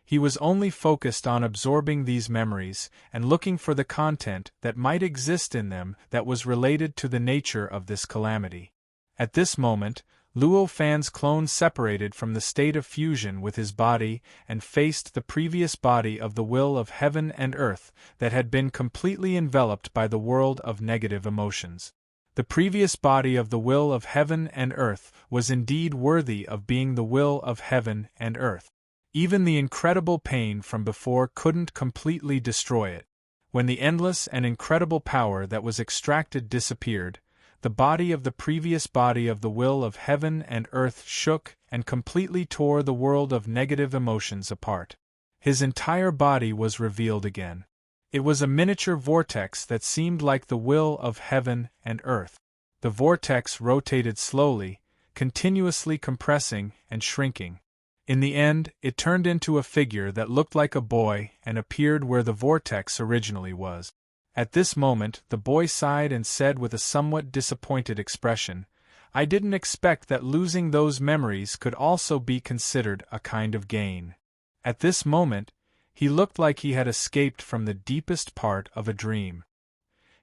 He was only focused on absorbing these memories and looking for the content that might exist in them that was related to the nature of this calamity. At this moment, Luo Fan's clone separated from the state of fusion with his body and faced the previous body of the will of heaven and earth that had been completely enveloped by the world of negative emotions. The previous body of the will of heaven and earth was indeed worthy of being the will of heaven and earth. Even the incredible pain from before couldn't completely destroy it. When the endless and incredible power that was extracted disappeared, the body of the previous body of the will of heaven and earth shook and completely tore the world of negative emotions apart. His entire body was revealed again. It was a miniature vortex that seemed like the will of heaven and earth. The vortex rotated slowly, continuously compressing and shrinking. In the end, it turned into a figure that looked like a boy and appeared where the vortex originally was. At this moment, the boy sighed and said with a somewhat disappointed expression, "I didn't expect that losing those memories could also be considered a kind of gain." At this moment, he looked like he had escaped from the deepest part of a dream.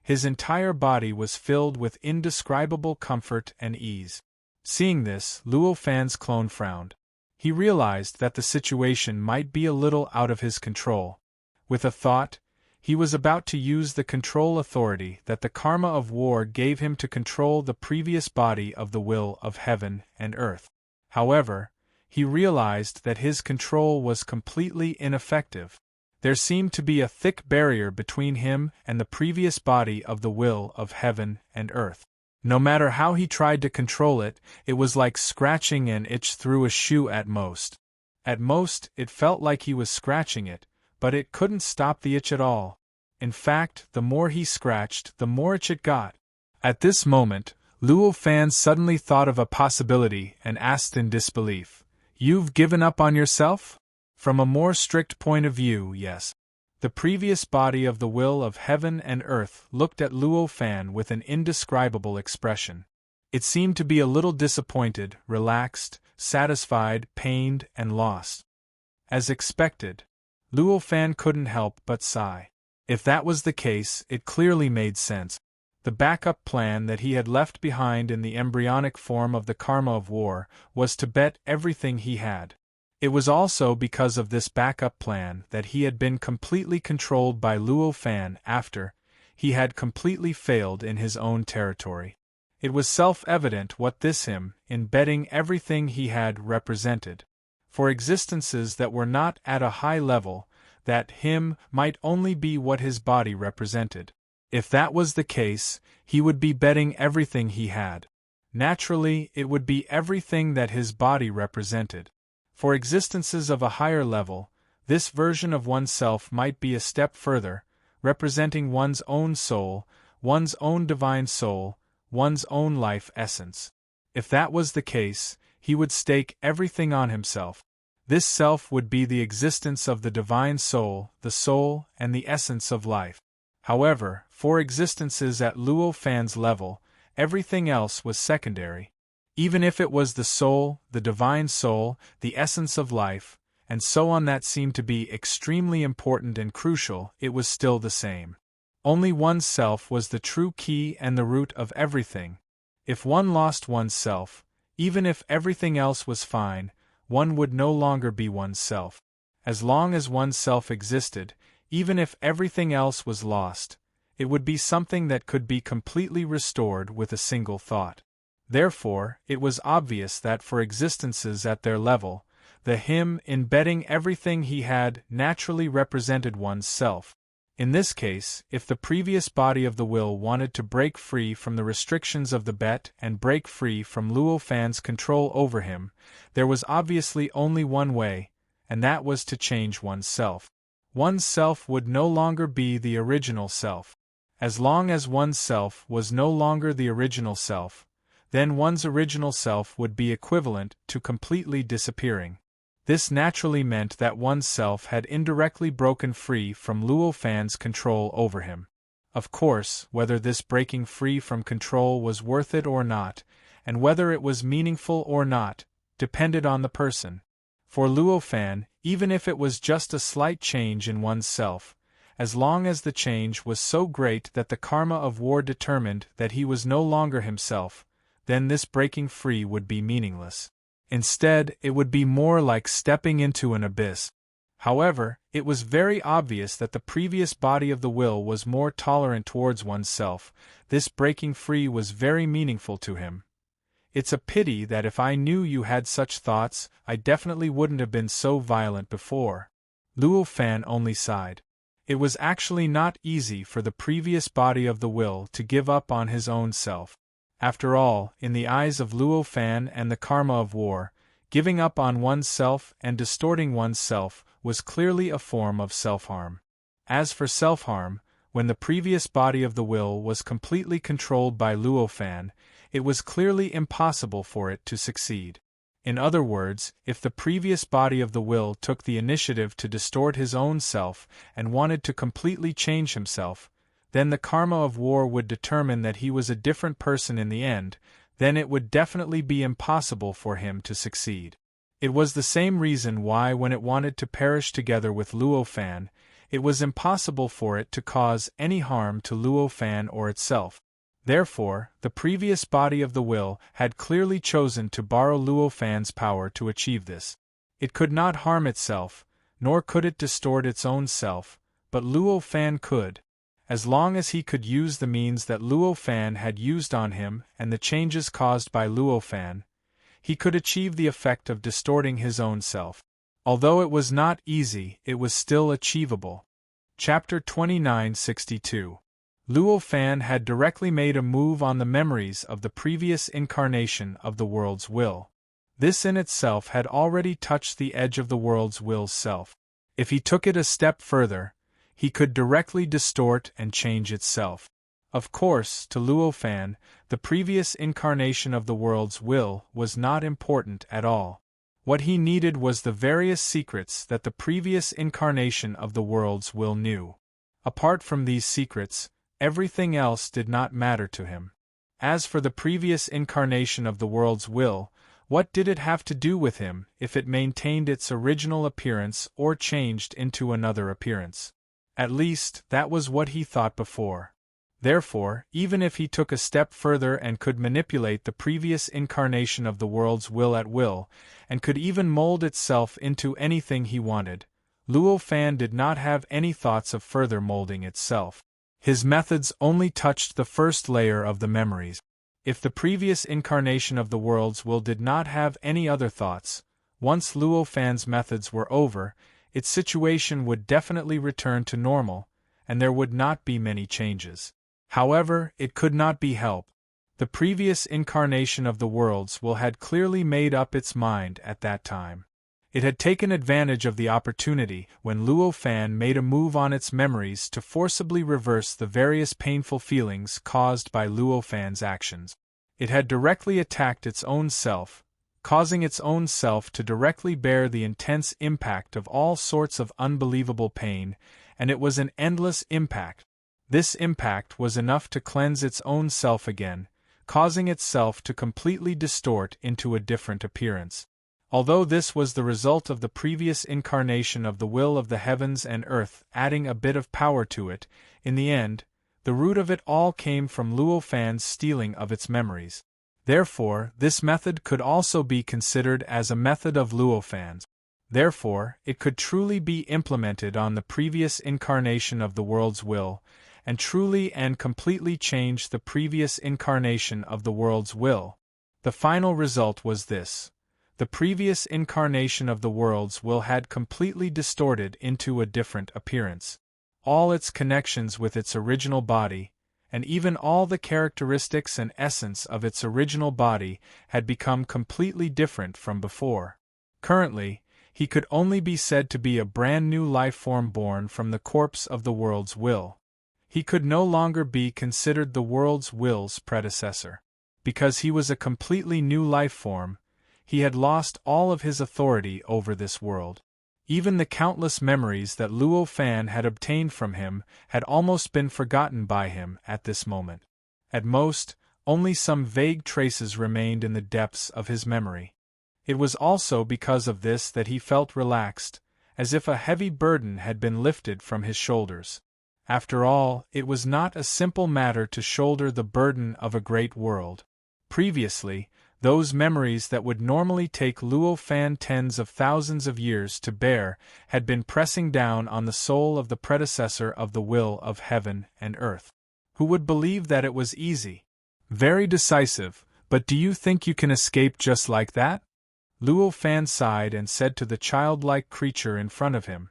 His entire body was filled with indescribable comfort and ease. Seeing this, Luo Fan's clone frowned. He realized that the situation might be a little out of his control. With a thought, he was about to use the control authority that the karma of war gave him to control the previous body of the will of heaven and earth. However, he realized that his control was completely ineffective. There seemed to be a thick barrier between him and the previous body of the will of heaven and earth. No matter how he tried to control it, it was like scratching an itch through a shoe at most. At most, it felt like he was scratching it, but it couldn't stop the itch at all. In fact, the more he scratched, the more itch it got. At this moment, Luo Fan suddenly thought of a possibility and asked in disbelief, "You've given up on yourself?" From a more strict point of view, yes. The previous body of the will of heaven and earth looked at Luo Fan with an indescribable expression. It seemed to be a little disappointed, relaxed, satisfied, pained, and lost. As expected, Luo Fan couldn't help but sigh. If that was the case, it clearly made sense. The backup plan that he had left behind in the embryonic form of the karma of war was to bet everything he had. It was also because of this backup plan that he had been completely controlled by Luo Fan after he had completely failed in his own territory. It was self-evident what this him, in betting everything he had, represented. For existences that were not at a high level, that him might only be what his body represented. If that was the case, he would be betting everything he had. Naturally, it would be everything that his body represented. For existences of a higher level, this version of oneself might be a step further, representing one's own soul, one's own divine soul, one's own life essence. If that was the case, he would stake everything on himself. This self would be the existence of the divine soul, and the essence of life. However, for existences at Luo Fan's level, everything else was secondary. Even if it was the soul, the divine soul, the essence of life, and so on that seemed to be extremely important and crucial, it was still the same. Only oneself was the true key and the root of everything. If one lost oneself, even if everything else was fine, one would no longer be oneself. As long as oneself existed, even if everything else was lost, it would be something that could be completely restored with a single thought. Therefore, it was obvious that for existences at their level, the him embedding everything he had naturally represented one's self. In this case, if the previous body of the will wanted to break free from the restrictions of the bet and break free from Luo Fan's control over him, there was obviously only one way, and that was to change one's self. One's self would no longer be the original self. As long as one's self was no longer the original self, then one's original self would be equivalent to completely disappearing. This naturally meant that one's self had indirectly broken free from Luo Fan's control over him. Of course, whether this breaking free from control was worth it or not, and whether it was meaningful or not, depended on the person. For Luo Fan, even if it was just a slight change in one's self, as long as the change was so great that the karma of war determined that he was no longer himself, then this breaking free would be meaningless. Instead, it would be more like stepping into an abyss. However, it was very obvious that the previous body of the will was more tolerant towards oneself. This breaking free was very meaningful to him. It's a pity that if I knew you had such thoughts, I definitely wouldn't have been so violent before. Luo Fan only sighed. It was actually not easy for the previous body of the will to give up on his own self. After all, in the eyes of Luo Fan and the karma of war, giving up on one's self and distorting one's self was clearly a form of self-harm. As for self-harm, when the previous body of the will was completely controlled by Luo Fan, it was clearly impossible for it to succeed. In other words, if the previous body of the will took the initiative to distort his own self and wanted to completely change himself, then the karma of war would determine that he was a different person in the end. Then it would definitely be impossible for him to succeed. It was the same reason why when it wanted to perish together with Luo Fan, it was impossible for it to cause any harm to Luo Fan or itself. Therefore, the previous body of the will had clearly chosen to borrow Luo Fan's power to achieve this. It could not harm itself, nor could it distort its own self, but Luo Fan could. As long as he could use the means that Luo Fan had used on him and the changes caused by Luo Fan, he could achieve the effect of distorting his own self. Although it was not easy, it was still achievable. Chapter 2962. Luo Fan had directly made a move on the memories of the previous incarnation of the world's will. This in itself had already touched the edge of the world's will's self. If he took it a step further, he could directly distort and change itself. Of course, to Luo Fan, the previous incarnation of the world's will was not important at all. What he needed was the various secrets that the previous incarnation of the world's will knew. Apart from these secrets, everything else did not matter to him. As for the previous incarnation of the world's will, what did it have to do with him if it maintained its original appearance or changed into another appearance? At least, that was what he thought before. Therefore, even if he took a step further and could manipulate the previous incarnation of the world's will at will, and could even mold itself into anything he wanted, Luo Fan did not have any thoughts of further molding itself. His methods only touched the first layer of the memories. If the previous incarnation of the world's will did not have any other thoughts, once Luo Fan's methods were over, its situation would definitely return to normal, and there would not be many changes. However, it could not be helped. The previous incarnation of the world's will had clearly made up its mind at that time. It had taken advantage of the opportunity when Luo Fan made a move on its memories to forcibly reverse the various painful feelings caused by Luo Fan's actions. It had directly attacked its own self, causing its own self to directly bear the intense impact of all sorts of unbelievable pain, and it was an endless impact. This impact was enough to cleanse its own self again, causing itself to completely distort into a different appearance. Although this was the result of the previous incarnation of the will of the heavens and earth adding a bit of power to it, in the end, The root of it all came from Luo Fan's stealing of its memories. Therefore, this method could also be considered as a method of Luo Fan's. Therefore, it could truly be implemented on the previous incarnation of the world's will, and truly and completely change the previous incarnation of the world's will. The final result was this. The previous incarnation of the world's will had completely distorted into a different appearance. All its connections with its original body, and even all the characteristics and essence of its original body, had become completely different from before. Currently, he could only be said to be a brand new life form born from the corpse of the world's will. He could no longer be considered the world's will's predecessor. Because he was a completely new life form, he had lost all of his authority over this world. Even the countless memories that Luo Fan had obtained from him had almost been forgotten by him at this moment. At most, only some vague traces remained in the depths of his memory. It was also because of this that he felt relaxed, as if a heavy burden had been lifted from his shoulders. After all, it was not a simple matter to shoulder the burden of a great world. Previously, those memories that would normally take Luo Fan tens of thousands of years to bear had been pressing down on the soul of the predecessor of the will of heaven and earth. Who would believe that it was easy? Very decisive, but do you think you can escape just like that? Luo Fan sighed and said to the childlike creature in front of him.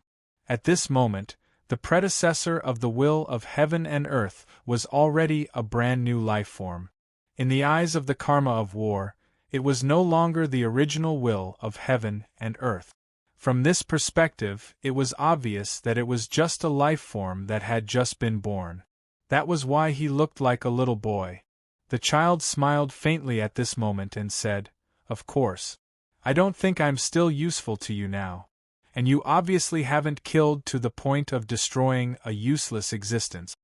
At this moment, the predecessor of the will of heaven and earth was already a brand new life form. In the eyes of the karma of war, it was no longer the original will of heaven and earth. From this perspective, it was obvious that it was just a life form that had just been born. That was why he looked like a little boy. The child smiled faintly at this moment and said, "Of course. I don't think I'm still useful to you now. And you obviously haven't killed to the point of destroying a useless existence."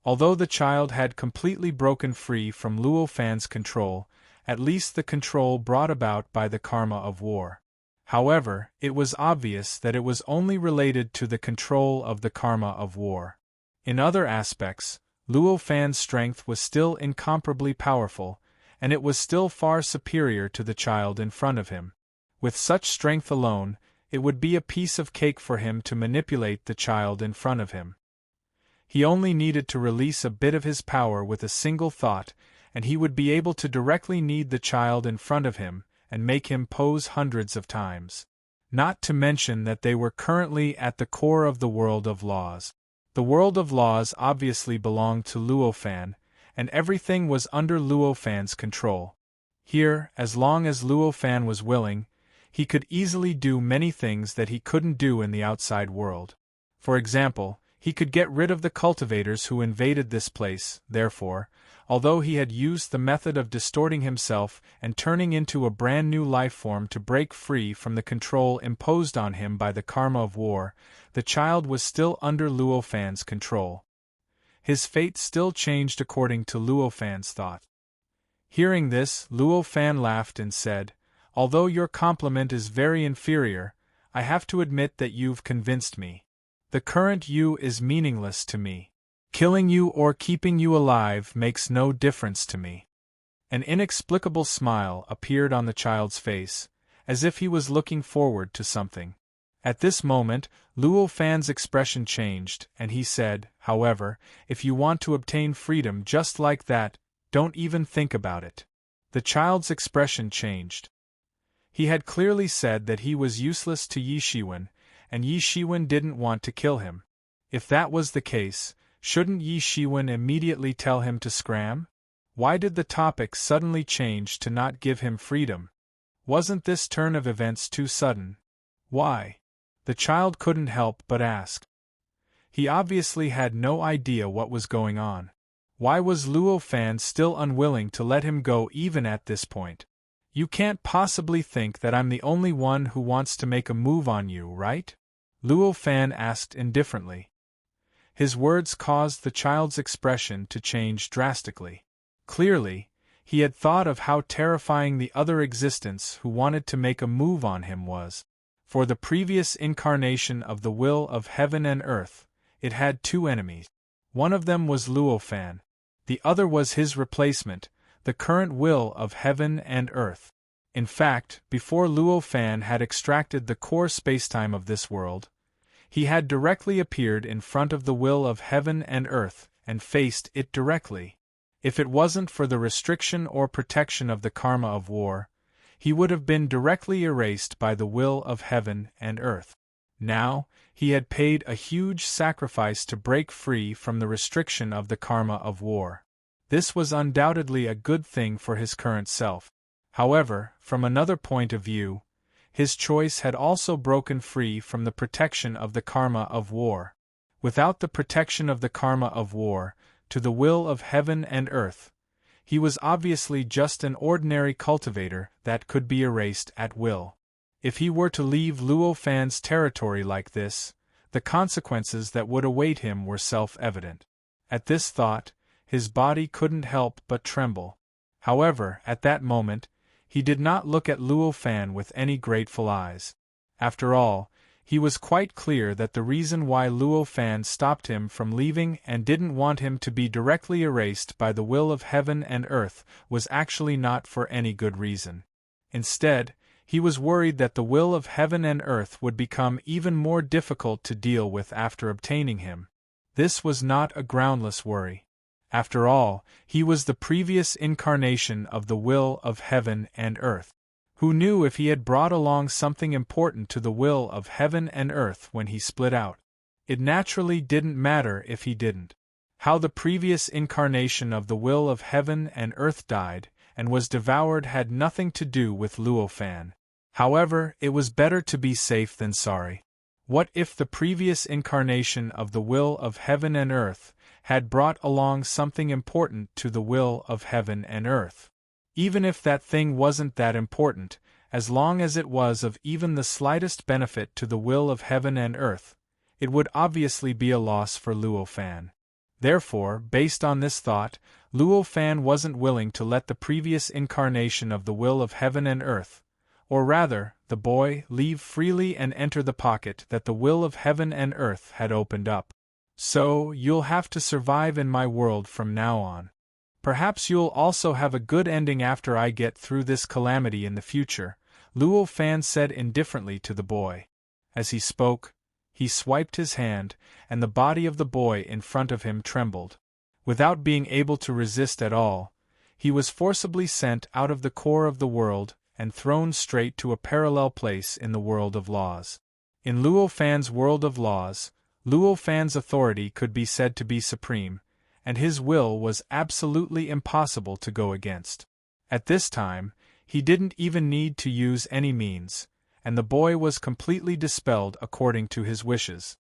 Although the child had completely broken free from Luo Fan's control, at least the control brought about by the karma of war. However, it was obvious that it was only related to the control of the karma of war. In other aspects, Luo Fan's strength was still incomparably powerful, and it was still far superior to the child in front of him. With such strength alone, it would be a piece of cake for him to manipulate the child in front of him. He only needed to release a bit of his power with a single thought, and he would be able to directly knead the child in front of him and make him pose hundreds of times. Not to mention that they were currently at the core of the world of laws. The world of laws obviously belonged to Luo Fan, and everything was under Luo Fan's control. Here, as long as Luo Fan was willing, he could easily do many things that he couldn't do in the outside world. For example, he could get rid of the cultivators who invaded this place. Therefore, although he had used the method of distorting himself and turning into a brand new life form to break free from the control imposed on him by the karma of war, the child was still under Luo Fan's control. His fate still changed according to Luo Fan's thought. Hearing this, Luo Fan laughed and said, "Although your compliment is very inferior, I have to admit that you've convinced me. The current you is meaningless to me. Killing you or keeping you alive makes no difference to me." An inexplicable smile appeared on the child's face, as if he was looking forward to something. At this moment, Luo Fan's expression changed, and he said, "However, if you want to obtain freedom just like that, don't even think about it." The child's expression changed. He had clearly said that he was useless to Yi Shiwen, and Yi Shiwen didn't want to kill him. If that was the case, shouldn't Yi Shiwen immediately tell him to scram? Why did the topic suddenly change to not give him freedom? Wasn't this turn of events too sudden? Why? The child couldn't help but ask. He obviously had no idea what was going on. Why was Luo Fan still unwilling to let him go even at this point? "You can't possibly think that I'm the only one who wants to make a move on you, right?" Luo Fan asked indifferently. His words caused the child's expression to change drastically. Clearly, he had thought of how terrifying the other existence who wanted to make a move on him was. For the previous incarnation of the will of heaven and earth, it had two enemies. One of them was Luo Fan. The other was his replacement, the current will of heaven and earth. In fact, before Luo Fan had extracted the core spacetime of this world, he had directly appeared in front of the will of heaven and earth, and faced it directly. If it wasn't for the restriction or protection of the karma of war, he would have been directly erased by the will of heaven and earth. Now, he had paid a huge sacrifice to break free from the restriction of the karma of war. This was undoubtedly a good thing for his current self. However, from another point of view, his choice had also broken free from the protection of the karma of war. Without the protection of the karma of war, to the will of heaven and earth, he was obviously just an ordinary cultivator that could be erased at will. If he were to leave Luo Fan's territory like this, the consequences that would await him were self-evident. At this thought, his body couldn't help but tremble. However, at that moment, he did not look at Luo Fan with any grateful eyes. After all, he was quite clear that the reason why Luo Fan stopped him from leaving and didn't want him to be directly erased by the will of heaven and earth was actually not for any good reason. Instead, he was worried that the will of heaven and earth would become even more difficult to deal with after obtaining him. This was not a groundless worry. After all, he was the previous incarnation of the will of heaven and earth. Who knew if he had brought along something important to the will of heaven and earth when he split out? It naturally didn't matter if he didn't. How the previous incarnation of the will of heaven and earth died and was devoured had nothing to do with Luo Fan. However, it was better to be safe than sorry. What if the previous incarnation of the will of heaven and earth had brought along something important to the will of heaven and earth? Even if that thing wasn't that important, as long as it was of even the slightest benefit to the will of heaven and earth, it would obviously be a loss for Luo Fan. Therefore, based on this thought, Luo Fan wasn't willing to let the previous incarnation of the will of heaven and earth, or rather, the boy, leave freely and enter the pocket that the will of heaven and earth had opened up. So, you'll have to survive in my world from now on. Perhaps you'll also have a good ending after I get through this calamity in the future, Luo Fan said indifferently to the boy. As he spoke, he swiped his hand, and the body of the boy in front of him trembled. Without being able to resist at all, he was forcibly sent out of the core of the world and thrown straight to a parallel place in the world of laws. In Luo Fan's world of laws, Luo Fan's authority could be said to be supreme, and his will was absolutely impossible to go against. At this time, he didn't even need to use any means, and the boy was completely dispelled according to his wishes.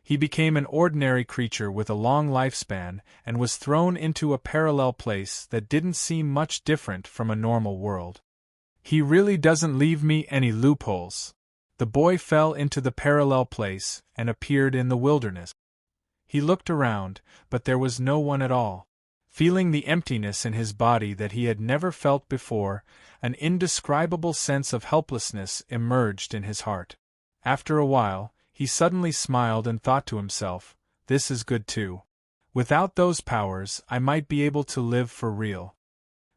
He became an ordinary creature with a long lifespan and was thrown into a parallel place that didn't seem much different from a normal world. He really doesn't leave me any loopholes. The boy fell into the parallel place and appeared in the wilderness. He looked around, but there was no one at all. Feeling the emptiness in his body that he had never felt before, an indescribable sense of helplessness emerged in his heart. After a while, he suddenly smiled and thought to himself, "This is good too. Without those powers, I might be able to live for real."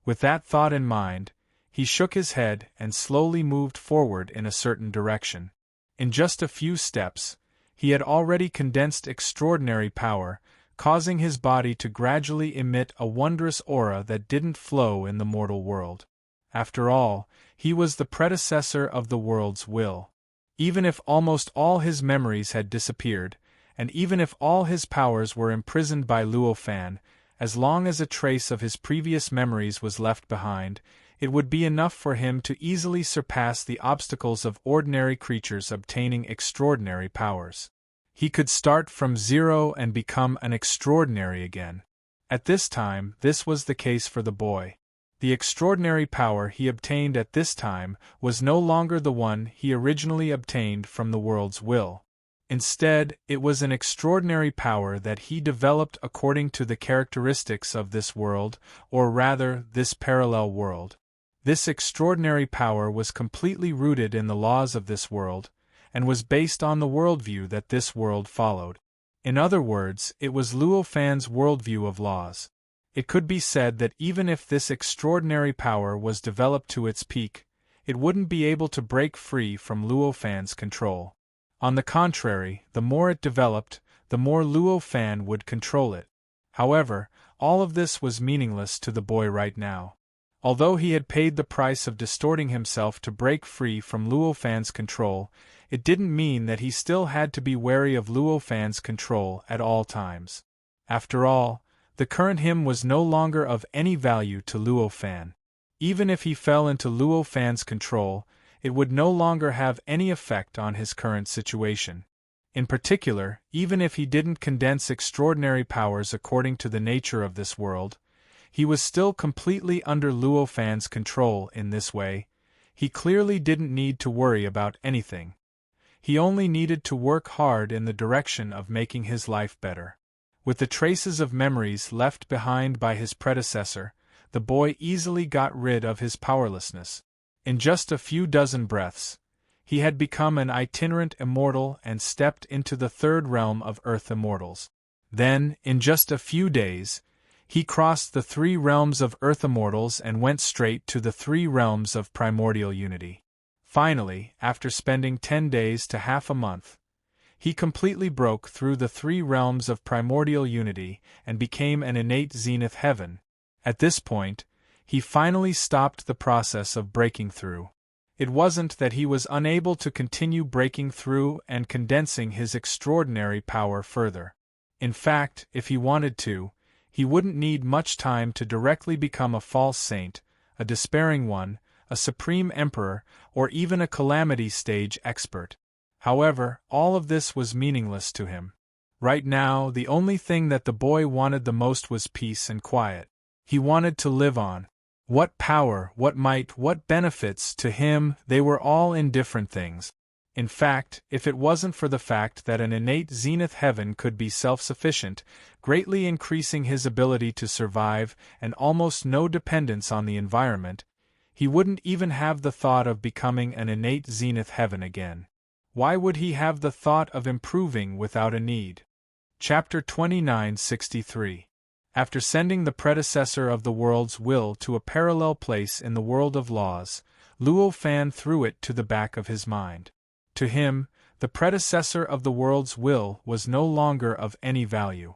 With that thought in mind, he shook his head and slowly moved forward in a certain direction. In just a few steps, he had already condensed extraordinary power, causing his body to gradually emit a wondrous aura that didn't flow in the mortal world. After all, he was the predecessor of the world's will. Even if almost all his memories had disappeared, and even if all his powers were imprisoned by Luo Fan, as long as a trace of his previous memories was left behind, it would be enough for him to easily surpass the obstacles of ordinary creatures obtaining extraordinary powers. He could start from zero and become an extraordinary again. At this time, this was the case for the boy. The extraordinary power he obtained at this time was no longer the one he originally obtained from the world's will. Instead, it was an extraordinary power that he developed according to the characteristics of this world, or rather, this parallel world. This extraordinary power was completely rooted in the laws of this world, and was based on the worldview that this world followed. In other words, it was Luo Fan's worldview of laws. It could be said that even if this extraordinary power was developed to its peak, it wouldn't be able to break free from Luo Fan's control. On the contrary, the more it developed, the more Luo Fan would control it. However, all of this was meaningless to the boy right now. Although he had paid the price of distorting himself to break free from Luo Fan's control, it didn't mean that he still had to be wary of Luo Fan's control at all times. After all, the current him was no longer of any value to Luo Fan. Even if he fell into Luo Fan's control, it would no longer have any effect on his current situation. In particular, even if he didn't condense extraordinary powers according to the nature of this world, he was still completely under Luo Fan's control in this way. He clearly didn't need to worry about anything. He only needed to work hard in the direction of making his life better. With the traces of memories left behind by his predecessor, the boy easily got rid of his powerlessness. In just a few dozen breaths, he had become an itinerant immortal and stepped into the third realm of Earth immortals. Then, in just a few days, he crossed the 3 realms of Earth immortals and went straight to the 3 realms of primordial unity. Finally, after spending 10 days to half a month, he completely broke through the 3 realms of primordial unity and became an innate zenith heaven. At this point, he finally stopped the process of breaking through. It wasn't that he was unable to continue breaking through and condensing his extraordinary power further. In fact, if he wanted to, he wouldn't need much time to directly become a false saint, a despairing one, a supreme emperor, or even a calamity stage expert. However, all of this was meaningless to him. Right now, the only thing that the boy wanted the most was peace and quiet. He wanted to live on. What power, what might, what benefits, to him, they were all indifferent things. In fact, if it wasn't for the fact that an innate zenith heaven could be self-sufficient, greatly increasing his ability to survive and almost no dependence on the environment, he wouldn't even have the thought of becoming an innate zenith heaven again. Why would he have the thought of improving without a need? Chapter 2963. After sending the predecessor of the world's will to a parallel place in the world of laws, Luo Fan threw it to the back of his mind. To him, the predecessor of the world's will was no longer of any value.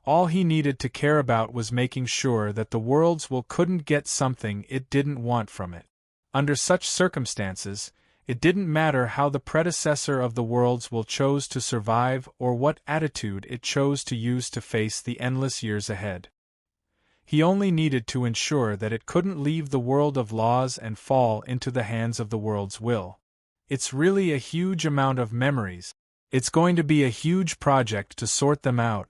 All he needed to care about was making sure that the world's will couldn't get something it didn't want from it. Under such circumstances, it didn't matter how the predecessor of the world's will chose to survive or what attitude it chose to use to face the endless years ahead. He only needed to ensure that it couldn't leave the world of laws and fall into the hands of the world's will. It's really a huge amount of memories. It's going to be a huge project to sort them out.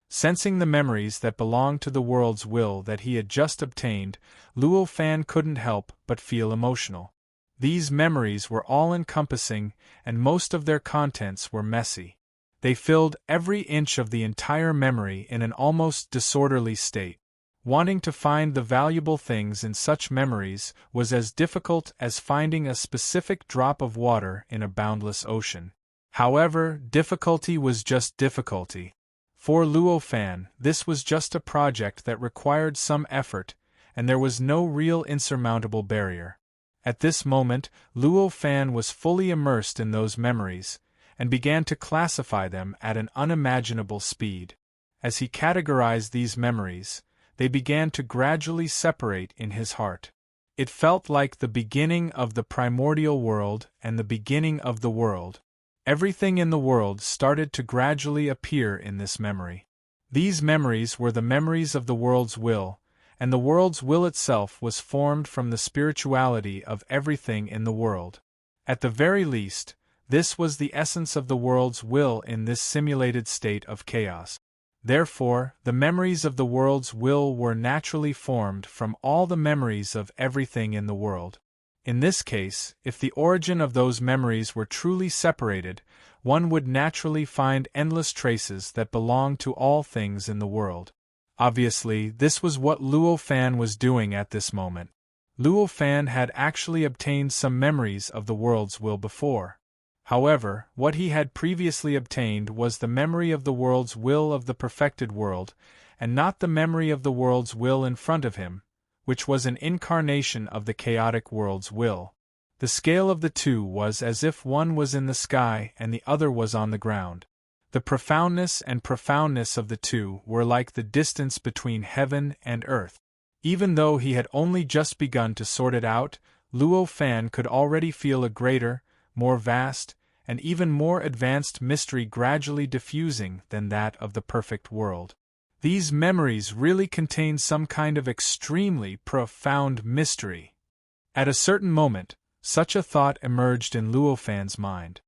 Sensing the memories that belonged to the world's will that he had just obtained, Luo Fan couldn't help but feel emotional. These memories were all-encompassing, and most of their contents were messy. They filled every inch of the entire memory in an almost disorderly state. Wanting to find the valuable things in such memories was as difficult as finding a specific drop of water in a boundless ocean. However, difficulty was just difficulty. For Luo Fan, this was just a project that required some effort, and there was no real insurmountable barrier. At this moment, Luo Fan was fully immersed in those memories, and began to classify them at an unimaginable speed. As he categorized these memories, they began to gradually separate in his heart. It felt like the beginning of the primordial world and the beginning of the world. Everything in the world started to gradually appear in this memory. These memories were the memories of the world's will, and the world's will itself was formed from the spirituality of everything in the world. At the very least, this was the essence of the world's will in this simulated state of chaos. Therefore, the memories of the world's will were naturally formed from all the memories of everything in the world. In this case, if the origin of those memories were truly separated, one would naturally find endless traces that belonged to all things in the world. Obviously, this was what Luo Fan was doing at this moment. Luo Fan had actually obtained some memories of the world's will before. However, what he had previously obtained was the memory of the world's will of the perfected world, and not the memory of the world's will in front of him, which was an incarnation of the chaotic world's will. The scale of the two was as if one was in the sky and the other was on the ground. The profoundness of the two were like the distance between heaven and earth. Even though he had only just begun to sort it out, Luo Fan could already feel a greater, more vast, and even more advanced mystery gradually diffusing than that of the perfect world. These memories really contain some kind of extremely profound mystery. At a certain moment, such a thought emerged in Luo Fan's mind.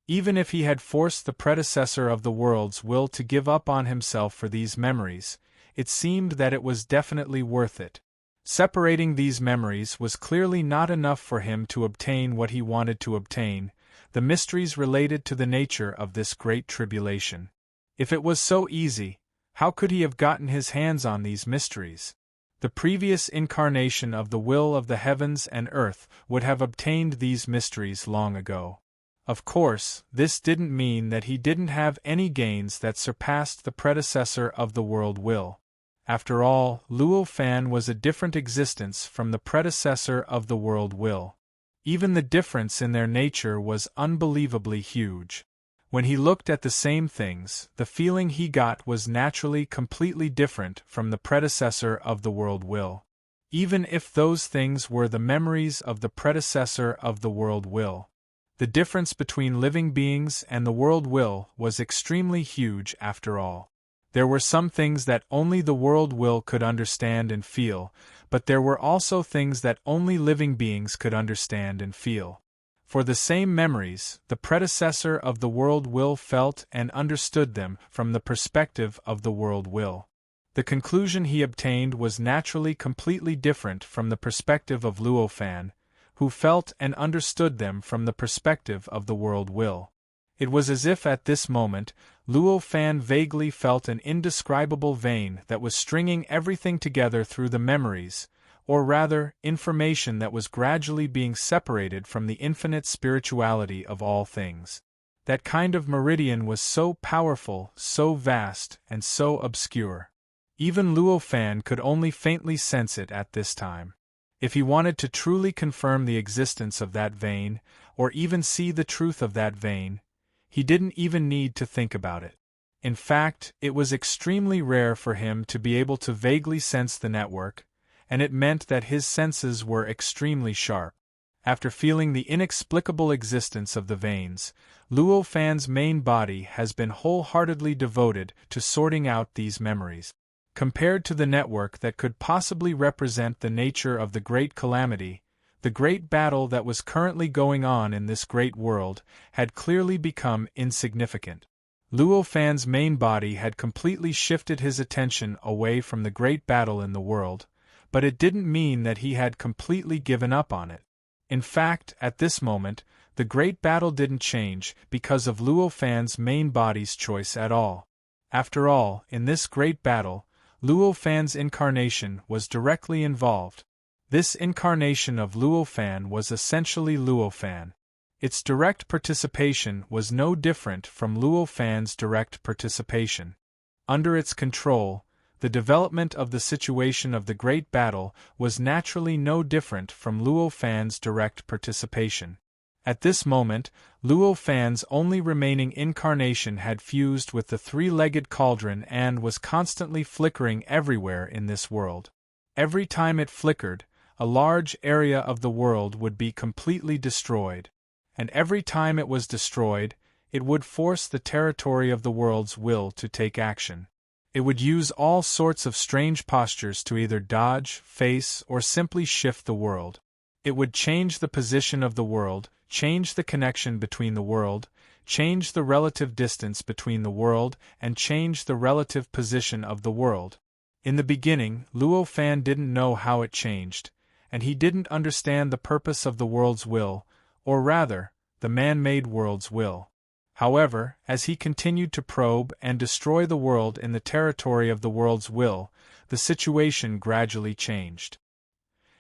Even if he had forced the predecessor of the world's will to give up on himself for these memories, it seemed that it was definitely worth it. Separating these memories was clearly not enough for him to obtain what he wanted to obtain, the mysteries related to the nature of this great tribulation. If it was so easy, how could he have gotten his hands on these mysteries? The previous incarnation of the will of the heavens and earth would have obtained these mysteries long ago. Of course, this didn't mean that he didn't have any gains that surpassed the predecessor of the world will. After all, Luo Fan was a different existence from the predecessor of the world will. Even the difference in their nature was unbelievably huge. When he looked at the same things, the feeling he got was naturally completely different from the predecessor of the world will. Even if those things were the memories of the predecessor of the world will. The difference between living beings and the world will was extremely huge after all. There were some things that only the world will could understand and feel, but there were also things that only living beings could understand and feel. For the same memories, the predecessor of the world will felt and understood them from the perspective of the world will. The conclusion he obtained was naturally completely different from the perspective of Luo Fan, who felt and understood them from the perspective of the world will. It was as if at this moment, Luo Fan vaguely felt an indescribable vein that was stringing everything together through the memories, or rather, information that was gradually being separated from the infinite spirituality of all things. That kind of meridian was so powerful, so vast, and so obscure. Even Luo Fan could only faintly sense it at this time. If he wanted to truly confirm the existence of that vein, or even see the truth of that vein, he didn't even need to think about it. In fact, it was extremely rare for him to be able to vaguely sense the network, and it meant that his senses were extremely sharp. After feeling the inexplicable existence of the veins, Luo Fan's main body has been wholeheartedly devoted to sorting out these memories. Compared to the network that could possibly represent the nature of the great calamity, the great battle that was currently going on in this great world had clearly become insignificant. Luo Fan's main body had completely shifted his attention away from the great battle in the world, but it didn't mean that he had completely given up on it. In fact, at this moment, the great battle didn't change because of Luo Fan's main body's choice at all. After all, in this great battle, Luo Fan's incarnation was directly involved. This incarnation of Luo Fan was essentially Luo Fan. Its direct participation was no different from Luo Fan's direct participation. Under its control, the development of the situation of the great battle was naturally no different from Luo Fan's direct participation. At this moment, Luo Fan's only remaining incarnation had fused with the three-legged cauldron and was constantly flickering everywhere in this world. Every time it flickered, a large area of the world would be completely destroyed. And every time it was destroyed, it would force the territory of the world's will to take action. It would use all sorts of strange postures to either dodge, face, or simply shift the world. It would change the position of the world, change the connection between the world, change the relative distance between the world, and change the relative position of the world. In the beginning, Luo Fan didn't know how it changed, and he didn't understand the purpose of the world's will, or rather, the man-made world's will. However, as he continued to probe and destroy the world in the territory of the world's will, the situation gradually changed.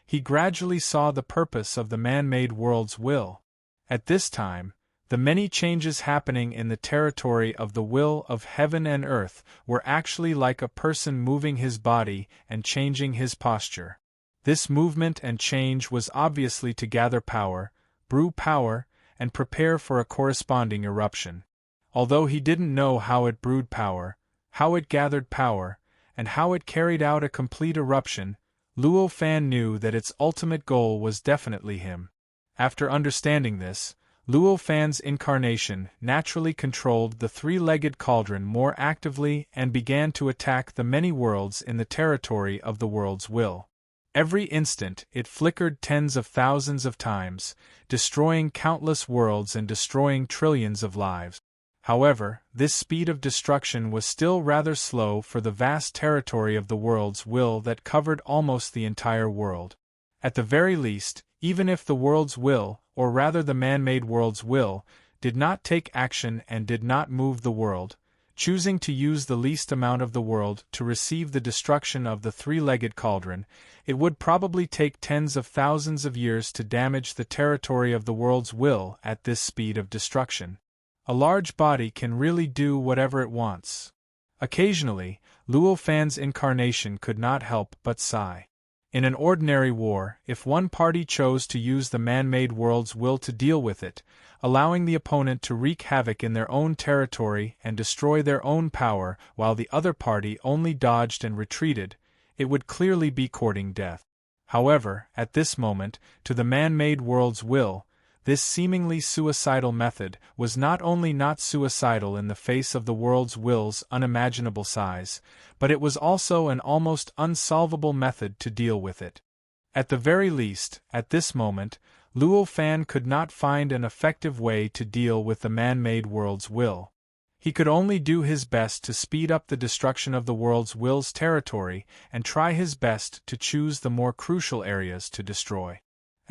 He gradually saw the purpose of the man-made world's will. At this time, The many changes happening in the territory of the will of heaven and earth were actually like a person moving his body and changing his posture. This movement and change was obviously to gather power, brew power, and prepare for a corresponding eruption. Although he didn't know how it brewed power, how it gathered power, and how it carried out a complete eruption, Luo Fan knew that its ultimate goal was definitely him. After understanding this, Luo Fan's incarnation naturally controlled the three-legged cauldron more actively and began to attack the many worlds in the territory of the world's will. Every instant it flickered tens of thousands of times, destroying countless worlds and destroying trillions of lives. However, this speed of destruction was still rather slow for the vast territory of the world's will that covered almost the entire world. At the very least, even if the world's will, or rather the man-made world's will, did not take action and did not move the world, choosing to use the least amount of the world to receive the destruction of the three-legged cauldron, it would probably take tens of thousands of years to damage the territory of the world's will at this speed of destruction. A large body can really do whatever it wants. Occasionally, Luo Fan's incarnation could not help but sigh. In an ordinary war, if one party chose to use the man-made world's will to deal with it, allowing the opponent to wreak havoc in their own territory and destroy their own power while the other party only dodged and retreated, it would clearly be courting death. However, at this moment, to the man-made world's will, this seemingly suicidal method was not only not suicidal in the face of the world's will's unimaginable size, but it was also an almost unsolvable method to deal with it. At the very least, at this moment, Luo Fan could not find an effective way to deal with the man-made world's will. He could only do his best to speed up the destruction of the world's will's territory and try his best to choose the more crucial areas to destroy.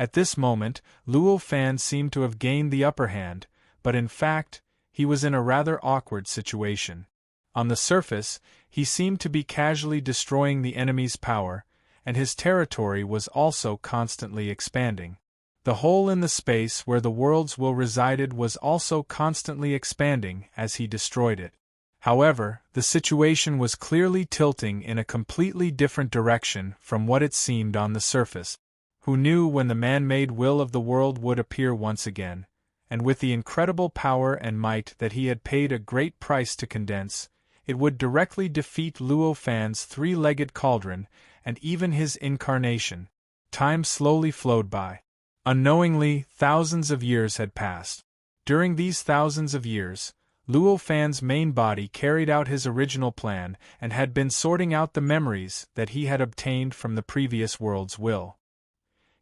At this moment, Luo Fan seemed to have gained the upper hand, but in fact, he was in a rather awkward situation. On the surface, he seemed to be casually destroying the enemy's power, and his territory was also constantly expanding. The hole in the space where the world's will resided was also constantly expanding as he destroyed it. However, the situation was clearly tilting in a completely different direction from what it seemed on the surface. Who knew when the man-made will of the world would appear once again, and with the incredible power and might that he had paid a great price to condense, it would directly defeat Luo Fan's three-legged cauldron and even his incarnation. Time slowly flowed by. Unknowingly, thousands of years had passed. During these thousands of years, Luo Fan's main body carried out his original plan and had been sorting out the memories that he had obtained from the previous world's will.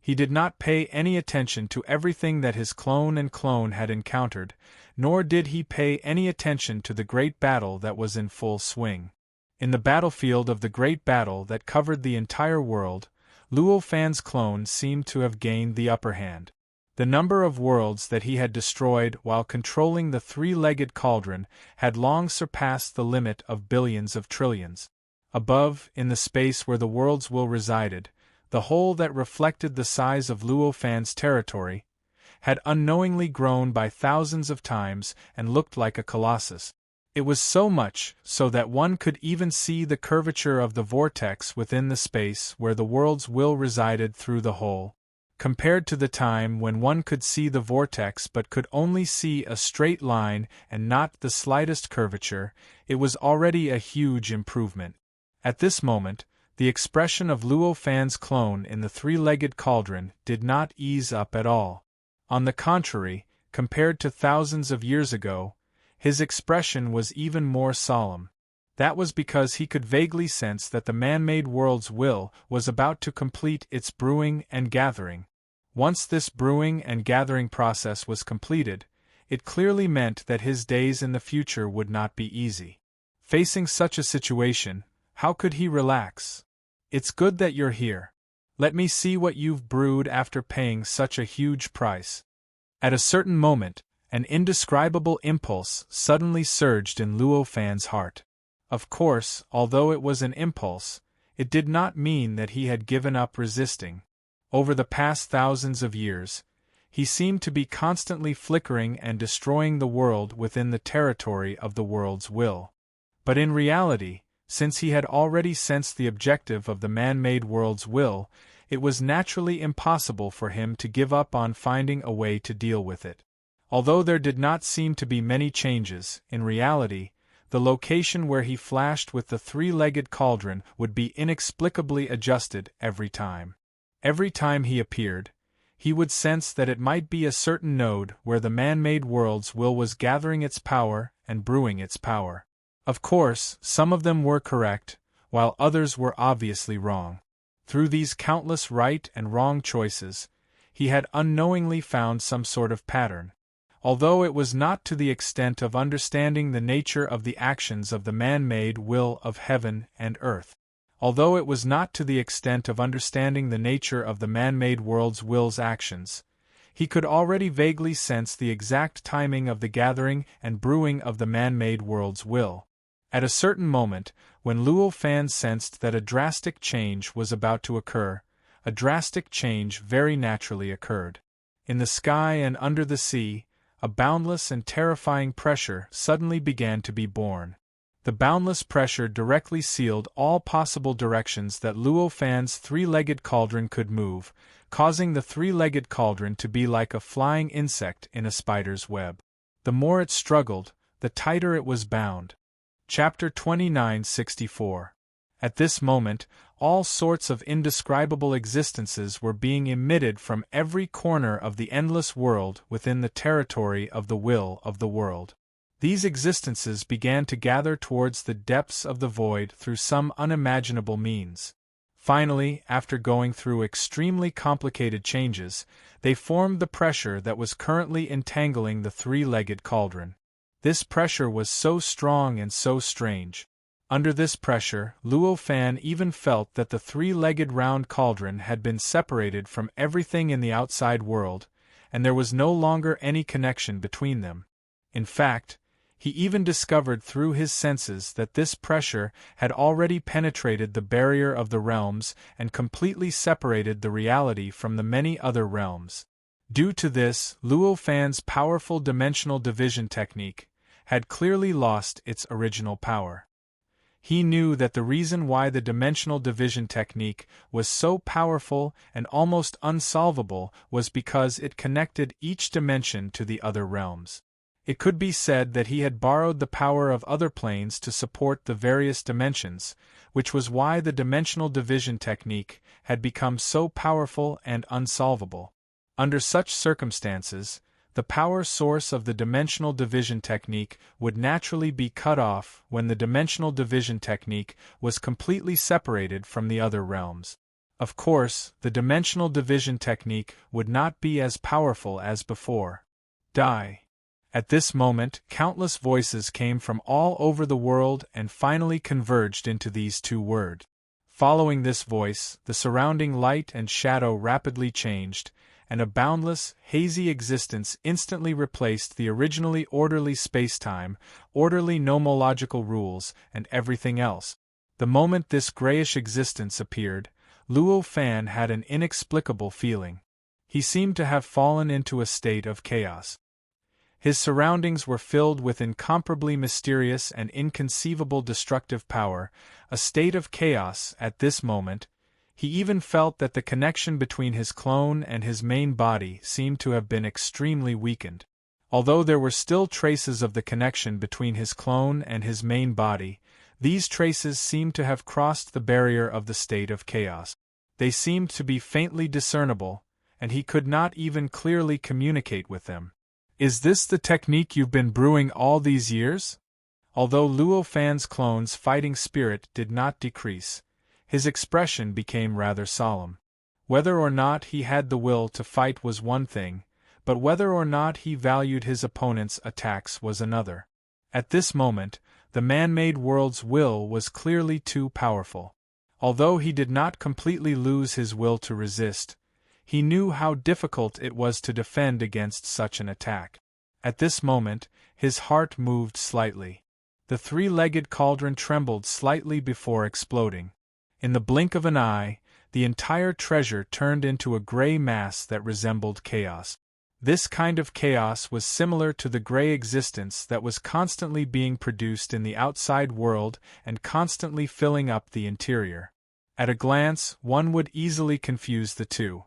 He did not pay any attention to everything that his clone had encountered, nor did he pay any attention to the great battle that was in full swing. In the battlefield of the great battle that covered the entire world, Luo Fan's clone seemed to have gained the upper hand. The number of worlds that he had destroyed while controlling the three-legged cauldron had long surpassed the limit of billions of trillions. Above, in the space where the world's will resided, the hole that reflected the size of Luo Fan's territory had unknowingly grown by thousands of times and looked like a colossus. It was so much so that one could even see the curvature of the vortex within the space where the world's will resided through the hole. Compared to the time when one could see the vortex but could only see a straight line and not the slightest curvature, it was already a huge improvement. At this moment, the expression of Luo Fan's clone in the three-legged cauldron did not ease up at all. On the contrary, compared to thousands of years ago, his expression was even more solemn. That was because he could vaguely sense that the man-made world's will was about to complete its brewing and gathering. Once this brewing and gathering process was completed, it clearly meant that his days in the future would not be easy. Facing such a situation, how could he relax? It's good that you're here. Let me see what you've brewed after paying such a huge price. At a certain moment, an indescribable impulse suddenly surged in Luo Fan's heart. Of course, although it was an impulse, it did not mean that he had given up resisting. Over the past thousands of years, He seemed to be constantly flickering and destroying the world within the territory of the world's will. But in reality, since he had already sensed the objective of the man-made world's will, it was naturally impossible for him to give up on finding a way to deal with it. Although there did not seem to be many changes, in reality, the location where he flashed with the three-legged cauldron would be inexplicably adjusted every time. Every time he appeared, he would sense that it might be a certain node where the man-made world's will was gathering its power and brewing its power. Of course, some of them were correct, while others were obviously wrong. Through these countless right and wrong choices, he had unknowingly found some sort of pattern. Although it was not to the extent of understanding the nature of the actions of the man-made will of heaven and earth. Although it was not to the extent of understanding the nature of the man-made world's will's actions, he could already vaguely sense the exact timing of the gathering and brewing of the man-made world's will. At a certain moment, when Luo Fan sensed that a drastic change was about to occur, a drastic change very naturally occurred. In the sky and under the sea, a boundless and terrifying pressure suddenly began to be born. The boundless pressure directly sealed all possible directions that Luo Fan's three-legged cauldron could move, causing the three-legged cauldron to be like a flying insect in a spider's web. The more it struggled, the tighter it was bound. Chapter 2964. At this moment, all sorts of indescribable existences were being emitted from every corner of the endless world within the territory of the will of the world. These existences began to gather towards the depths of the void through some unimaginable means. Finally, after going through extremely complicated changes, they formed the pressure that was currently entangling the three-legged cauldron. This pressure was so strong and so strange. Under this pressure, Luo Fan even felt that the three-legged round cauldron had been separated from everything in the outside world, and there was no longer any connection between them. In fact, he even discovered through his senses that this pressure had already penetrated the barrier of the realms and completely separated the reality from the many other realms. Due to this, Luo Fan's powerful dimensional division technique had clearly lost its original power. He knew that the reason why the dimensional division technique was so powerful and almost unsolvable was because it connected each dimension to the other realms. It could be said that he had borrowed the power of other planes to support the various dimensions, which was why the dimensional division technique had become so powerful and unsolvable. Under such circumstances, the power source of the dimensional division technique would naturally be cut off when the dimensional division technique was completely separated from the other realms. Of course, the dimensional division technique would not be as powerful as before. Die. At this moment, countless voices came from all over the world and finally converged into these two words. Following this voice, the surrounding light and shadow rapidly changed, and a boundless, hazy existence instantly replaced the originally orderly space-time, orderly nomological rules, and everything else. The moment this grayish existence appeared, Luo Fan had an inexplicable feeling. He seemed to have fallen into a state of chaos. His surroundings were filled with incomparably mysterious and inconceivable destructive power, a state of chaos at this moment. He even felt that the connection between his clone and his main body seemed to have been extremely weakened. Although there were still traces of the connection between his clone and his main body, these traces seemed to have crossed the barrier of the state of chaos. They seemed to be faintly discernible, and he could not even clearly communicate with them. Is this the technique you've been brewing all these years? Although Luo Fan's clone's fighting spirit did not decrease, his expression became rather solemn. Whether or not he had the will to fight was one thing, but whether or not he valued his opponent's attacks was another. At this moment, the man-made world's will was clearly too powerful. Although he did not completely lose his will to resist, he knew how difficult it was to defend against such an attack. At this moment, his heart moved slightly. The three-legged cauldron trembled slightly before exploding. In the blink of an eye, the entire treasure turned into a gray mass that resembled chaos. This kind of chaos was similar to the gray existence that was constantly being produced in the outside world and constantly filling up the interior. At a glance, one would easily confuse the two.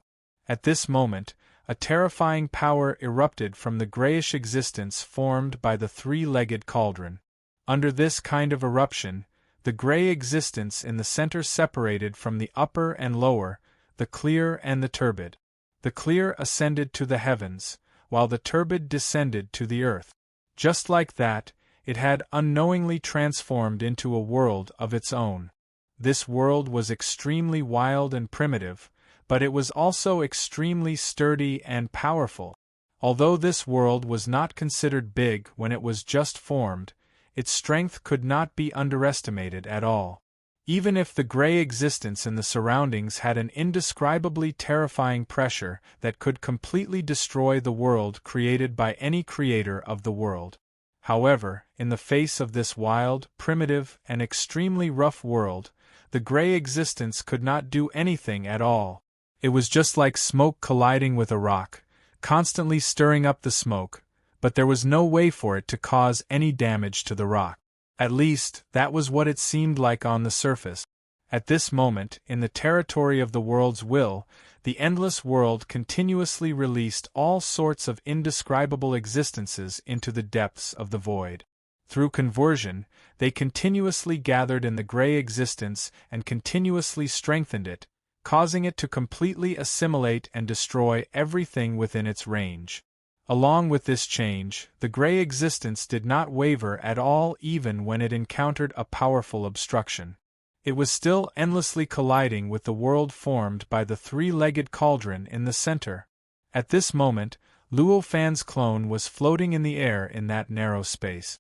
At this moment, a terrifying power erupted from the grayish existence formed by the three-legged cauldron. Under this kind of eruption, the gray existence in the center separated from the upper and lower, the clear and the turbid. The clear ascended to the heavens, while the turbid descended to the earth. Just like that, it had unknowingly transformed into a world of its own. This world was extremely wild and primitive, but it was also extremely sturdy and powerful. Although this world was not considered big when it was just formed, its strength could not be underestimated at all. Even if the gray existence in the surroundings had an indescribably terrifying pressure that could completely destroy the world created by any creator of the world. However, in the face of this wild, primitive, and extremely rough world, the gray existence could not do anything at all. It was just like smoke colliding with a rock, constantly stirring up the smoke, but there was no way for it to cause any damage to the rock. At least, that was what it seemed like on the surface. At this moment, in the territory of the world's will, the endless world continuously released all sorts of indescribable existences into the depths of the void. Through conversion, they continuously gathered in the gray existence and continuously strengthened it, causing it to completely assimilate and destroy everything within its range. Along with this change, the gray existence did not waver at all even when it encountered a powerful obstruction. It was still endlessly colliding with the world formed by the three-legged cauldron in the center. At this moment, Luo Fan's clone was floating in the air in that narrow space.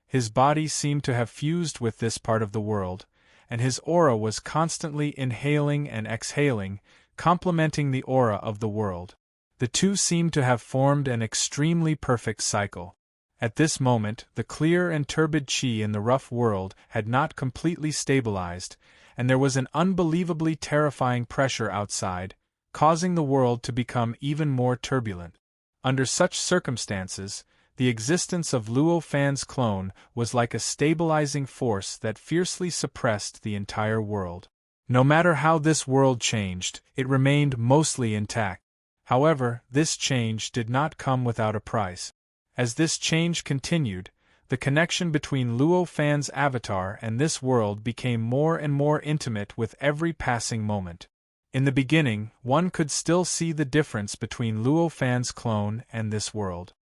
His body seemed to have fused with this part of the world, and his aura was constantly inhaling and exhaling, complementing the aura of the world. The two seemed to have formed an extremely perfect cycle. At this moment, the clear and turbid chi in the rough world had not completely stabilized, and there was an unbelievably terrifying pressure outside, causing the world to become even more turbulent. Under such circumstances, the existence of Luo Fan's clone was like a stabilizing force that fiercely suppressed the entire world. No matter how this world changed, it remained mostly intact. However, this change did not come without a price. As this change continued, the connection between Luo Fan's avatar and this world became more and more intimate with every passing moment. In the beginning, one could still see the difference between Luo Fan's clone and this world.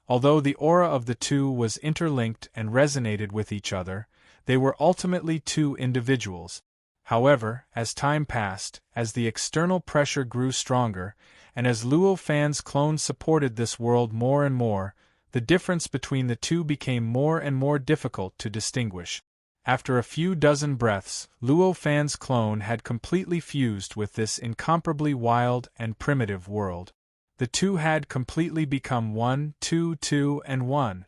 Although the aura of the two was interlinked and resonated with each other, they were ultimately two individuals. However, as time passed, as the external pressure grew stronger, and as Luo Fan's clone supported this world more and more, the difference between the two became more and more difficult to distinguish. After a few dozen breaths, Luo Fan's clone had completely fused with this incomparably wild and primitive world. The two had completely become one, two, and one.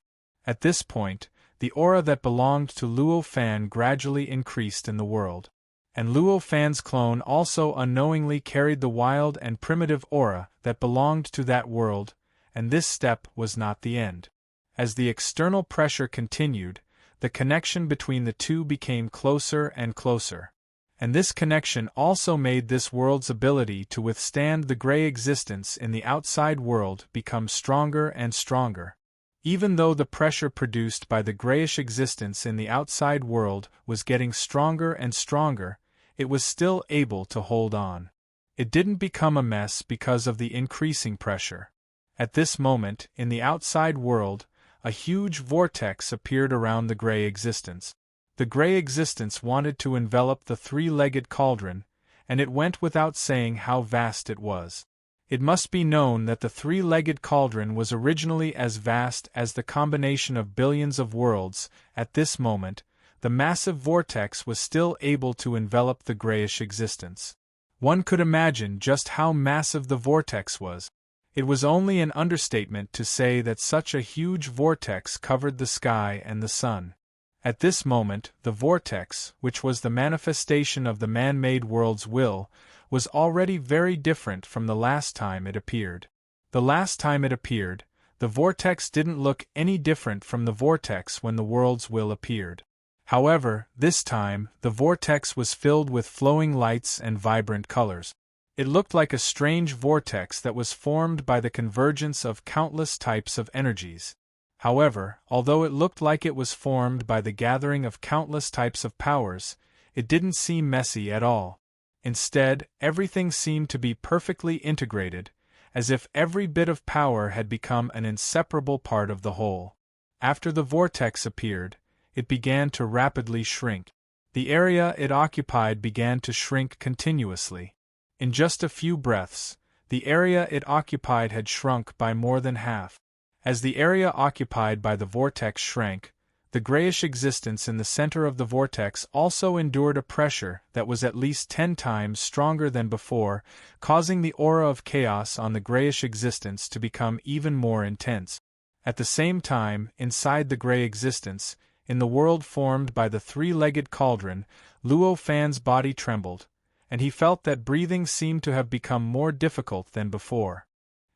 At this point, the aura that belonged to Luo Fan gradually increased in the world. And Luo Fan's clone also unknowingly carried the wild and primitive aura that belonged to that world, and this step was not the end. As the external pressure continued, the connection between the two became closer and closer. And this connection also made this world's ability to withstand the gray existence in the outside world become stronger and stronger. Even though the pressure produced by the grayish existence in the outside world was getting stronger and stronger, it was still able to hold on. It didn't become a mess because of the increasing pressure. At this moment, in the outside world, a huge vortex appeared around the gray existence. The gray existence wanted to envelop the three-legged cauldron, and it went without saying how vast it was. It must be known that the three-legged cauldron was originally as vast as the combination of billions of worlds. At this moment, the massive vortex was still able to envelop the grayish existence. One could imagine just how massive the vortex was. It was only an understatement to say that such a huge vortex covered the sky and the sun. At this moment, the vortex, which was the manifestation of the man-made world's will, was already very different from the last time it appeared. The last time it appeared, the vortex didn't look any different from the vortex when the world's will appeared. However, this time, the vortex was filled with flowing lights and vibrant colors. It looked like a strange vortex that was formed by the convergence of countless types of energies. However, although it looked like it was formed by the gathering of countless types of powers, it didn't seem messy at all. Instead, everything seemed to be perfectly integrated, as if every bit of power had become an inseparable part of the whole. After the vortex appeared, it began to rapidly shrink. The area it occupied began to shrink continuously. In just a few breaths, the area it occupied had shrunk by more than half. As the area occupied by the vortex shrank, the grayish existence in the center of the vortex also endured a pressure that was at least 10 times stronger than before, causing the aura of chaos on the grayish existence to become even more intense. At the same time, inside the gray existence, in the world formed by the three-legged cauldron, Luo Fan's body trembled, and he felt that breathing seemed to have become more difficult than before.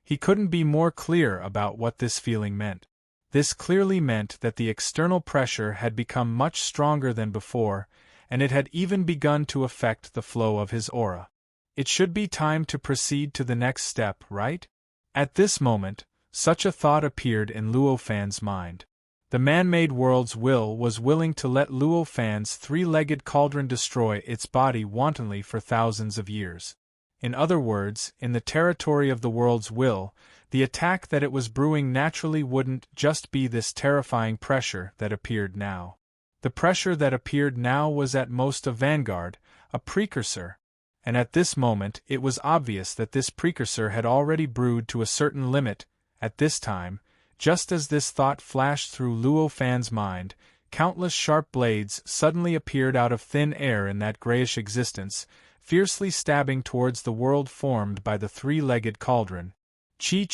He couldn't be more clear about what this feeling meant. This clearly meant that the external pressure had become much stronger than before, and it had even begun to affect the flow of his aura. It should be time to proceed to the next step, right? At this moment, such a thought appeared in Luo Fan's mind. The man-made world's will was willing to let Luo Fan's three-legged cauldron destroy its body wantonly for thousands of years. In other words, in the territory of the world's will, the attack that it was brewing naturally wouldn't just be this terrifying pressure that appeared now. The pressure that appeared now was at most a vanguard, a precursor, and at this moment it was obvious that this precursor had already brewed to a certain limit. At this time, just as this thought flashed through Luo Fan's mind, countless sharp blades suddenly appeared out of thin air in that grayish existence, fiercely stabbing towards the world formed by the three-legged cauldron. Chi.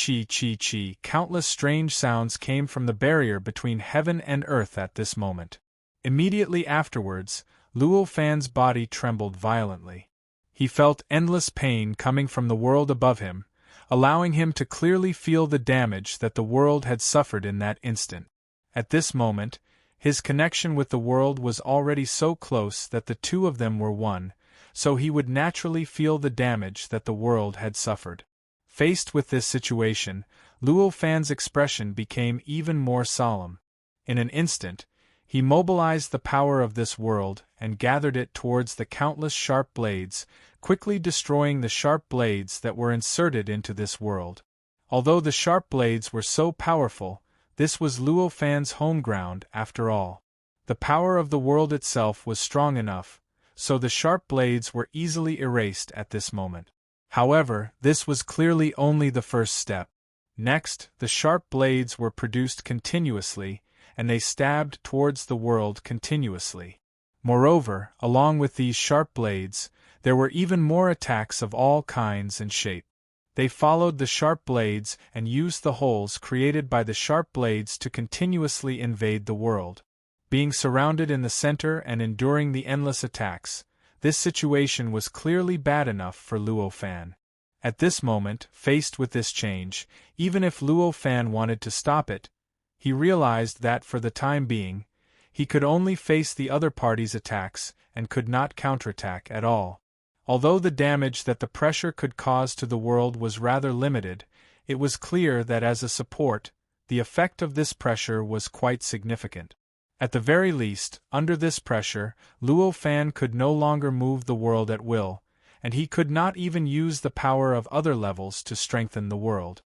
Countless strange sounds came from the barrier between heaven and earth at this moment. Immediately afterwards, Luo Fan's body trembled violently. He felt endless pain coming from the world above him, allowing him to clearly feel the damage that the world had suffered in that instant. At this moment, his connection with the world was already so close that the two of them were one, so he would naturally feel the damage that the world had suffered. Faced with this situation, Luo Fan's expression became even more solemn. In an instant, he mobilized the power of this world and gathered it towards the countless sharp blades, quickly destroying the sharp blades that were inserted into this world. Although the sharp blades were so powerful, this was Luo Fan's home ground after all. The power of the world itself was strong enough, so the sharp blades were easily erased at this moment. However, this was clearly only the first step. Next, the sharp blades were produced continuously, and they stabbed towards the world continuously. Moreover, along with these sharp blades, there were even more attacks of all kinds and shape. They followed the sharp blades and used the holes created by the sharp blades to continuously invade the world. Being surrounded in the center and enduring the endless attacks, this situation was clearly bad enough for Luo Fan. At this moment, faced with this change, even if Luo Fan wanted to stop it, he realized that for the time being, he could only face the other party's attacks and could not counterattack at all. Although the damage that the pressure could cause to the world was rather limited, it was clear that as a support, the effect of this pressure was quite significant. At the very least, under this pressure, Luo Fan could no longer move the world at will, and he could not even use the power of other levels to strengthen the world.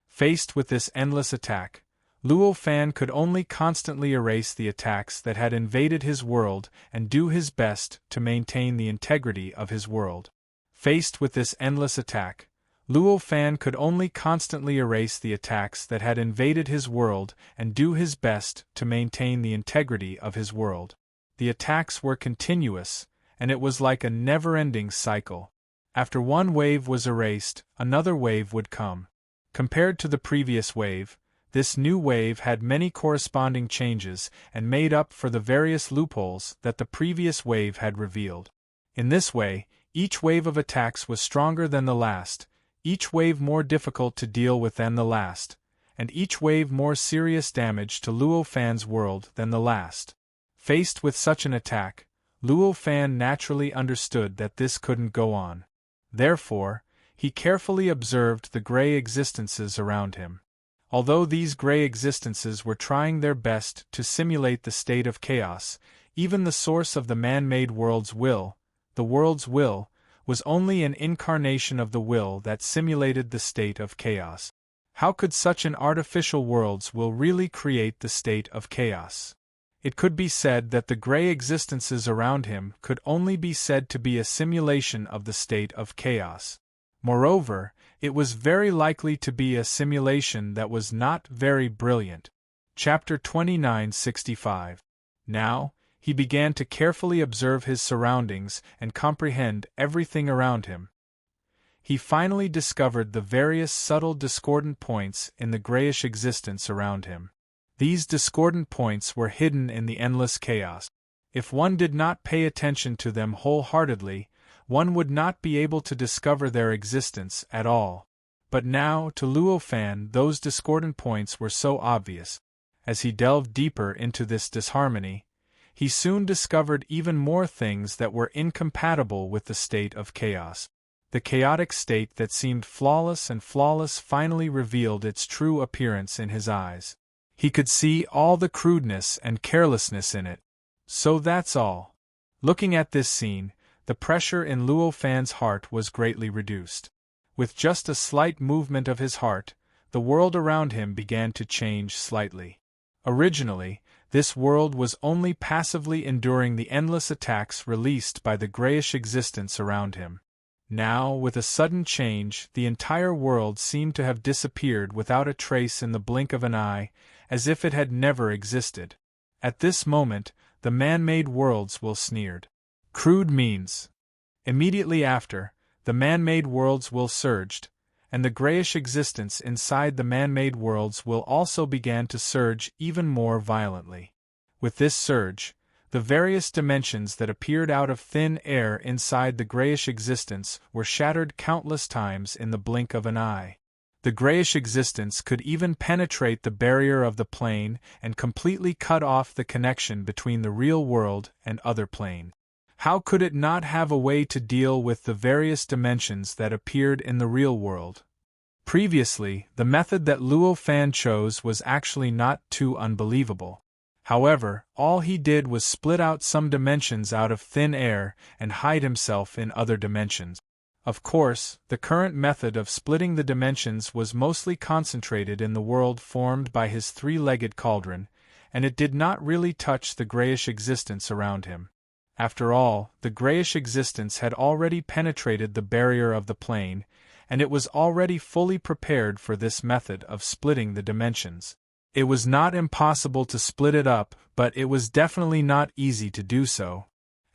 Faced with this endless attack, Luo Fan could only constantly erase the attacks that had invaded his world and do his best to maintain the integrity of his world. Faced with this endless attack, Luo Fan could only constantly erase the attacks that had invaded his world and do his best to maintain the integrity of his world. The attacks were continuous, and it was like a never-ending cycle. After one wave was erased, another wave would come. Compared to the previous wave, this new wave had many corresponding changes and made up for the various loopholes that the previous wave had revealed. In this way, each wave of attacks was stronger than the last, each wave more difficult to deal with than the last, and each wave more serious damage to Luo Fan's world than the last. Faced with such an attack, Luo Fan naturally understood that this couldn't go on. Therefore, he carefully observed the gray existences around him. Although these gray existences were trying their best to simulate the state of chaos, even the source of the man-made world's will, the world's will, was only an incarnation of the will that simulated the state of chaos. How could such an artificial world's will really create the state of chaos? It could be said that the gray existences around him could only be said to be a simulation of the state of chaos. Moreover, it was very likely to be a simulation that was not very brilliant. Chapter 2965. Now, he began to carefully observe his surroundings and comprehend everything around him. He finally discovered the various subtle discordant points in the grayish existence around him. These discordant points were hidden in the endless chaos. If one did not pay attention to them wholeheartedly, one would not be able to discover their existence at all. But now, to Luo Fan, those discordant points were so obvious. As he delved deeper into this disharmony, he soon discovered even more things that were incompatible with the state of chaos. The chaotic state that seemed flawless finally revealed its true appearance in his eyes. He could see all the crudeness and carelessness in it. So that's all. Looking at this scene, the pressure in Luo Fan's heart was greatly reduced. With just a slight movement of his heart, the world around him began to change slightly. Originally, this world was only passively enduring the endless attacks released by the grayish existence around him. Now, with a sudden change, the entire world seemed to have disappeared without a trace in the blink of an eye, as if it had never existed. At this moment, the man-made worlds will sneered. Crude means. Immediately after, the man-made worlds will surged, and the grayish existence inside the man-made worlds will also begin to surge even more violently. With this surge, the various dimensions that appeared out of thin air inside the grayish existence were shattered countless times in the blink of an eye. The grayish existence could even penetrate the barrier of the plane and completely cut off the connection between the real world and other plane. How could it not have a way to deal with the various dimensions that appeared in the real world? Previously, the method that Luo Fan chose was actually not too unbelievable. However, all he did was split out some dimensions out of thin air and hide himself in other dimensions. Of course, the current method of splitting the dimensions was mostly concentrated in the world formed by his three-legged cauldron, and it did not really touch the grayish existence around him. After all, the grayish existence had already penetrated the barrier of the plane, and it was already fully prepared for this method of splitting the dimensions. It was not impossible to split it up, but it was definitely not easy to do so.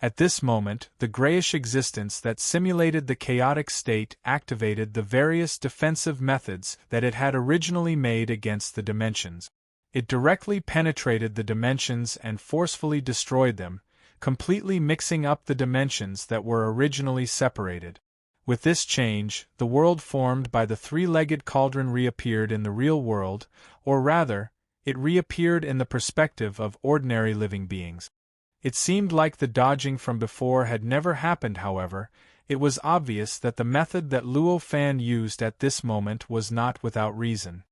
At this moment, the grayish existence that simulated the chaotic state activated the various defensive methods that it had originally made against the dimensions. It directly penetrated the dimensions and forcefully destroyed them, completely mixing up the dimensions that were originally separated. With this change, the world formed by the three-legged cauldron reappeared in the real world, or rather, it reappeared in the perspective of ordinary living beings. It seemed like the dodging from before had never happened. However, it was obvious that the method that Luo Fan used at this moment was not without reason.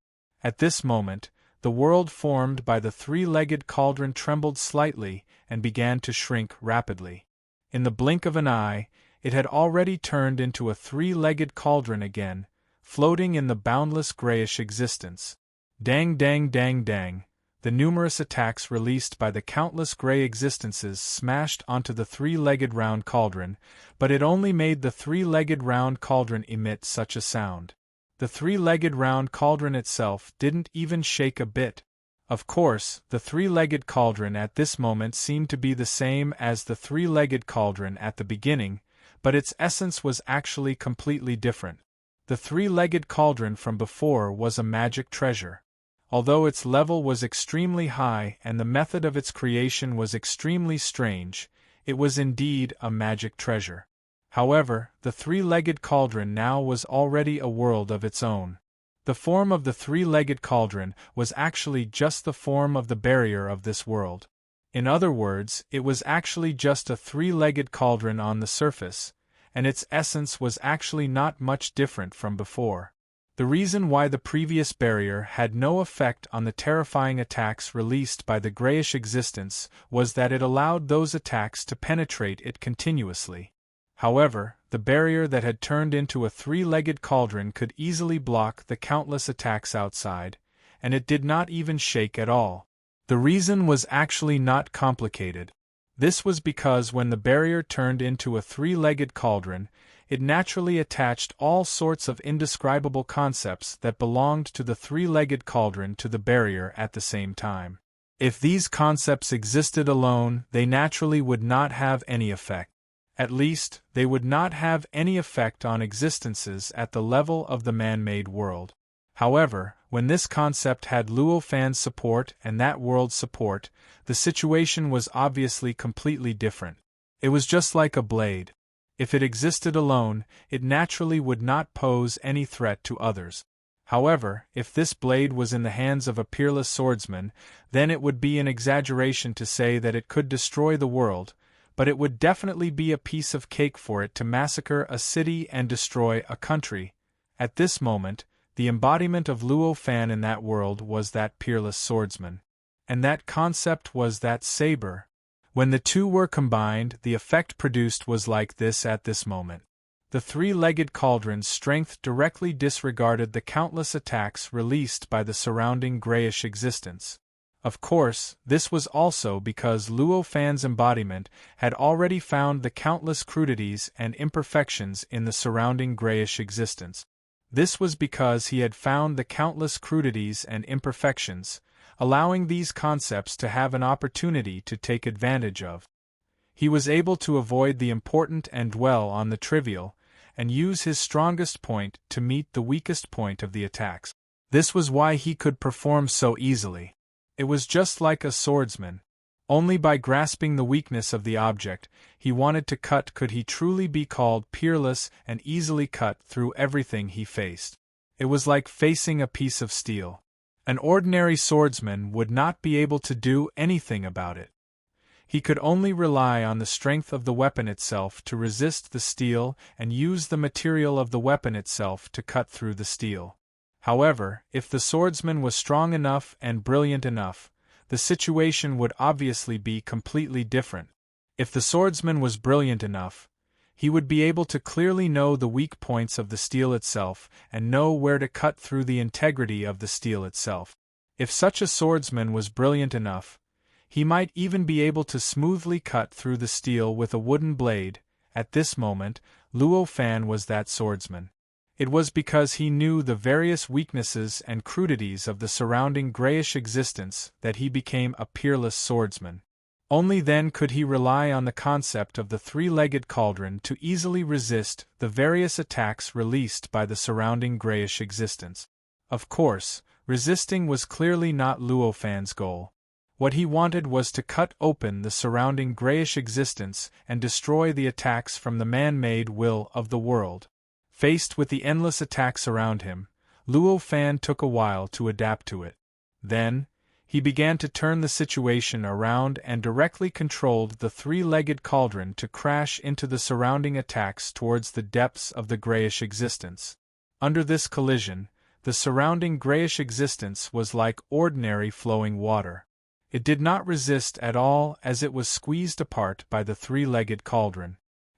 At this moment, the world formed by the three-legged cauldron trembled slightly and began to shrink rapidly. In the blink of an eye, it had already turned into a three-legged cauldron again, floating in the boundless grayish existence. Dang dang dang dang, the numerous attacks released by the countless gray existences smashed onto the three-legged round cauldron, but it only made the three-legged round cauldron emit such a sound. The three-legged round cauldron itself didn't even shake a bit. Of course, the three-legged cauldron at this moment seemed to be the same as the three-legged cauldron at the beginning, but its essence was actually completely different. The three-legged cauldron from before was a magic treasure. Although its level was extremely high and the method of its creation was extremely strange, it was indeed a magic treasure. However, the three-legged cauldron now was already a world of its own. The form of the three-legged cauldron was actually just the form of the barrier of this world. In other words, it was actually just a three-legged cauldron on the surface, and its essence was actually not much different from before. The reason why the previous barrier had no effect on the terrifying attacks released by the grayish existence was that it allowed those attacks to penetrate it continuously. However, the barrier that had turned into a three-legged cauldron could easily block the countless attacks outside, and it did not even shake at all. The reason was actually not complicated. This was because when the barrier turned into a three-legged cauldron, it naturally attached all sorts of indescribable concepts that belonged to the three-legged cauldron to the barrier at the same time. If these concepts existed alone, they naturally would not have any effect. At least, they would not have any effect on existences at the level of the man-made world. However, when this concept had Luo Fan's support and that world's support, the situation was obviously completely different. It was just like a blade. If it existed alone, it naturally would not pose any threat to others. However, if this blade was in the hands of a peerless swordsman, then it would be an exaggeration to say that it could destroy the world, but it would definitely be a piece of cake for it to massacre a city and destroy a country. At this moment, the embodiment of Luo Fan in that world was that peerless swordsman. And that concept was that saber. When the two were combined, the effect produced was like this at this moment. The three-legged cauldron's strength directly disregarded the countless attacks released by the surrounding grayish existence. Of course, this was also because Luo Fan's embodiment had already found the countless crudities and imperfections in the surrounding grayish existence. This was because he had found the countless crudities and imperfections, allowing these concepts to have an opportunity to take advantage of. He was able to avoid the important and dwell on the trivial, and use his strongest point to meet the weakest point of the attacks. This was why he could perform so easily. It was just like a swordsman. Only by grasping the weakness of the object he wanted to cut could he truly be called peerless and easily cut through everything he faced. It was like facing a piece of steel. An ordinary swordsman would not be able to do anything about it. He could only rely on the strength of the weapon itself to resist the steel and use the material of the weapon itself to cut through the steel. However, if the swordsman was strong enough and brilliant enough, the situation would obviously be completely different. If the swordsman was brilliant enough, he would be able to clearly know the weak points of the steel itself and know where to cut through the integrity of the steel itself. If such a swordsman was brilliant enough, he might even be able to smoothly cut through the steel with a wooden blade. At this moment, Luo Fan was that swordsman. It was because he knew the various weaknesses and crudities of the surrounding grayish existence that he became a peerless swordsman. Only then could he rely on the concept of the three-legged cauldron to easily resist the various attacks released by the surrounding grayish existence. Of course, resisting was clearly not Luo Fan's goal. What he wanted was to cut open the surrounding grayish existence and destroy the attacks from the man-made will of the world. Faced with the endless attacks around him, Luo Fan took a while to adapt to it. Then, he began to turn the situation around and directly controlled the three-legged cauldron to crash into the surrounding attacks towards the depths of the grayish existence. Under this collision, the surrounding grayish existence was like ordinary flowing water. It did not resist at all as it was squeezed apart by the three-legged cauldron.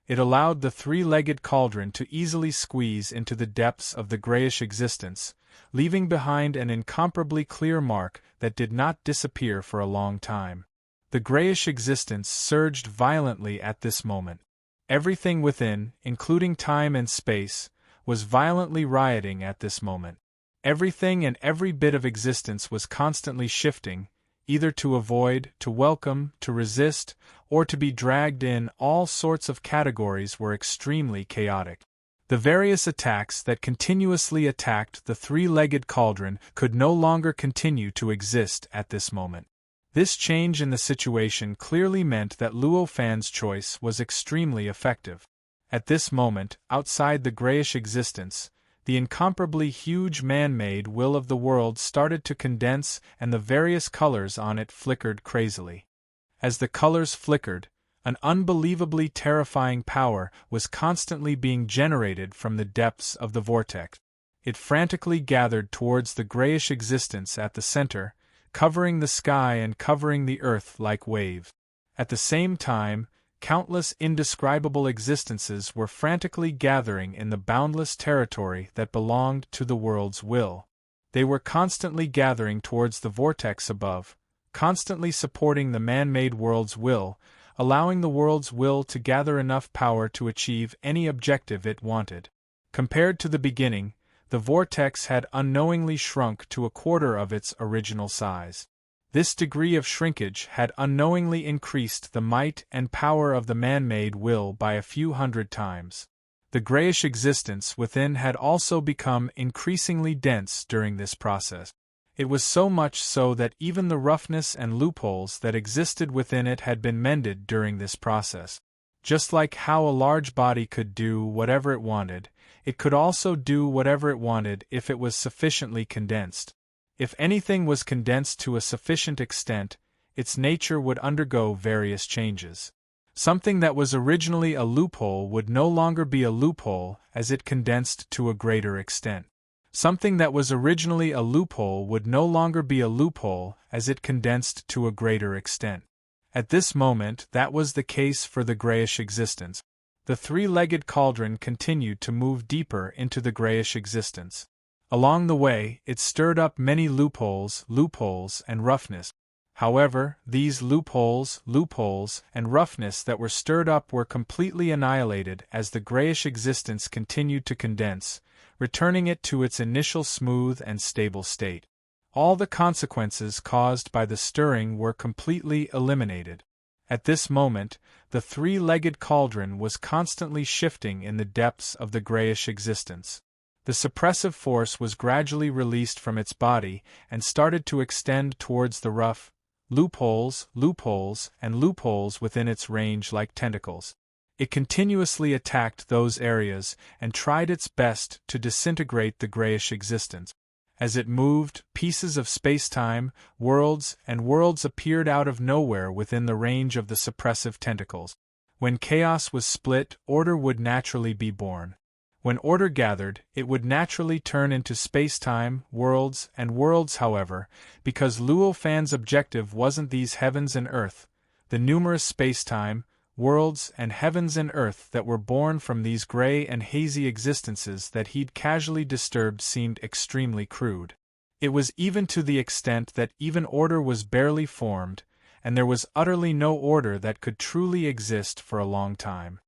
It allowed the three-legged cauldron to easily squeeze into the depths of the grayish existence, leaving behind an incomparably clear mark that did not disappear for a long time. The grayish existence surged violently at this moment. Everything within, including time and space, was violently rioting at this moment. Everything and every bit of existence was constantly shifting, either to avoid, to welcome, to resist, or to be dragged in. All sorts of categories were extremely chaotic. The various attacks that continuously attacked the three-legged cauldron could no longer continue to exist at this moment. This change in the situation clearly meant that Luo Fan's choice was extremely effective. At this moment, outside the grayish existence, the incomparably huge man-made will of the world started to condense and the various colors on it flickered crazily. As the colors flickered, an unbelievably terrifying power was constantly being generated from the depths of the vortex. It frantically gathered towards the grayish existence at the center, covering the sky and covering the earth like waves. At the same time, countless indescribable existences were frantically gathering in the boundless territory that belonged to the world's will. They were constantly gathering towards the vortex above, constantly supporting the man-made world's will, allowing the world's will to gather enough power to achieve any objective it wanted. Compared to the beginning, the vortex had unknowingly shrunk to a quarter of its original size. This degree of shrinkage had unknowingly increased the might and power of the man-made will by a few hundred times. The grayish existence within had also become increasingly dense during this process. It was so much so that even the roughness and loopholes that existed within it had been mended during this process. Just like how a large body could do whatever it wanted, it could also do whatever it wanted if it was sufficiently condensed. If anything was condensed to a sufficient extent, its nature would undergo various changes. Something that was originally a loophole would no longer be a loophole as it condensed to a greater extent. Something that was originally a loophole would no longer be a loophole as it condensed to a greater extent. At this moment, that was the case for the grayish existence. The three-legged cauldron continued to move deeper into the grayish existence. Along the way, it stirred up many loopholes, and roughness. However, these loopholes, and roughness that were stirred up were completely annihilated as the grayish existence continued to condense, returning it to its initial smooth and stable state. All the consequences caused by the stirring were completely eliminated. At this moment, the three-legged cauldron was constantly shifting in the depths of the grayish existence. The suppressive force was gradually released from its body and started to extend towards the rough loopholes, and loopholes within its range like tentacles. It continuously attacked those areas and tried its best to disintegrate the grayish existence. As it moved, pieces of space-time, worlds appeared out of nowhere within the range of the suppressive tentacles. When chaos was split, order would naturally be born. When order gathered, it would naturally turn into space-time, worlds, however, because Luo Fan's objective wasn't these heavens and earth. The numerous space-time, worlds, and heavens and earth that were born from these gray and hazy existences that he'd casually disturbed seemed extremely crude. It was even to the extent that even order was barely formed, and there was utterly no order that could truly exist for a long time.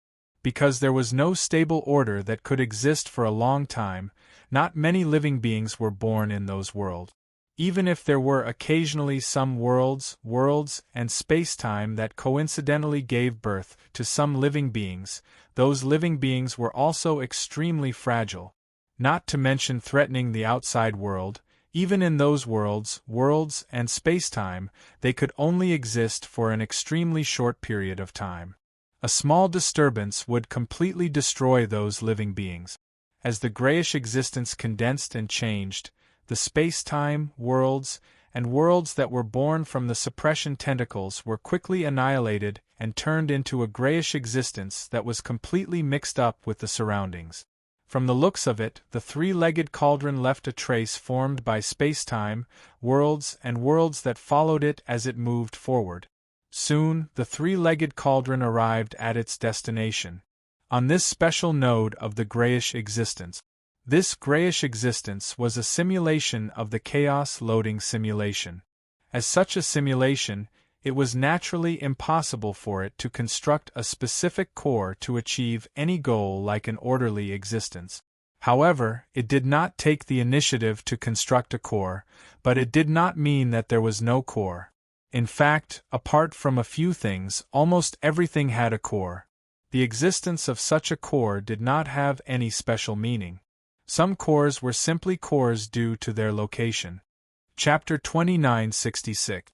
Because there was no stable order that could exist for a long time, not many living beings were born in those worlds. Even if there were occasionally some worlds, and space-time that coincidentally gave birth to some living beings, those living beings were also extremely fragile. Not to mention threatening the outside world, even in those worlds, and space-time, they could only exist for an extremely short period of time. A small disturbance would completely destroy those living beings. As the grayish existence condensed and changed, the space-time, worlds that were born from the suppression tentacles were quickly annihilated and turned into a grayish existence that was completely mixed up with the surroundings. From the looks of it, the three-legged cauldron left a trace formed by space-time, worlds that followed it as it moved forward. Soon, the three-legged cauldron arrived at its destination, on this special node of the grayish existence. This grayish existence was a simulation of the chaos loading simulation. As such a simulation, it was naturally impossible for it to construct a specific core to achieve any goal like an orderly existence. However, it did not take the initiative to construct a core, but it did not mean that there was no core. In fact, apart from a few things, almost everything had a core. The existence of such a core did not have any special meaning. Some cores were simply cores due to their location. Chapter 2966.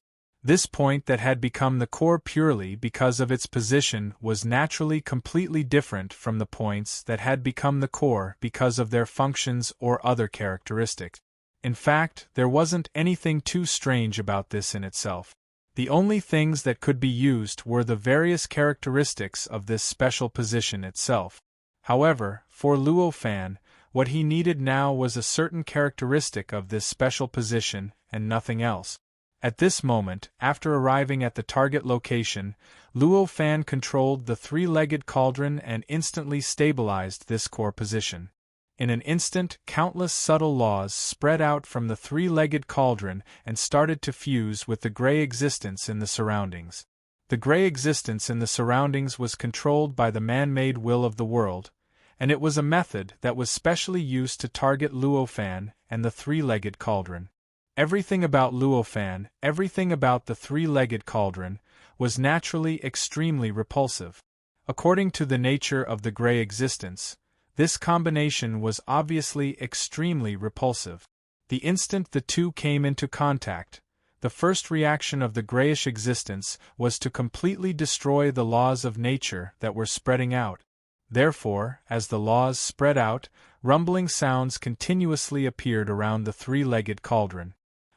This point that had become the core purely because of its position was naturally completely different from the points that had become the core because of their functions or other characteristics. In fact, there wasn't anything too strange about this in itself. The only things that could be used were the various characteristics of this special position itself. However, for Luo Fan, what he needed now was a certain characteristic of this special position and nothing else. At this moment, after arriving at the target location, Luo Fan controlled the three-legged cauldron and instantly stabilized this core position. In an instant, countless subtle laws spread out from the three-legged cauldron and started to fuse with the gray existence in the surroundings. The gray existence in the surroundings was controlled by the man-made will of the world, and it was a method that was specially used to target Luo Fan and the three-legged cauldron. Everything about Luo Fan, everything about the three-legged cauldron, was naturally extremely repulsive. According to the nature of the gray existence, this combination was obviously extremely repulsive. The instant the two came into contact, the first reaction of the grayish existence was to completely destroy the laws of nature that were spreading out. Therefore, as the laws spread out, rumbling sounds continuously appeared around the three-legged cauldron.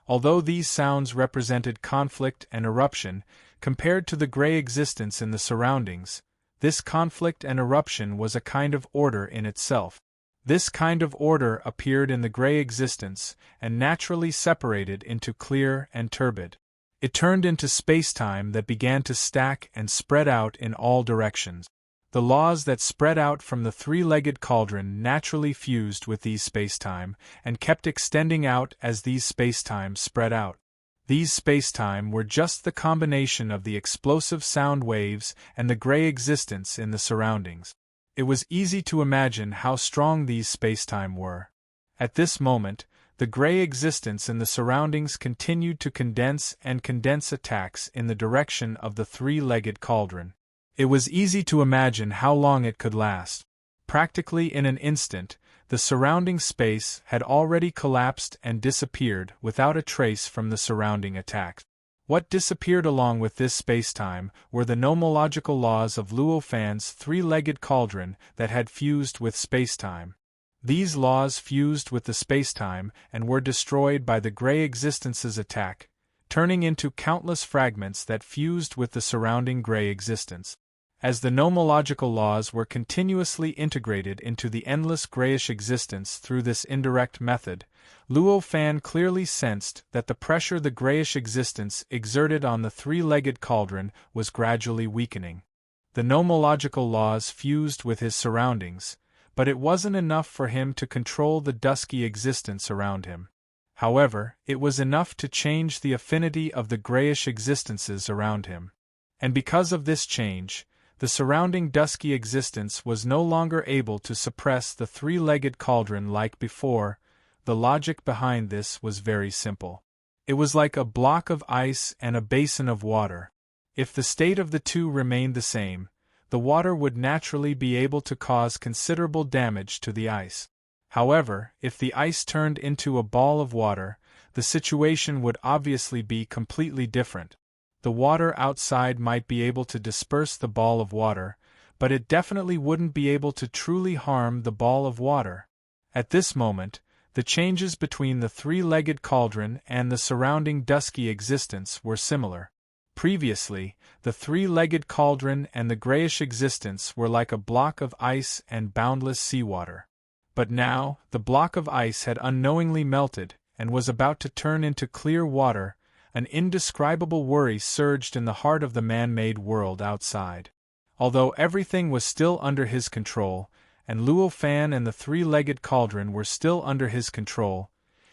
Although these sounds represented conflict and eruption, compared to the gray existence in the surroundings, this conflict and eruption was a kind of order in itself. This kind of order appeared in the gray existence and naturally separated into clear and turbid. It turned into space-time that began to stack and spread out in all directions. The laws that spread out from the three-legged cauldron naturally fused with these space-time and kept extending out as these space-time spread out. These space-time were just the combination of the explosive sound waves and the gray existence in the surroundings. It was easy to imagine how strong these space-time were. At this moment, the gray existence in the surroundings continued to condense attacks in the direction of the three-legged cauldron. It was easy to imagine how long it could last. Practically in an instant, the surrounding space had already collapsed and disappeared without a trace from the surrounding attacks. What disappeared along with this space-time were the nomological laws of Luo Fan's three-legged cauldron that had fused with space-time. These laws fused with the space-time and were destroyed by the gray existence's attack, turning into countless fragments that fused with the surrounding gray existence. As the nomological laws were continuously integrated into the endless grayish existence through this indirect method, Luo Fan clearly sensed that the pressure the grayish existence exerted on the three-legged cauldron was gradually weakening. The nomological laws fused with his surroundings, but it wasn't enough for him to control the dusky existence around him. However, it was enough to change the affinity of the grayish existences around him. And because of this change, the surrounding dusky existence was no longer able to suppress the three-legged cauldron like before. The logic behind this was very simple. It was like a block of ice and a basin of water. If the state of the two remained the same, the water would naturally be able to cause considerable damage to the ice. However, if the ice turned into a ball of water, the situation would obviously be completely different. The water outside might be able to disperse the ball of water, but it definitely wouldn't be able to truly harm the ball of water. At this moment, the changes between the three-legged cauldron and the surrounding dusky existence were similar. Previously, the three-legged cauldron and the grayish existence were like a block of ice and boundless seawater. But now, the block of ice had unknowingly melted and was about to turn into clear water. An indescribable worry surged in the heart of the man-made world outside. Although everything was still under his control, and Luo Fan and the three-legged cauldron were still under his control,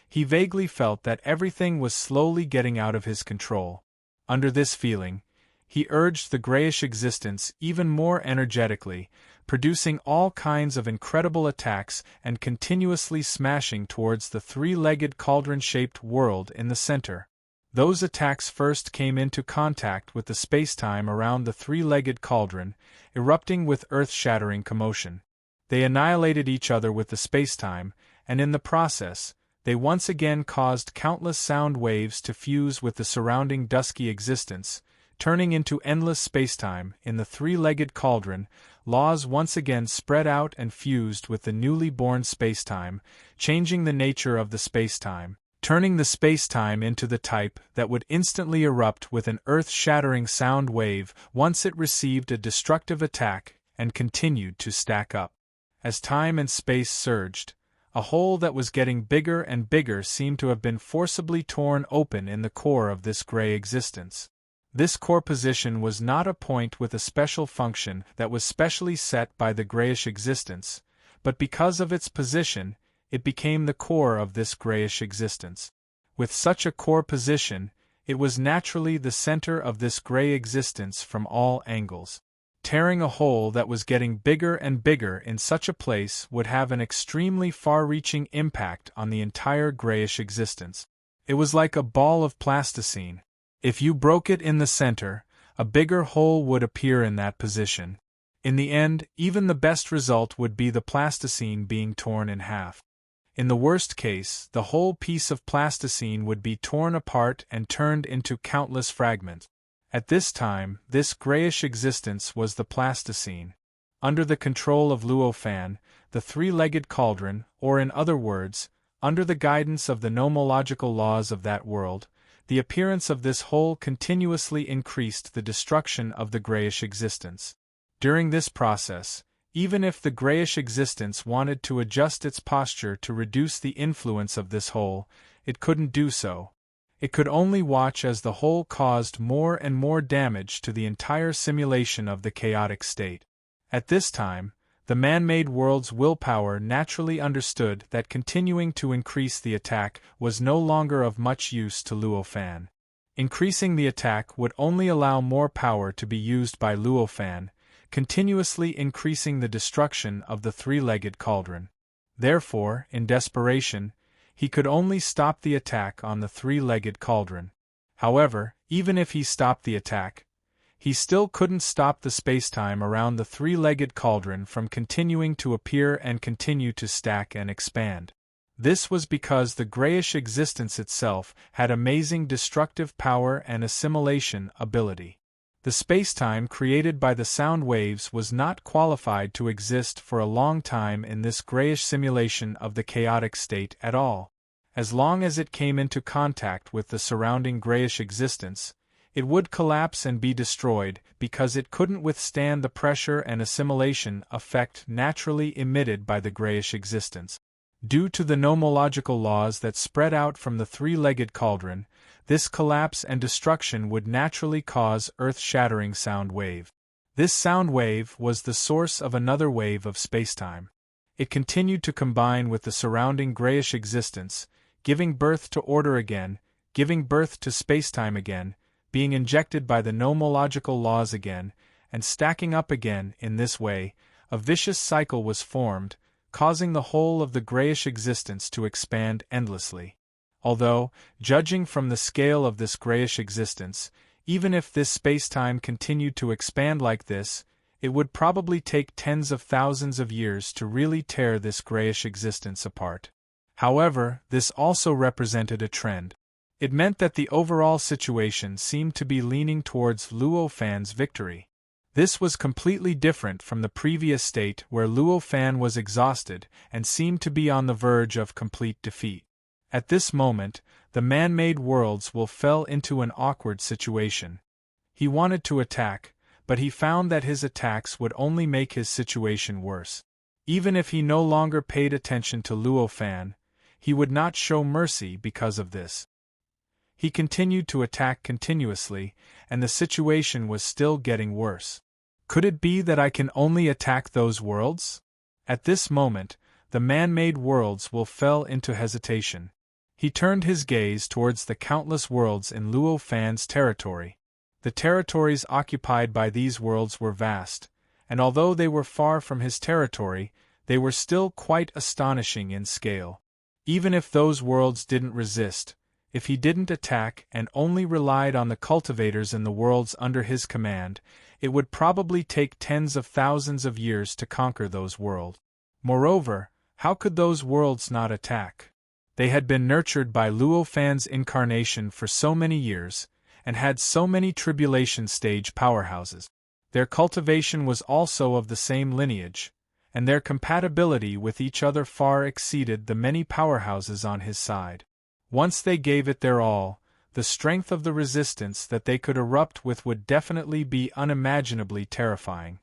he vaguely felt that everything was slowly getting out of his control. Under this feeling, he urged the grayish existence even more energetically, producing all kinds of incredible attacks and continuously smashing towards the three-legged cauldron-shaped world in the center. Those attacks first came into contact with the space-time around the three-legged cauldron, erupting with earth-shattering commotion. They annihilated each other with the space-time, and in the process, they once again caused countless sound waves to fuse with the surrounding dusky existence, turning into endless spacetime. In the three-legged cauldron, laws once again spread out and fused with the newly born spacetime, changing the nature of the spacetime, turning the spacetime into the type that would instantly erupt with an earth-shattering sound wave once it received a destructive attack, and continued to stack up. As time and space surged, a hole that was getting bigger and bigger seemed to have been forcibly torn open in the core of this gray existence. This core position was not a point with a special function that was specially set by the grayish existence, but because of its position, it became the core of this grayish existence. With such a core position, it was naturally the center of this gray existence from all angles. Tearing a hole that was getting bigger and bigger in such a place would have an extremely far-reaching impact on the entire grayish existence. It was like a ball of plasticine. If you broke it in the center, a bigger hole would appear in that position. In the end, even the best result would be the plasticine being torn in half. In the worst case, the whole piece of plasticine would be torn apart and turned into countless fragments. At this time, this grayish existence was the plasticine. Under the control of Luo-Fan, the three-legged cauldron, or in other words, under the guidance of the nomological laws of that world, the appearance of this hole continuously increased the destruction of the grayish existence. During this process, even if the grayish existence wanted to adjust its posture to reduce the influence of this hole, it couldn't do so. It could only watch as the hole caused more and more damage to the entire simulation of the chaotic state. At this time, the man-made world's willpower naturally understood that continuing to increase the attack was no longer of much use to Luo-Fan. Increasing the attack would only allow more power to be used by Luo-Fan, continuously increasing the destruction of the three-legged cauldron. Therefore, in desperation, he could only stop the attack on the three-legged cauldron. However, even if he stopped the attack, he still couldn't stop the spacetime around the three-legged cauldron from continuing to appear and continue to stack and expand. This was because the grayish existence itself had amazing destructive power and assimilation ability. The spacetime created by the sound waves was not qualified to exist for a long time in this grayish simulation of the chaotic state at all. As long as it came into contact with the surrounding grayish existence, it would collapse and be destroyed because it couldn't withstand the pressure and assimilation effect naturally emitted by the grayish existence. Due to the nomological laws that spread out from the three-legged cauldron, this collapse and destruction would naturally cause earth-shattering sound wave. This sound wave was the source of another wave of spacetime. It continued to combine with the surrounding grayish existence, giving birth to order again, giving birth to spacetime again, being injected by the nomological laws again, and stacking up again. In this way, a vicious cycle was formed, causing the whole of the grayish existence to expand endlessly. Although, judging from the scale of this grayish existence, even if this spacetime continued to expand like this, it would probably take tens of thousands of years to really tear this grayish existence apart. However, this also represented a trend. It meant that the overall situation seemed to be leaning towards Luo-Fan's victory. This was completely different from the previous state where Luo-Fan was exhausted and seemed to be on the verge of complete defeat. At this moment, the man-made worlds fell into an awkward situation. He wanted to attack, but he found that his attacks would only make his situation worse. Even if he no longer paid attention to Luo-Fan, he would not show mercy because of this. He continued to attack continuously, and the situation was still getting worse. Could it be that I can only attack those worlds? At this moment, the man-made worlds fell into hesitation. He turned his gaze towards the countless worlds in Luo-Fan's territory. The territories occupied by these worlds were vast, and although they were far from his territory, they were still quite astonishing in scale. Even if those worlds didn't resist, if he didn't attack and only relied on the cultivators in the worlds under his command, it would probably take tens of thousands of years to conquer those worlds. Moreover, how could those worlds not attack? They had been nurtured by Luo Fan's incarnation for so many years, and had so many tribulation stage powerhouses. Their cultivation was also of the same lineage, and their compatibility with each other far exceeded the many powerhouses on his side. Once they gave it their all, the strength of the resistance that they could erupt with would definitely be unimaginably terrifying.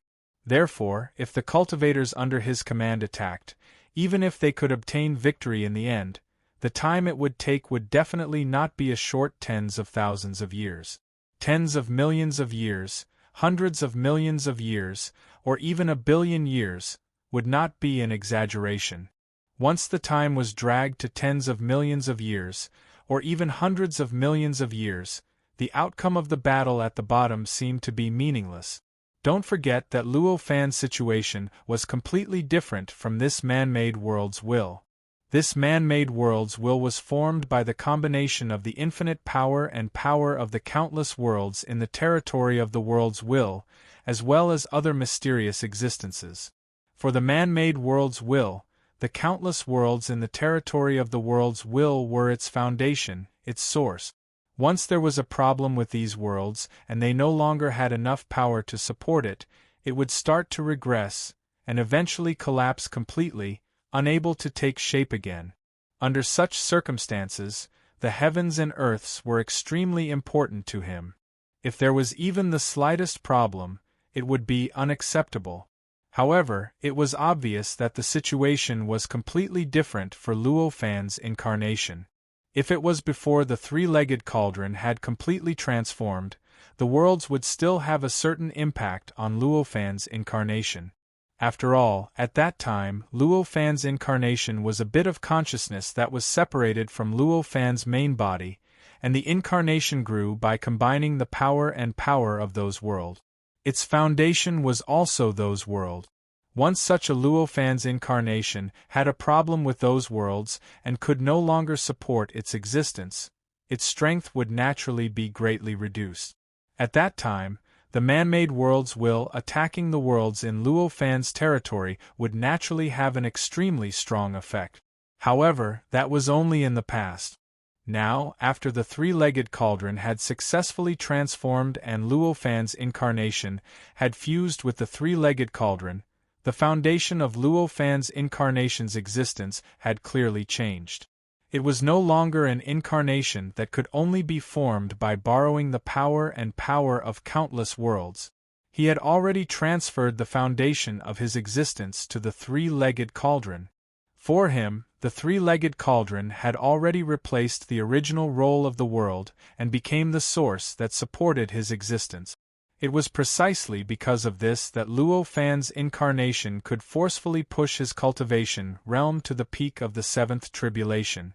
Therefore, if the cultivators under his command attacked, even if they could obtain victory in the end, the time it would take would definitely not be a short tens of thousands of years. Tens of millions of years, hundreds of millions of years, or even a billion years, would not be an exaggeration. Once the time was dragged to tens of millions of years, or even hundreds of millions of years, the outcome of the battle at the bottom seemed to be meaningless. Don't forget that Luo Fan's situation was completely different from this man-made world's will. This man-made world's will was formed by the combination of the infinite power and power of the countless worlds in the territory of the world's will, as well as other mysterious existences. For the man-made world's will, the countless worlds in the territory of the world's will were its foundation, its source. Once there was a problem with these worlds, and they no longer had enough power to support it, it would start to regress, and eventually collapse completely, unable to take shape again. Under such circumstances, the heavens and earths were extremely important to him. If there was even the slightest problem, it would be unacceptable. However, it was obvious that the situation was completely different for Luo Fan's incarnation. If it was before the three-legged cauldron had completely transformed, the worlds would still have a certain impact on Luo Fan's incarnation. After all, at that time, Luo Fan's incarnation was a bit of consciousness that was separated from Luo Fan's main body, and the incarnation grew by combining the power and power of those worlds. Its foundation was also those worlds. Once such a Luo Fan's incarnation had a problem with those worlds and could no longer support its existence, its strength would naturally be greatly reduced. At that time, the man-made world's will attacking the worlds in Luo Fan's territory would naturally have an extremely strong effect. However, that was only in the past. Now, after the three-legged cauldron had successfully transformed and Luo Fan's incarnation had fused with the three-legged cauldron, the foundation of Luo Fan's incarnation's existence had clearly changed. It was no longer an incarnation that could only be formed by borrowing the power and power of countless worlds. He had already transferred the foundation of his existence to the three-legged cauldron. For him, the three-legged cauldron had already replaced the original role of the world and became the source that supported his existence. It was precisely because of this that Luo Fan's incarnation could forcefully push his cultivation realm to the peak of the seventh tribulation.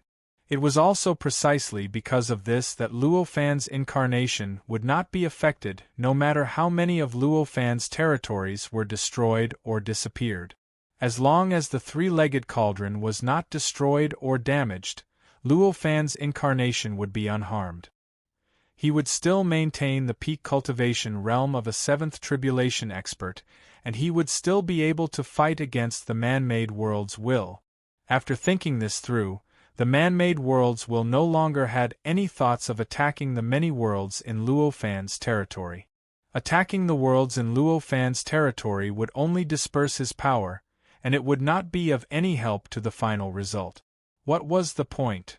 It was also precisely because of this that Luo Fan's incarnation would not be affected no matter how many of Luo Fan's territories were destroyed or disappeared. As long as the three-legged cauldron was not destroyed or damaged, Luo Fan's incarnation would be unharmed. He would still maintain the peak cultivation realm of a seventh tribulation expert, and he would still be able to fight against the man-made world's will. After thinking this through, the man-made worlds will no longer had any thoughts of attacking the many worlds in Luo Fan's territory. Attacking the worlds in Luo Fan's territory would only disperse his power, and it would not be of any help to the final result. What was the point?